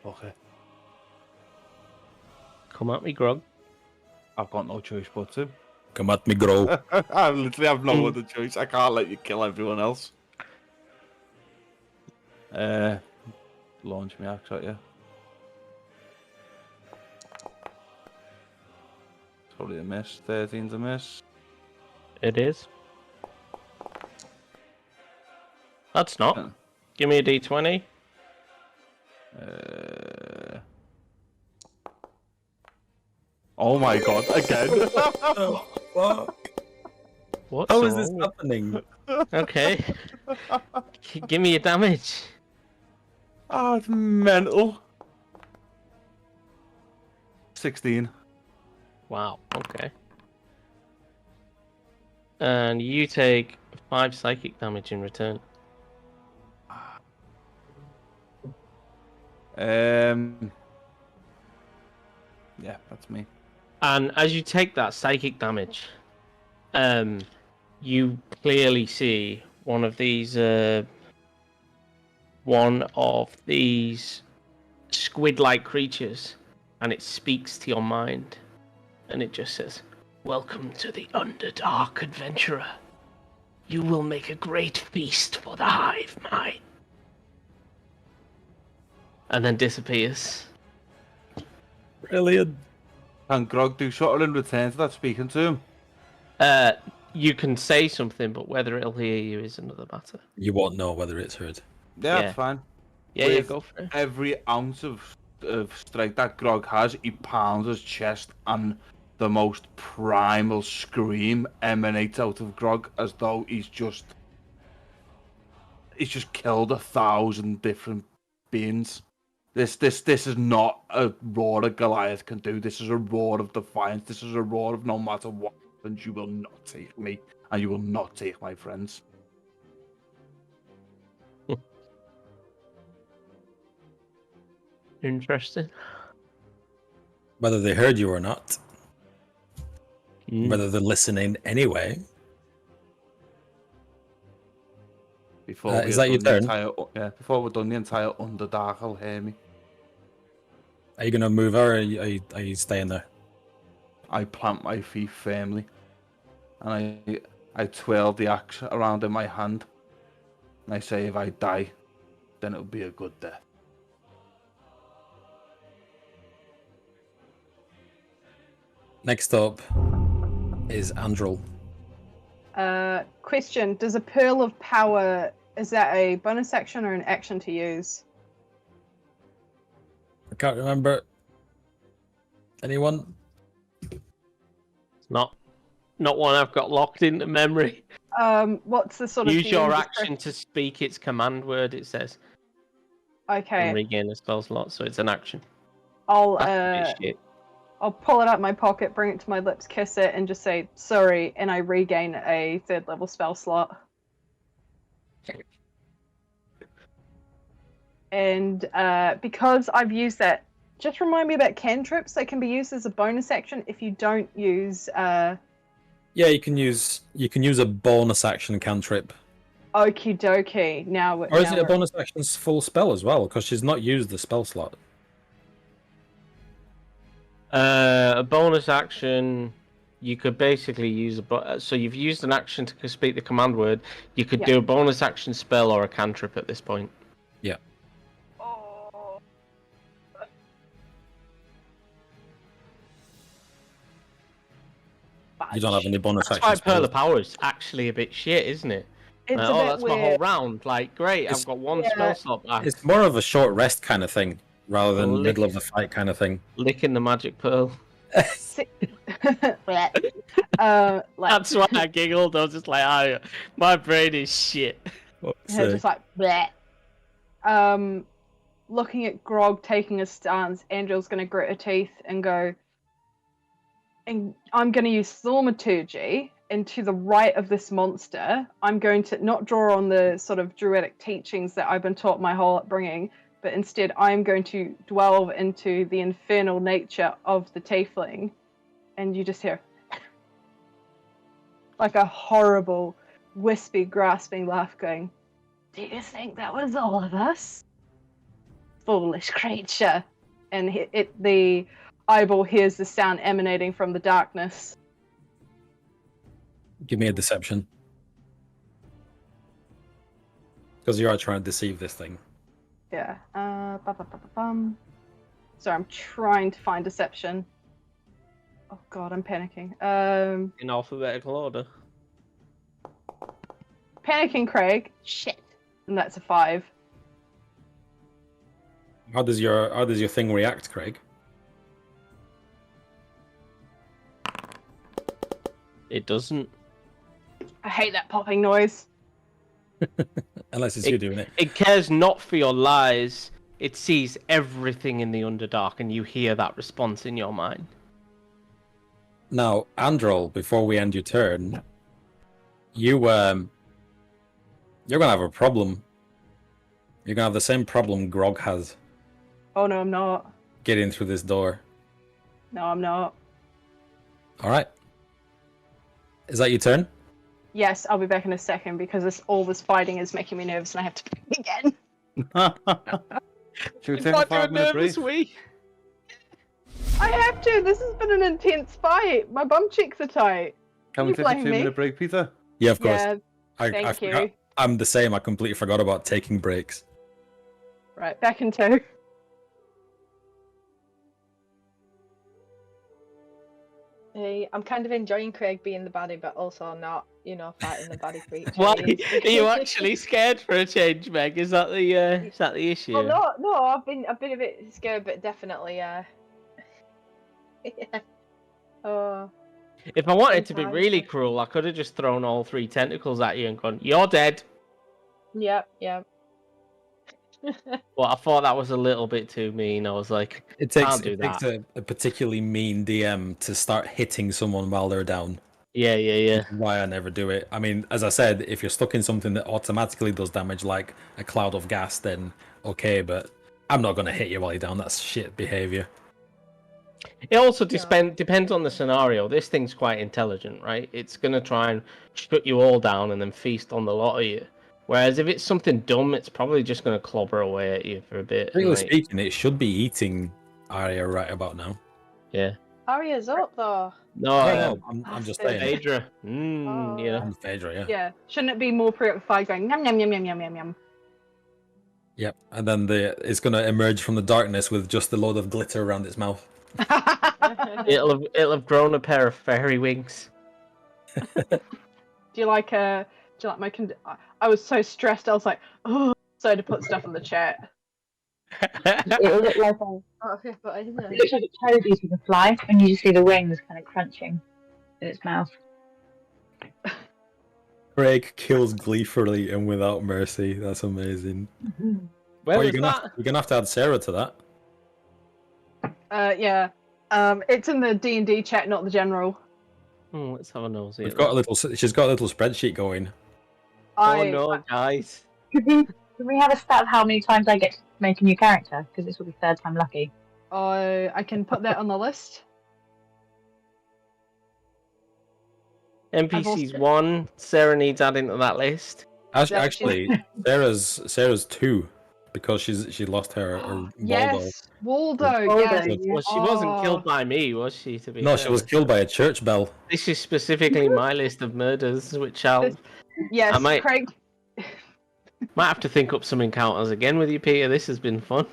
Okay. Come at me, Grog. I've got no choice but to. Come at me, Grog. I literally have no other choice. I can't let you kill everyone else. Launch me axe at you. Probably a miss. 13's a miss. It is. That's not. Give me a d20. Oh my god, again. What's How is this wrong? happening? Okay. Give me your damage. Oh, it's mental. 16. Wow, okay. And you take 5 psychic damage in return. Yeah, that's me. And as you take that psychic damage, you clearly see one of these squid-like creatures, and it speaks to your mind, and it just says, "Welcome to the Underdark, adventurer. You will make a great feast for the hive mind." And then disappears. Brilliant. Can Grog do shot in return to that speaking to him? You can say something, but whether it'll hear you is another matter. You won't know whether it's heard. Yeah, Yeah. that's fine. Yeah, With go for it. every ounce of strength that Grog has, he pounds his chest, and the most primal scream emanates out of Grog as though he's just killed 1,000 different beings. This is not a roar that Goliath can do. This is a roar of defiance. This is a roar of no matter what happens, you will not take me, and you will not take my friends. Interesting. Whether they heard you or not. Mm. Whether they're listening anyway. Before Is that your turn? Before we're done the entire Underdark, will hear me. Are you going to move her, or are you staying there? I plant my feet firmly, and I twirl the axe around in my hand, and I say, if I die, then it'll be a good death. Next up is Andrel. Question: does a Pearl of Power, is that a bonus action or an action to use? I can't remember. Anyone? Not one I've got locked into memory. What's the sort of Use your DM action to speak its command word, it says. Okay. And regain a spell slot, so it's an action. I'll Shit. I'll pull it out of my pocket, bring it to my lips, kiss it, and just say sorry, and I regain a 3rd level spell slot. And because I've used that, just remind me about cantrips. They can be used as a bonus action if you don't use. Yeah, you can use a bonus action cantrip. Okie dokie. Now, Or is it a bonus action's full spell as well? Because she's not used the spell slot. A bonus action, you could basically use so you've used an action to speak the command word. You could do a bonus action spell or a cantrip at this point. Yeah. Oh. You don't have any bonus That's action why Pearl spells. of Power is actually a bit shit, isn't it? It's Like, a bit that's my weird. whole round. Like, great, I've got one spell slot back. It's more of a short rest kind of thing, rather than middle of the fight kind of thing. Licking the magic pearl. That's why I giggled. I was just like, my brain is shit. just like bleh. Looking at Grog taking a stance, Angel's going to grit her teeth and go, and I'm going to use thaumaturgy, and to the right of this monster, I'm going to not draw on the sort of druidic teachings that I've been taught my whole upbringing, but instead I'm going to delve into the infernal nature of the tiefling, and you just hear like a horrible, wispy, grasping laugh going, "Do you think that was all of us? Foolish creature." And the eyeball hears the sound emanating from the darkness. Give me a deception. Because you are trying to deceive this thing. Yeah. Sorry, I'm trying to find deception. Oh god, I'm panicking. In alphabetical order. Panicking, Craig. Shit. and that's a 5. How does your thing react, Craig? It doesn't. I hate that popping noise. Unless it's you doing it. It cares not for your lies. It sees everything in the Underdark, and you hear that response in your mind. Now, Androl, before we end your turn, you're gonna have a problem. You're gonna have the same problem Grog has. Oh no, I'm not. Getting through this door. No, I'm not. All right. Is that your turn? Yes, I'll be back in a second because all this fighting is making me nervous and I have to pick again. Should we take a 5-minute break? I have to. This has been an intense fight. My bum cheeks are tight. Can we take a 2-minute break, Peter? Yeah, of course. Yeah, I thank you. forgot. I'm the same. I completely forgot about taking breaks. Right, back in 2. Hey, I'm kind of enjoying Craig being the baddie, but also not, fighting the baddie creature. Why are you actually scared for a change, Meg? Is that the issue? Well, no, I've been a bit scared, but definitely, yeah. Oh. If I wanted to be Sometimes. really cruel, I could have just thrown all 3 tentacles at you and gone, "You're dead." Yep. But I thought that was a little bit too mean. I was like, It takes can't do that. a particularly mean DM to start hitting someone while they're down. Yeah. Why I never do it. I mean, as I said, if you're stuck in something that automatically does damage, like a cloud of gas, then okay. But I'm not gonna hit you while you're down. That's shit behavior. It also depends on the scenario. This thing's quite intelligent, right? It's going to try and shut you all down and then feast on the lot of you. Whereas if it's something dumb, it's probably just going to clobber away at you for a bit. Really speaking, it should be eating Arya right about now. Yeah. Arya's up, though. No, I'm just saying. Phaedra. I'm Phaedra, yeah. Yeah, shouldn't it be more preoccupied going yum yum yum yum yum yum yum? Yep, and then it's going to emerge from the darkness with just a load of glitter around its mouth. It'll have grown a pair of fairy wings. Do you like my I was so stressed. I was like, oh, so I had to put stuff in the chat. It'll look like it looks like a toad eating a fly, and you just see the wings kind of crunching in its mouth. Craig kills gleefully and without mercy. That's amazing. Where was you're gonna have to add Sarah to that. Yeah. It's in the D&D chat, not the general. Let's have a nosy. She's got a little spreadsheet going. Oh no, guys. Can we have a stat of how many times I get to make a new character? Because this will be 3rd time lucky. I can put that on the list. NPC's 1. Sarah needs adding to that list. Actually, Sarah's 2 because she lost her Waldo. Yes, Waldo. Yes. Well, she wasn't killed by me, was she? To be No, fair? she was killed by a church bell. This is specifically my list of murders, which Yes, I might- Craig. might have to think up some encounters again with you, Peter. This has been fun.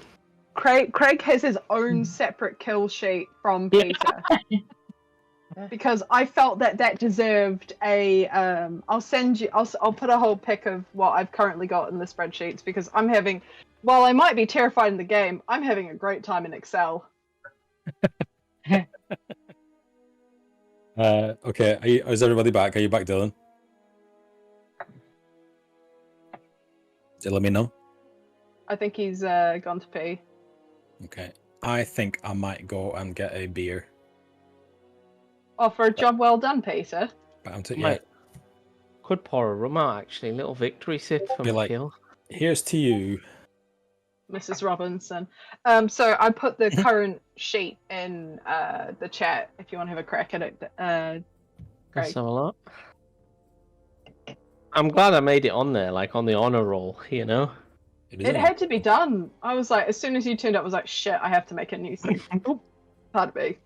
Craig has his own separate kill sheet from Peter. Because I felt that deserved a I'll put a whole pic of what I've currently got in the spreadsheets because while I might be terrified in the game, I'm having a great time in Excel. Okay, is everybody back? Are you back, Dylan? Let me know. I think he's gone to pee. Okay, I think I might go and get a beer. Oh, for a job well done, Peter. But Mate, could pour a rum out, actually. Little victory sip from a kill. Here's to you, Mrs. Robinson. So I put the current sheet in the chat if you want to have a crack at it. Let's Craig. have a look. I'm glad I made it on there, like on the honor roll, you know? It had to be done. I was like, as soon as you turned up, I was like, shit, I have to make a new thing. Pardon me.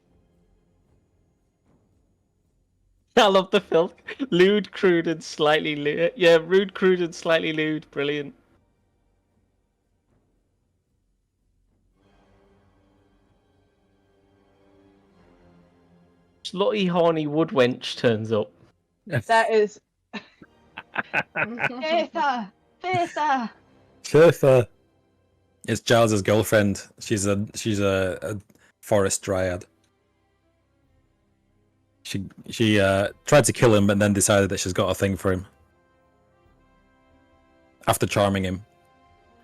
I love the filth. Lewd, crude, and slightly lewd. Yeah, rude, crude, and slightly lewd. Brilliant. Slutty, horny woodwench turns up. That is... Peter! Bertha! Surfer. It's Giles's girlfriend. She's a forest dryad. She tried to kill him, but then decided that she's got a thing for him. After charming him.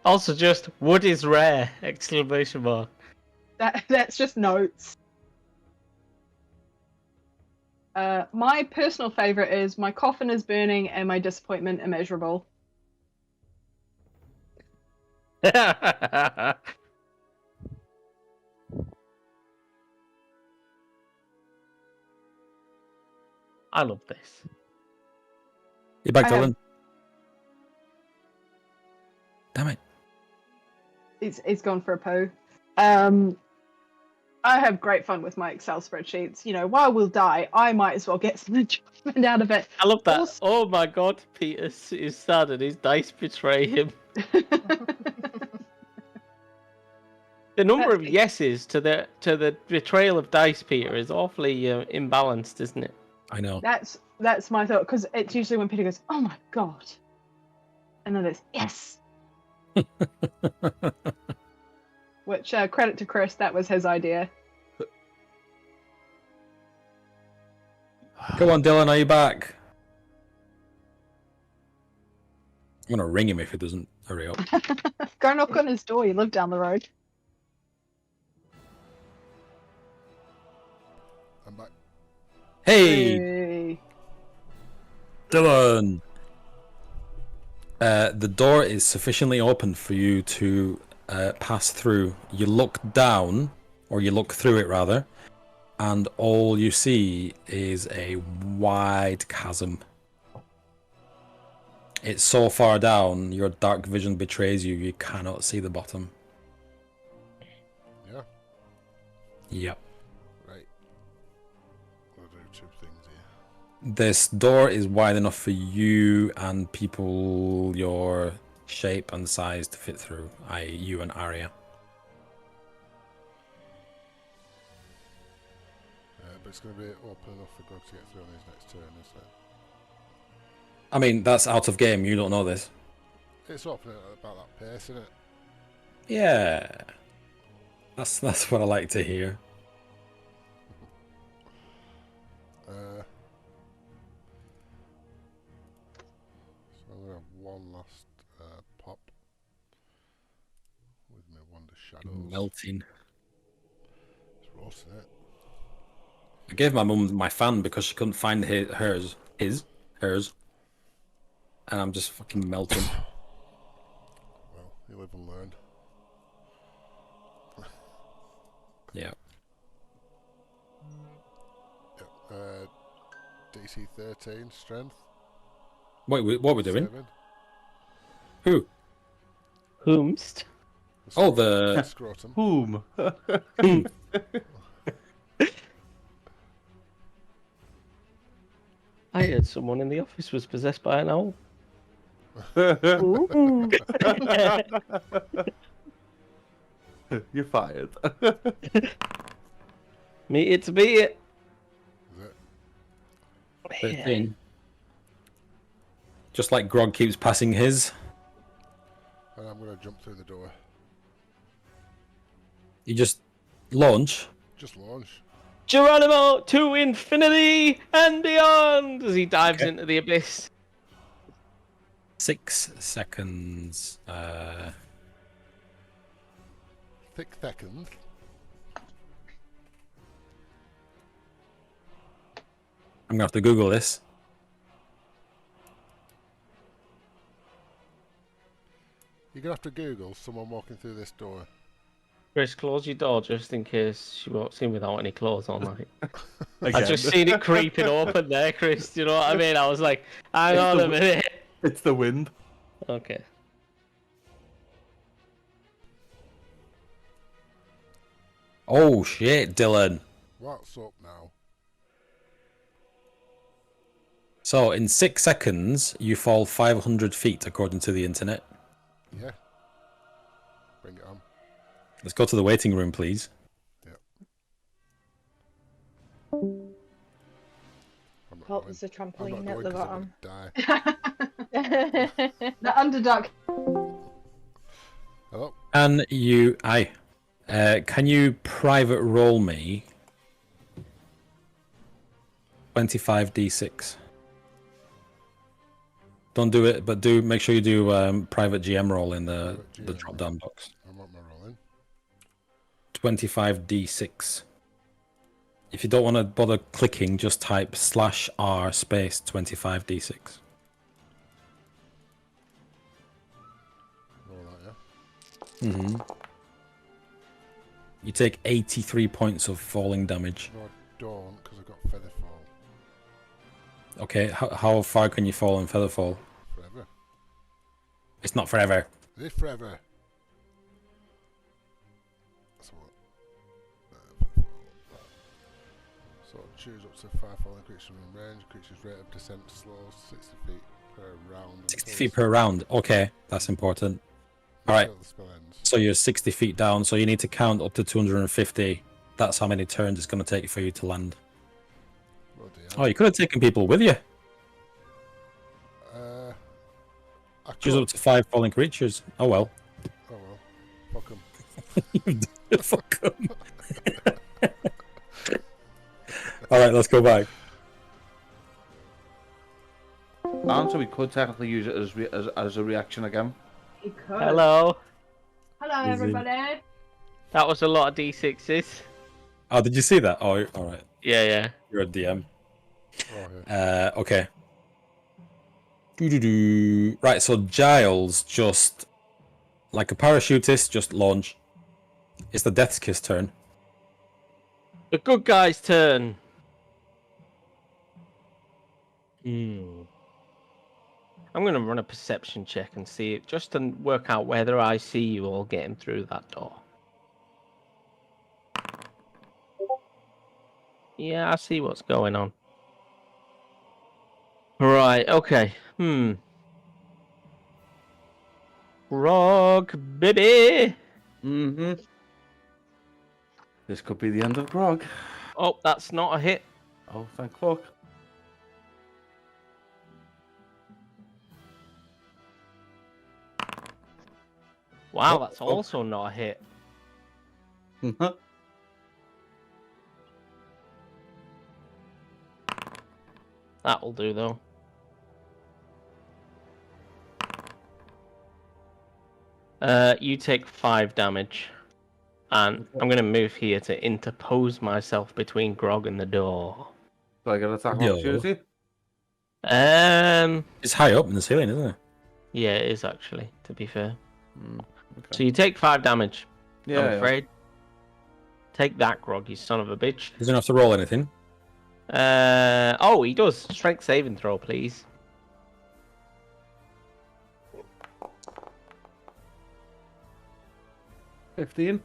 Also, just wood is rare! Exclamation mark. That's just notes. My personal favourite is my coffin is burning and my disappointment immeasurable. I love this. You back, I have- Dylan? Damn it. It's gone for a poo. I have great fun with my Excel spreadsheets. You know, while we'll die, I might as well get some enjoyment out of it. I love that. Also- Oh my god, Peter is sad and his dice betray him. The number of yeses to the betrayal of dice, Peter, is awfully imbalanced, isn't it? I know. That's my thought, because it's usually when Peter goes, "Oh my god," and then it's yes. Which credit to Chris, that was his idea. Come on, Dylan, are you back? I'm gonna ring him if he doesn't hurry up. Go knock on his door. You live down the road. I'm back. Hey, Hey. Dylan! The door is sufficiently open for you to pass through. You look down, or you look through it rather, and all you see is a wide chasm. It's so far down, your dark vision betrays you, you cannot see the bottom. Yeah. Yep. Right. I'll do two things here. This door is wide enough for you and people your shape and size to fit through, i.e. you and Arya. But it's going to be open enough for Grog to get through on his next turn, isn't it? I mean, that's out of game, you don't know this. It's open at about that pace, isn't it? Yeah. That's what I like to hear. So I'm going to have one last pop with my Wonder Shadows. Melting. It's roasting it. I gave my mum my fan because she couldn't find hers. And I'm just fucking melting. Well, you live and learn. Yeah. Yep. DC 13 strength. Wait, what are we doing? 7. Who? Whomst? Oh, the Scrotum. Whom? I heard someone in the office was possessed by an owl. Ooh. You're fired. Meet it to beat it. Is it? 13. Just like Grog keeps passing his. And I'm going to jump through the door. You just launch. Just launch. Geronimo to infinity and beyond as he dives Okay. into the abyss. 6 seconds. Thick seconds. I'm gonna have to Google this. You're going to have to Google someone walking through this door. Chris, close your door just in case she walks in without any clothes on. Like, I Again. just seen it creeping open there, Chris. Do you know what I mean? I was like, hang on a minute. It's the wind. Okay. Oh shit, Dylan. What's up now? So in 6 seconds, you fall 500 feet according to the internet. Yeah. Bring it on. Let's go to the waiting room, please. Yep. I'm not Hope going. there's a I'm not trampoline going at the 'cause I'm bottom. going to die. The Underdark. Hello? Can you private roll me 25d6? Don't do it, but make sure you do private GM roll in the drop down box. I want my rolling. 25d6. If you don't want to bother clicking, just type /r space 25d6. Roll that, yeah? Mm-hmm. You take 83 points of falling damage. No, I don't, because I've got feather fall. Okay, how far can you fall in Featherfall? Forever. It's not forever. It is forever. So choose up to 5 falling creatures in range. Creature's rate of descent slows 60 feet per round. 60 feet per round. Okay, that's important. Alright, The spell ends. so you're 60 feet down, so you need to count up to 250. That's how many turns it's going to take for you to land. Oh, you could have taken people with you. I Choose could. up to 5 falling creatures. Oh well. Oh well. Fuck 'em. Fuck 'em. Alright, let's go back. So we could technically use it as a reaction again. You could. Hello. Hello, everybody. That was a lot of D6s. Oh, did you see that? Oh, alright. Yeah. You're a DM. Oh, yeah. Okay. Right, so Giles just, like a parachutist, just launch. It's the Death's Kiss turn. The good guy's turn. I'm going to run a perception check and see it, just to work out whether I see you all getting through that door. Yeah, I see what's going on. Right, okay. Grog, baby! Mm-hmm. This could be the end of Grog. Oh, that's not a hit. Oh, thank fuck. Wow, that's also not a hit. That'll do, though. You take 5 damage. And I'm going to move here to interpose myself between Grog and the door. Do I get an attack of Yo. opportunity? It's high up in the ceiling, isn't it? Yeah, it is actually, to be fair. Okay. So you take 5 damage, Yeah, I'm afraid. Take that, Grog, you son of a bitch. Doesn't have to roll anything. Oh, he does. Strength saving throw, please. Yeah. 15.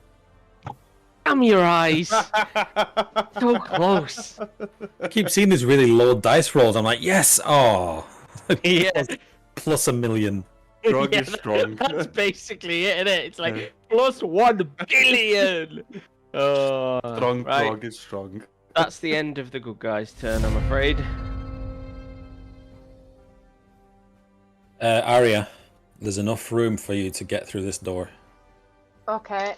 Damn your eyes! So close. I keep seeing these really low dice rolls. I'm like, yes! Oh! Yes. Plus a million. Grog is strong. That's basically it, isn't it? It's like plus 1 billion! Oh, Strong right. Grog is strong. That's the end of the good guy's turn, I'm afraid. Arya, there's enough room for you to get through this door. Okay.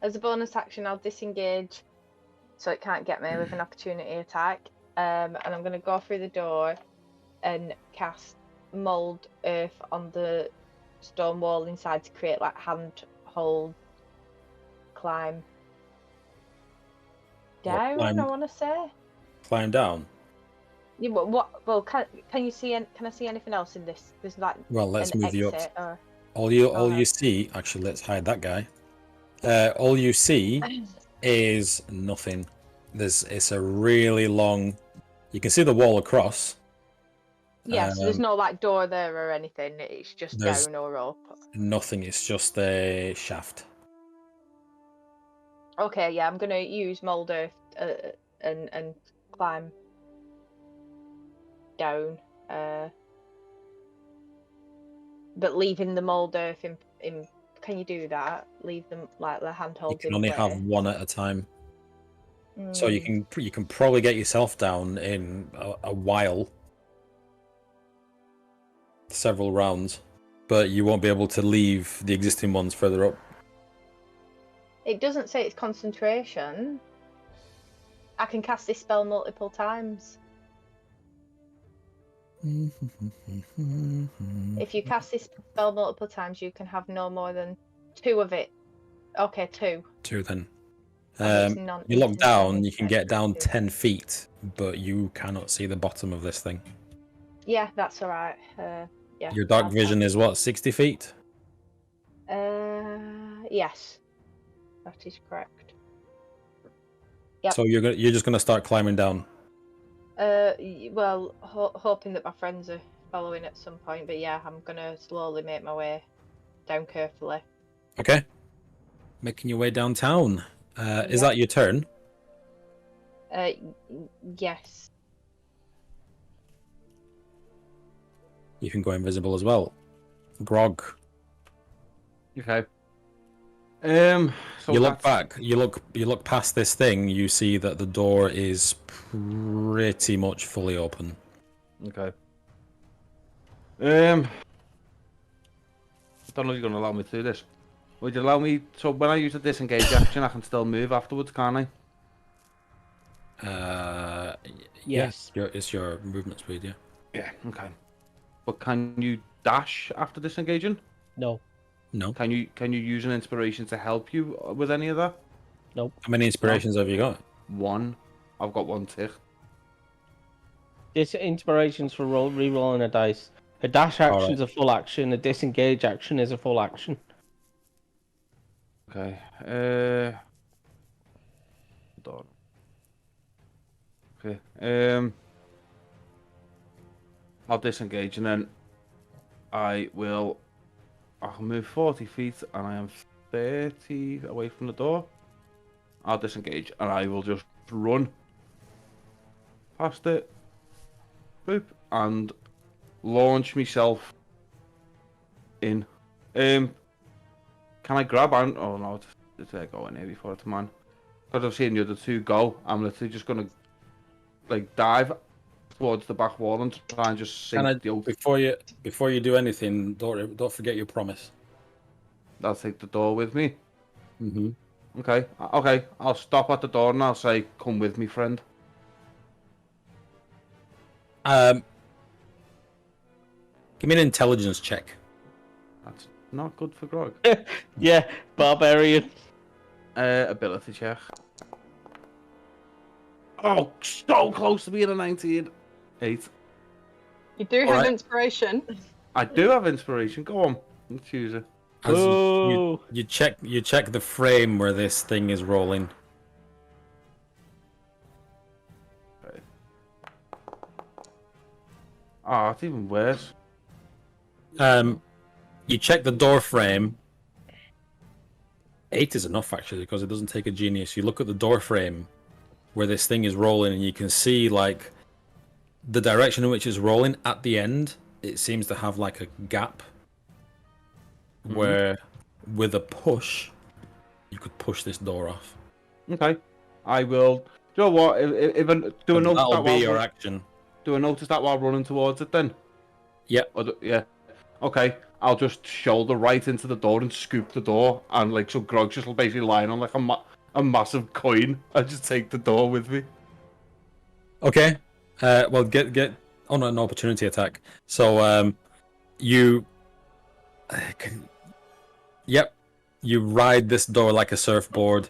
As a bonus action, I'll disengage so it can't get me with an opportunity attack. And I'm going to go through the door and cast mold earth on the stone wall inside to create like handhold climb down. climb? I want to say. Climb down. Yeah, but what? Well, can you see? Can I see anything else in this? There's like. Well, let's an move you exit up. or... All you see, actually, let's hide that guy. All you see is nothing. It's a really long. You can see the wall across. Yeah, so there's no like door there or anything. It's just there's- down or up. Nothing. It's just a shaft. Okay, yeah, I'm gonna use mold earth and climb down. But leaving the mold earth in. Can you do that? Leave them like the handholds. You can only have one at a time. So you can probably get yourself down in a while, several rounds, but you won't be able to leave the existing ones further up. It doesn't say it's concentration. I can cast this spell multiple times. If you cast this spell multiple times, you can have no more than 2 of it. Okay, 2. 2 then. You look It's down, you can non-effective. get down 10 feet, but you cannot see the bottom of this thing. Yeah, that's alright. Yeah. Your dark vision is what, 60 feet? Yes. That is correct. Yep. So you're just gonna start climbing down. Well, hoping that my friends are following at some point, but yeah, I'm gonna slowly make my way down carefully. Okay. Making your way downtown. Is that your turn? Yes. You can go invisible as well. Grog. Okay. So you look back. You look past this thing. You see that the door is pretty much fully open. Okay. I don't know if you're gonna allow me to do this. Would you allow me? So when I use a disengage action, I can still move afterwards, can't I? Yes. It's your movement speed, yeah. Yeah. Okay. But can you dash after disengaging? No. No. Can you use an inspiration to help you with any of that? Nope. How many inspirations have you got? 1. I've got 1 tick. This inspiration's for re-rolling a dice. A dash action's a full action. A disengage action is a full action. Okay. Hold on. Okay. I'll disengage and then I will. I'll move 40 feet and I am 30 away from the door. I'll disengage and I will just run past it. Boop. And launch myself in. Can I grab on? Oh no, did I go in here before it's mine? Because I've seen the other 2 go. I'm literally just gonna like dive towards the back wall and try and just sink the open. Before you do anything, don't forget your promise. I'll take the door with me. Mm-hmm. Okay. I'll stop at the door and I'll say, "Come with me, friend." Give me an intelligence check. That's not good for Grog. Yeah, barbarian. Ability check. Oh, so close to being a 19. 8. You do have inspiration. I do have inspiration. Go on. Let's use it. You check the frame where this thing is rolling. Okay. Oh, it's even worse. You check the door frame. 8 is enough actually because it doesn't take a genius. You look at the door frame where this thing is rolling and you can see like the direction in which it's rolling at the end. It seems to have like a gap where with a push you could push this door off. Okay. I will. Do you know what? If I do a notice that'll that be while your action. Do I notice that while running towards it then? Yep. Yeah. Okay. I'll just shoulder right into the door and scoop the door, and like so Grog's just basically lying on like a massive coin. I just take the door with me. Okay. Well, get on an opportunity attack. So you. Yep. You ride this door like a surfboard.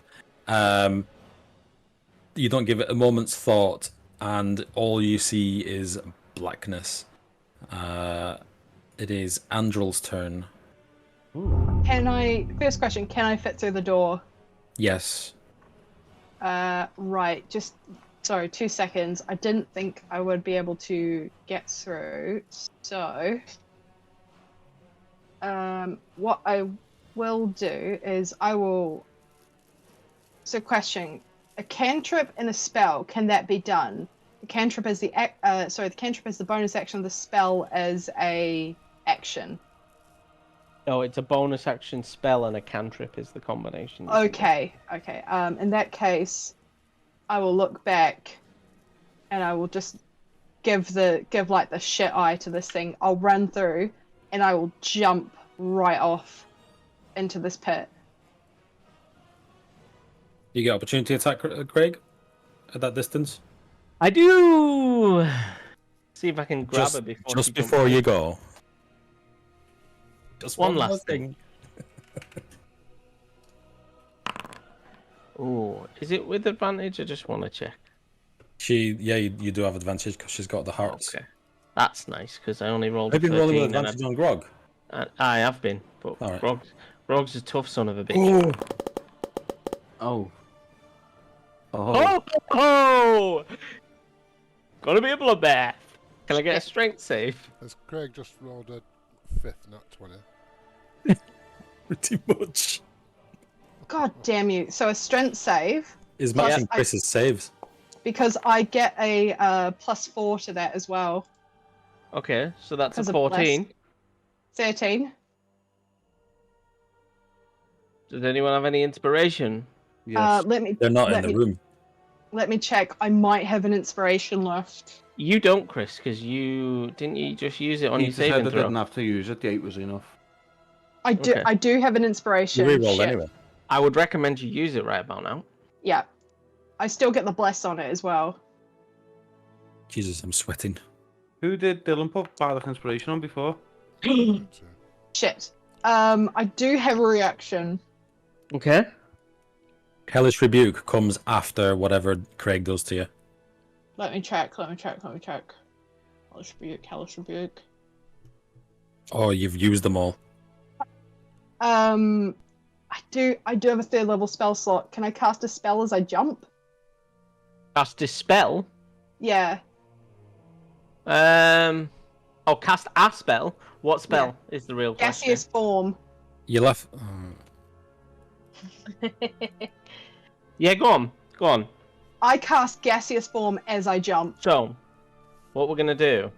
You don't give it a moment's thought, and all you see is blackness. It is Andrel's turn. First question, can I fit through the door? Yes. Right, sorry, 2 seconds. I didn't think I would be able to get through, so what I will do is so question, a cantrip and a spell, can that be done? The cantrip is the cantrip is the bonus action, the spell is a action. No, it's a bonus action spell and a cantrip is the combination. Okay. In that case, I will look back, and I will just give like the shit eye to this thing. I'll run through, and I will jump right off into this pit. You get opportunity attack, Craig, at that distance. I do. See if I can grab her before. Just before you go. Just one last thing. Oh, is it with advantage? I just want to check. You do have advantage because she's got the hearts. Okay, that's nice because I only rolled. Have you been rolling with advantage on Grog? I have been, but right. Grog's a tough son of a bitch. Oh. Gonna be a bloodbath. Can I get a strength save? Has Craig just rolled a 5th, not 20? Pretty much. God damn you! So a strength save is matching Chris's saves. Because I get a +4 to that as well. Okay, so that's a 14. 13. Does anyone have any inspiration? Yes. They're not in the room. Let me check. I might have an inspiration left. You don't, Chris, because didn't you just use it on your saving throw? I didn't have to use it. The 8 was enough. I do. Okay. I do have an inspiration. You reroll anyway. I would recommend you use it right about now. Yeah, I still get the bless on it as well. Jesus, I'm sweating. Who did Dylan put Bardic Inspiration on before? Shit. I do have a reaction. Okay. Hellish Rebuke comes after whatever Craig does to you. Let me check. Hellish Rebuke. Oh, you've used them all. I do have a 3rd level spell slot. Can I cast a spell as I jump? Cast a spell? Yeah. Cast a spell? What spell is the real question? Gaseous form. You left... Yeah, go on. I cast gaseous form as I jump. So, what we're gonna do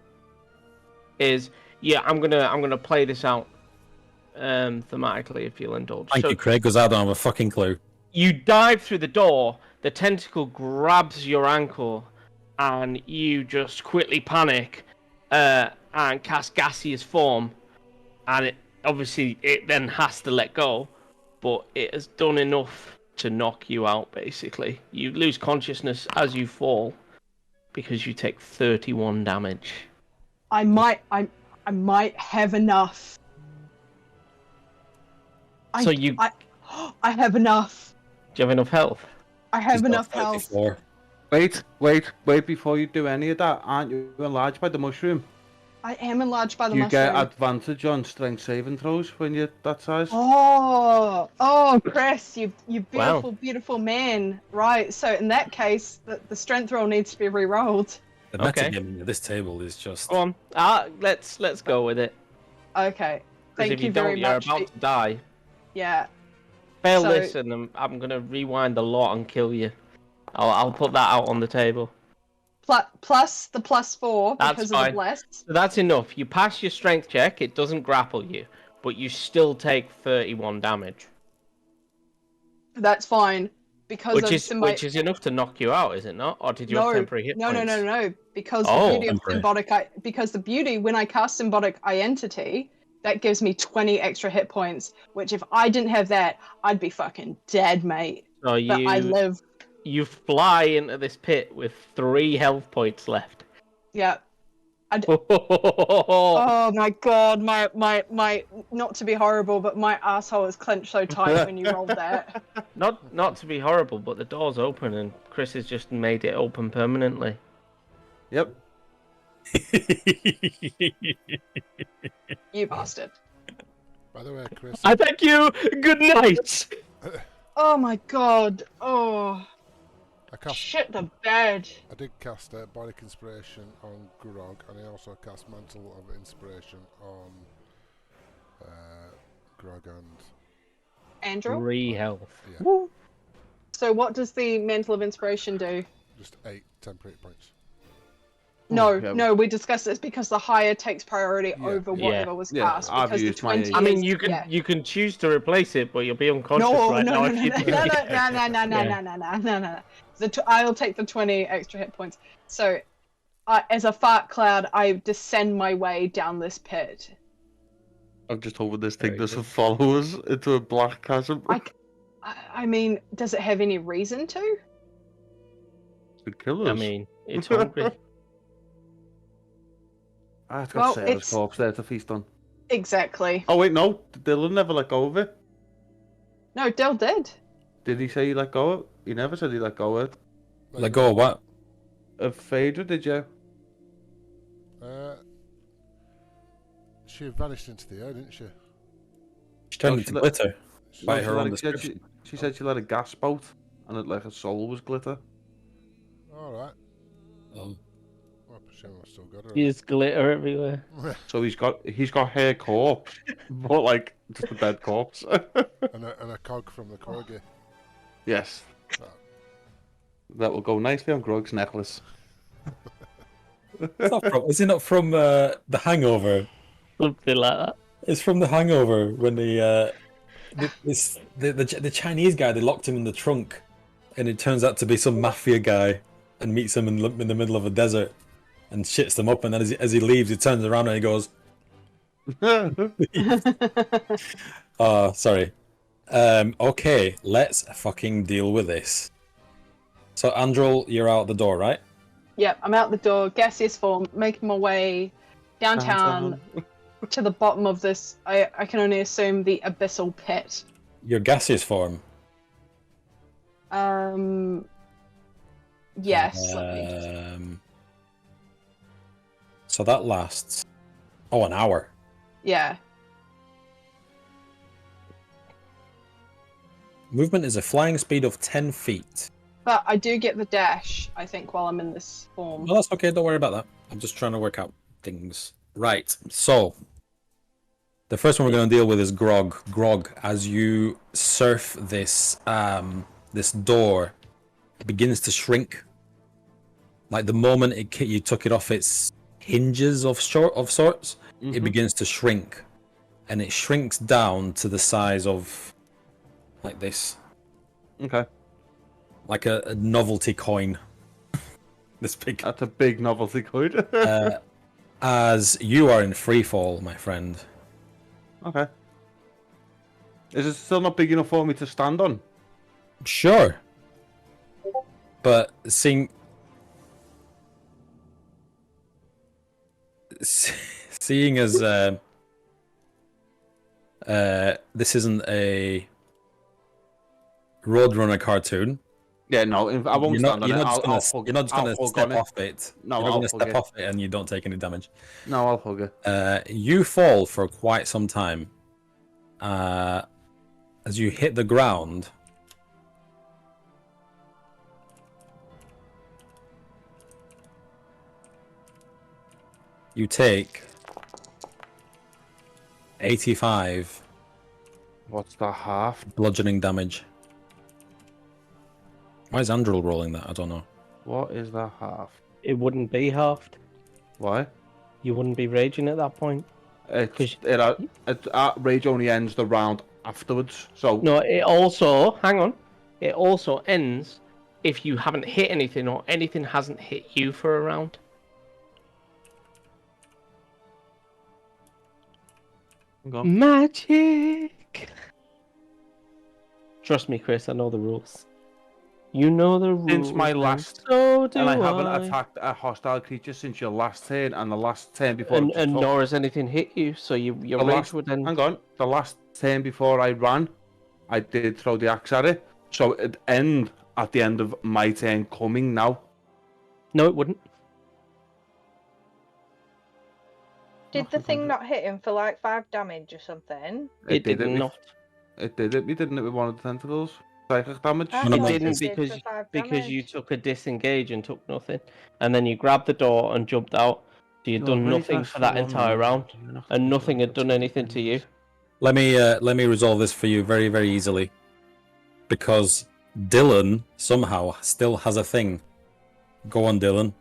is, I'm gonna play this out thematically, if you'll indulge. Thank you, Craig, because I don't have a fucking clue. You dive through the door, the tentacle grabs your ankle, and you just quickly panic and cast gaseous form, and it then has to let go, but it has done enough to knock you out, basically. You lose consciousness as you fall, because you take 31 damage. I might have enough. I have enough. Do you have enough health? I have enough health. Wait, before you do any of that, aren't you enlarged by the mushroom? I am enlarged by the mushroom. You get advantage on strength saving throws when you're that size. Oh, Chris, you beautiful man. Right, so in that case, the strength roll needs to be re-rolled. The metagaming of this table is just... Go on, let's go with it. Okay, thank you very much. You're about to die. Yeah. Fail this, and I'm gonna rewind the lot and kill you. I'll put that out on the table. Plus the +4 because of the bless. So that's enough. You pass your strength check. It doesn't grapple you, but you still take 31 damage. That's fine because which is enough to knock you out, is it not? Or did you have temporary hit points? No. Because the beauty of symbolic, when I cast symbolic identity, that gives me 20 extra hit points. Which if I didn't have that, I'd be fucking dead, mate. So but I live. You fly into this pit with 3 health points left. Yeah. Oh my god, my not to be horrible, but my asshole is clenched so tight when you rolled that. Not to be horrible, but the door's open and Chris has just made it open permanently. Yep. You bastard. By the way, Chris. I thank you. Good night. Oh my god. Oh. I shit the bed. I did cast Bardic Inspiration on Grog, and I also cast Mantle of Inspiration on Grog and Andrew. 3 health. Yeah. Woo. So what does the Mantle of Inspiration do? Just 8 temporary points. No, we discussed this because the higher takes priority over whatever was cast. Because the 20 I mean, you can choose to replace it, but you'll be unconscious now. No. I'll take the 20 extra hit points. So, as a fart cloud, I descend my way down this pit. I'm just hoping this thing Very doesn't good. follow us into a black chasm. I mean, does it have any reason to? To kill us. I mean, it's hungry. It's got Well, Sarah's it's- corpse there to feast on. Exactly. Oh wait, no. Dylan never let go of it. No, Del did. Did he say he let go of it? He never said he let go of it. Let go of what? Of Phaedra, did you? She vanished into the air, didn't she? She turned No, into she let- glitter. By No, she her let own it- she said description. she said she let a gas boat, and it like her soul was glitter. Alright. Oh. Well, I presume I've still got her. There's glitter everywhere. So he's got her corpse, but like just a dead corpse. and a cog from the corgi. Yes. Oh. That will go nicely on Grog's necklace. Is it not from The Hangover? Something like that. It's from The Hangover when the Chinese guy, they locked him in the trunk, and it turns out to be some mafia guy, and meets him in the middle of a desert, and shits them up, and then as he leaves, he turns around and he goes, "Oh, sorry. Okay, let's fucking deal with this." So, Andrel, you're out the door, right? Yep, I'm out the door, gaseous form, making my way downtown to the bottom of this, I can only assume, the abyssal pit. Your gaseous form. Yes. Let me just... So that lasts, an hour. Yeah. Movement is a flying speed of 10 feet. But I do get the dash, I think, while I'm in this form. Well, that's okay, don't worry about that. I'm just trying to work out things. Right, so the first one we're going to deal with is Grog. Grog, as you surf this this door, it begins to shrink. Like the moment you took it off its hinges of sorts, it begins to shrink, and it shrinks down to the size of like this. Okay. Like a novelty coin. This big. That's a big novelty coin. As you are in free fall, my friend. Okay. Is it still not big enough for me to stand on? Sure. But seeing as this isn't a Roadrunner cartoon. Yeah, no, I won't stand on it. You're not just going to step off it. No, you're I'll going to hug step it. off it and you don't take any damage. No, I'll hug it. You fall for quite some time. As you hit the ground, you take 85 What's the half? bludgeoning damage. Why is Andrel rolling that? I don't know. What is the half? It wouldn't be halved. Why? You wouldn't be raging at that point. Rage only ends the round afterwards. So No, it also, hang on, it also ends if you haven't hit anything or anything hasn't hit you for a round. Magic! Trust me, Chris, I know the rules. You know the rules. Since my last, so do and I haven't attacked a hostile creature since your last turn, and the last turn before. And nor has anything hit you, so your rage last, would end. Hang on, the last turn before I ran, I did throw the axe at it, so it'd end at the end of my turn coming now. No, it wouldn't. Did the thing not hit him for like 5 damage or something? It did it. not. It did it. We didn't it with one of the tentacles. Psychic damage. I It thought didn't it did because for 5 because you damage. took a disengage and took nothing, and then you grabbed the door and jumped out. So you'd done nothing for that entire round, and nothing had done anything to you. Let me resolve this for you very, very easily. Because Dylan somehow still has a thing. Go on, Dylan.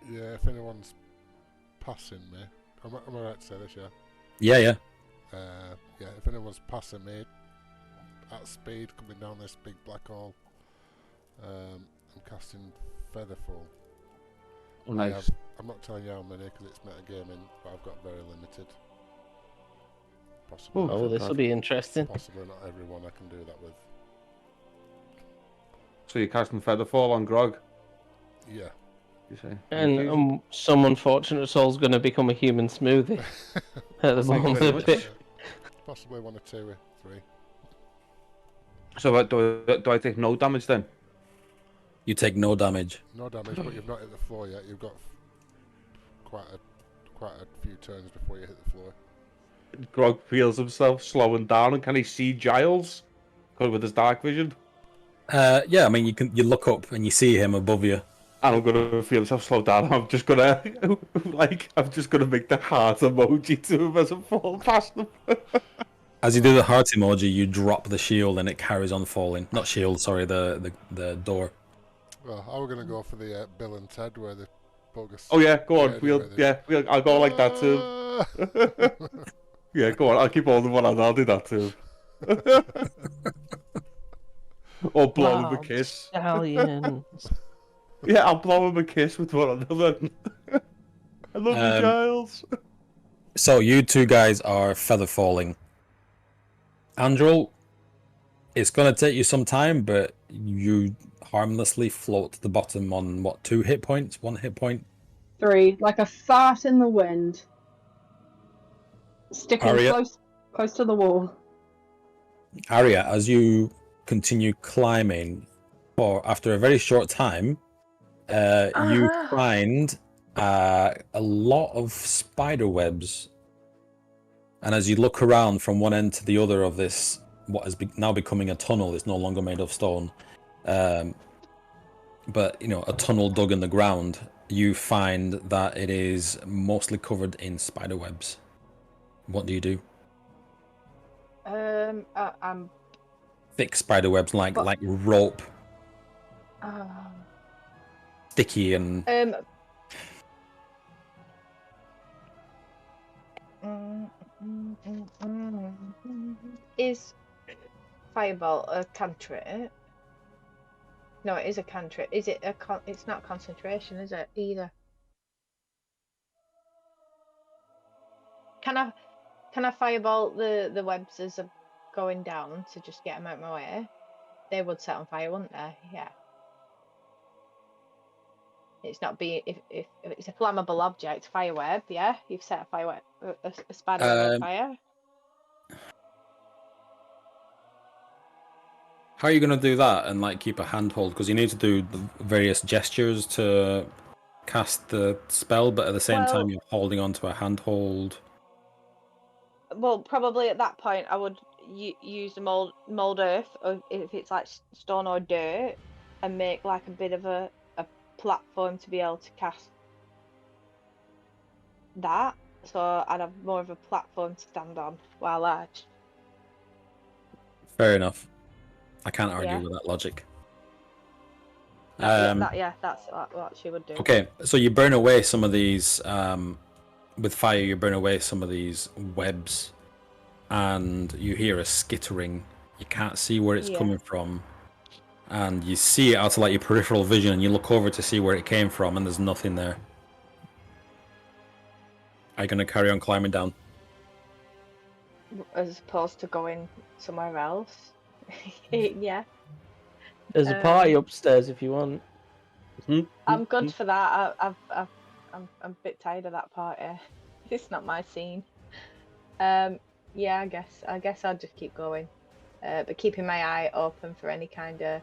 Yeah, if anyone's passing me, am I right to say this? Yeah. Yeah, if anyone's passing me at speed coming down this big black hole, I'm casting Featherfall. Oh, nice. I'm not telling you how many because it's metagaming, but I've got very limited. Possibly. Ooh. Oh, this will be interesting. Possibly not everyone I can do that with. So you're casting Featherfall on Grog, Yeah. you say? And some unfortunate soul's going to become a human smoothie at the Thank you very moment. much. Possibly 1 or 2 or 3. So do I take no damage then? You take no damage. No damage, but you've not hit the floor yet. You've got quite a few turns before you hit the floor. Grog feels himself slowing down, and can he see Giles? With his dark vision? Yeah, I mean, you look up and you see him above you. And I'm gonna feel myself slow down. I'm just gonna make the heart emoji to him as I fall past him. As you do the heart emoji, you drop the shield and it carries on falling. Not shield, sorry, the door. Well, I was going to go for the Bill and Ted where the bogus... Oh yeah, go on. I'll go like that too. Yeah, go on. I'll keep holding one and I'll do that too. Or blow him a kiss. Stallion. Yeah, I'll blow him a kiss with one another. I love you, Giles. So you two guys are feather falling. Andrew, it's going to take you some time, but you harmlessly float to the bottom on, 2 hit points? 1 hit point? 3, like a fart in the wind. Sticking Aria? close to the wall. Aria, as you continue climbing, after a very short time, you find a lot of spider webs. And as you look around from one end to the other of this, what is now becoming a tunnel, it's no longer made of stone, but a tunnel dug in the ground, you find that it is mostly covered in spider webs. What do you do? I'm Thick spider webs, like rope, sticky and. Is Fireball a cantrip? No, it is a cantrip. Is it it's not concentration, is it, either? Can I fireball the webs as I'm going down to just get them out of my way? They would set on fire, wouldn't they? Yeah. It's not being if it's a flammable object, fire web. Yeah, you've set a fire web, a spider web on fire. How are you going to do that and keep a handhold? Because you need to do the various gestures to cast the spell, but at the same time you're holding onto a handhold. Well, probably at that point I would use the mold earth, or if it's like stone or dirt, and make like a bit of a platform to be able to cast that. So I'd have more of a platform to stand on while I. Fair enough. I can't argue with that logic. That's what she would do. Okay, so you burn away some of these with fire. You burn away some of these webs, and you hear a skittering. You can't see where it's coming from, and you see it out of your peripheral vision, and you look over to see where it came from, and there's nothing there. Are you going to carry on climbing down? As opposed to going somewhere else. Yeah. There's a party upstairs if you want. I'm good for that. I'm a bit tired of that party. It's not my scene. Yeah, I guess I'll just keep going, but keeping my eye open for any kind of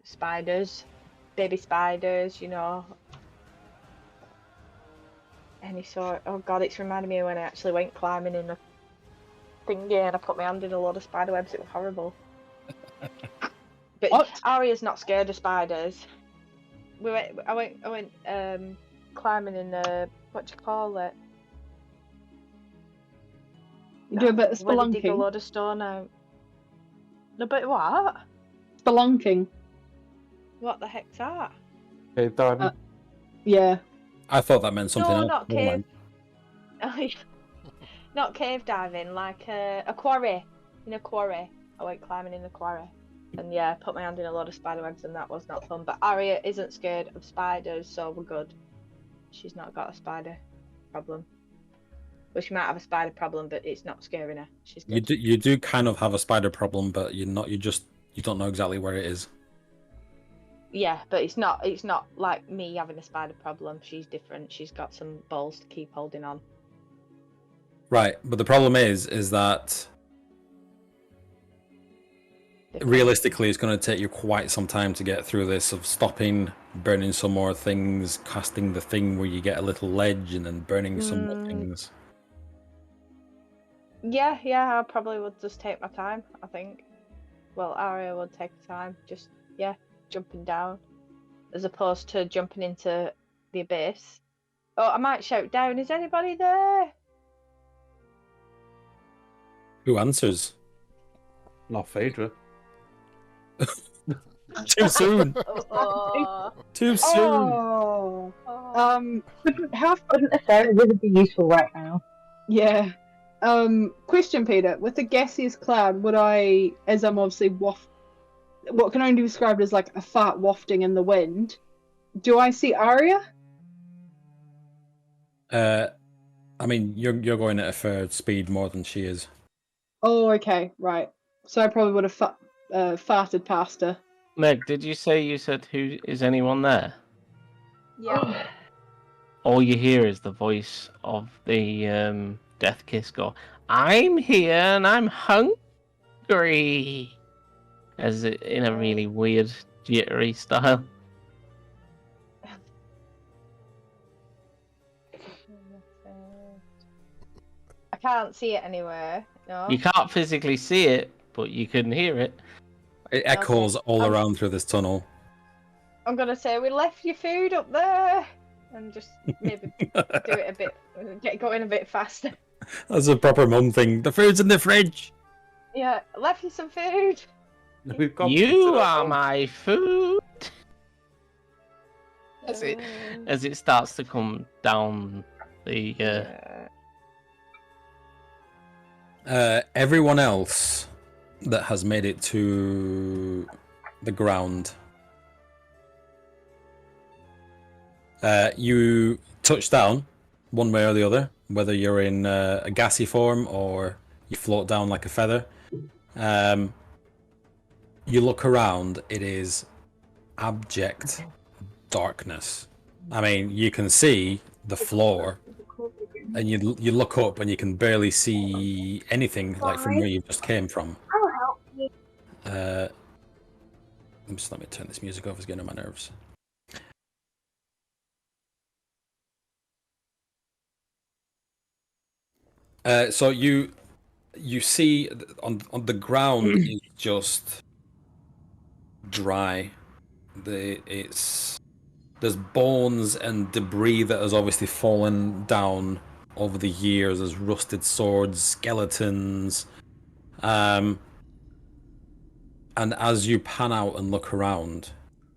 spiders, baby spiders, any sort. Oh god, it's reminding me of when I actually went climbing in a thingy and I put my hand in a lot of spider webs. It was horrible. But what? Aria's not scared of spiders. I went climbing in what do you call it? You do a bit of Where they dig a spelunking. load of stone out. A bit what? Spelunking. What the heck's that? Cave diving. Yeah. I thought that meant something else. Not cave. Not cave diving, like a quarry. In a quarry. I went climbing in the quarry. And yeah, put my hand in a lot of spider webs and that was not fun. But Arya isn't scared of spiders, so we're good. She's not got a spider problem. Well, she might have a spider problem, but it's not scaring her. She's good. You do kind of have a spider problem, but you don't know exactly where it is. Yeah, but it's not like me having a spider problem. She's different. She's got some balls to keep holding on. Right, but the problem is that realistically it's going to take you quite some time to get through this, of stopping, burning some more things, casting the thing where you get a little ledge, and then burning some more things. Yeah, I probably would just take my time, I think. Well, Arya would take the time, just, jumping down, as opposed to jumping into the abyss. Oh, I might shout down, is anybody there? Who answers? Not Phaedra. Too soon. Too soon. Oh. How wouldn't a fairy wizard be useful right now? Yeah. Question, Peter. With a gaseous cloud, would I, as I'm obviously what can only be described as like a fart wafting in the wind, do I see Arya? I mean, you're going at a fair speed more than she is. Oh, okay, right. So I probably would have farted past her. Meg, did you said who is anyone there? Yeah. All you hear is the voice of the Death Kiss go, I'm here and I'm hungry. As it in a really weird, jittery style. I can't see it anywhere. No. You can't physically see it, but you can hear it. It echoes all around through this tunnel. I'm gonna say we left your food up there, and just maybe do it a bit, get going a bit faster. That's a proper mum thing. The food's in the fridge. Yeah, left you some food. You are my food. As it starts to come down the. Everyone else that has made it to the ground, you touch down one way or the other, whether you're in a gassy form or you float down like a feather. You look around, it is abject darkness. I mean, you can see the floor, and you look up and you can barely see anything like from where you just came from. I'll help you. Let me turn this music off, it's getting on my nerves. So you see on the ground is just dry. There's bones and debris that has obviously fallen down over the years. There's rusted swords, skeletons, and as you pan out and look around,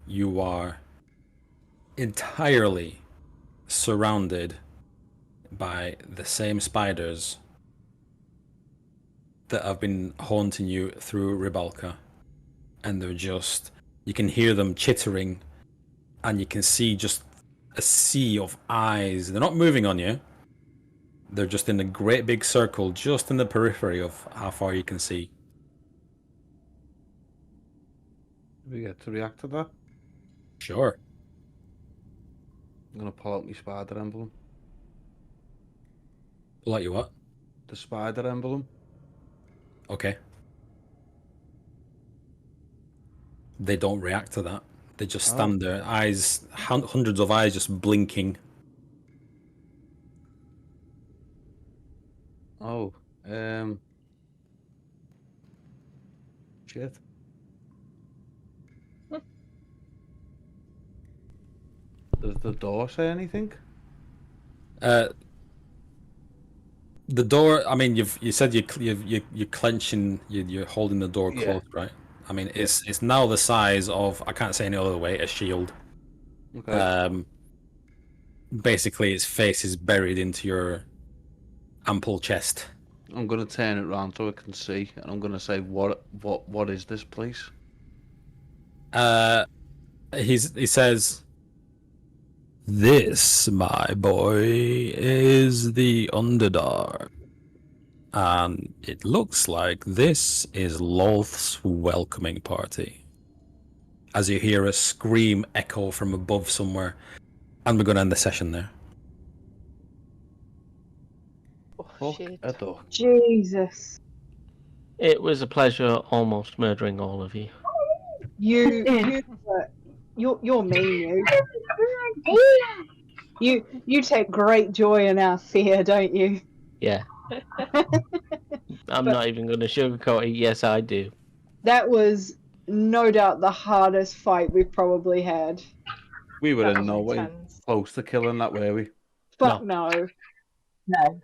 you are entirely surrounded by the same spiders that have been haunting you through Ribalka. And they're just, you can hear them chittering, and you can see just a sea of eyes. They're not moving on you. They're just in a great big circle, just in the periphery of how far you can see. Do we get to react to that? Sure. I'm going to pull out my spider emblem. Pull out your what? The spider emblem. Okay. They don't react to that. They just stand there, eyes, hundreds of eyes just blinking. Oh, shit. Does the door say anything? The door. I mean, you said you're clenching, you're holding the door closed, right? I mean, it's now the size of, I can't say any other way, a shield. Okay. Basically, its face is buried into your ample chest. I'm gonna turn it round so I can see, and I'm gonna say, what is this place? He says, "This, my boy, is the Underdark. And it looks like this is Lolth's welcoming party." As you hear a scream echo from above somewhere. And we're going to end the session there. Oh, shit. Jesus. It was a pleasure almost murdering all of you. You're mean, you take great joy in our fear, don't you? Yeah. I'm not even going to sugarcoat it. Yes, I do. That was no doubt the hardest fight we've probably had. We were That in was no way intense. close to killing that, were we? Fuck no. No.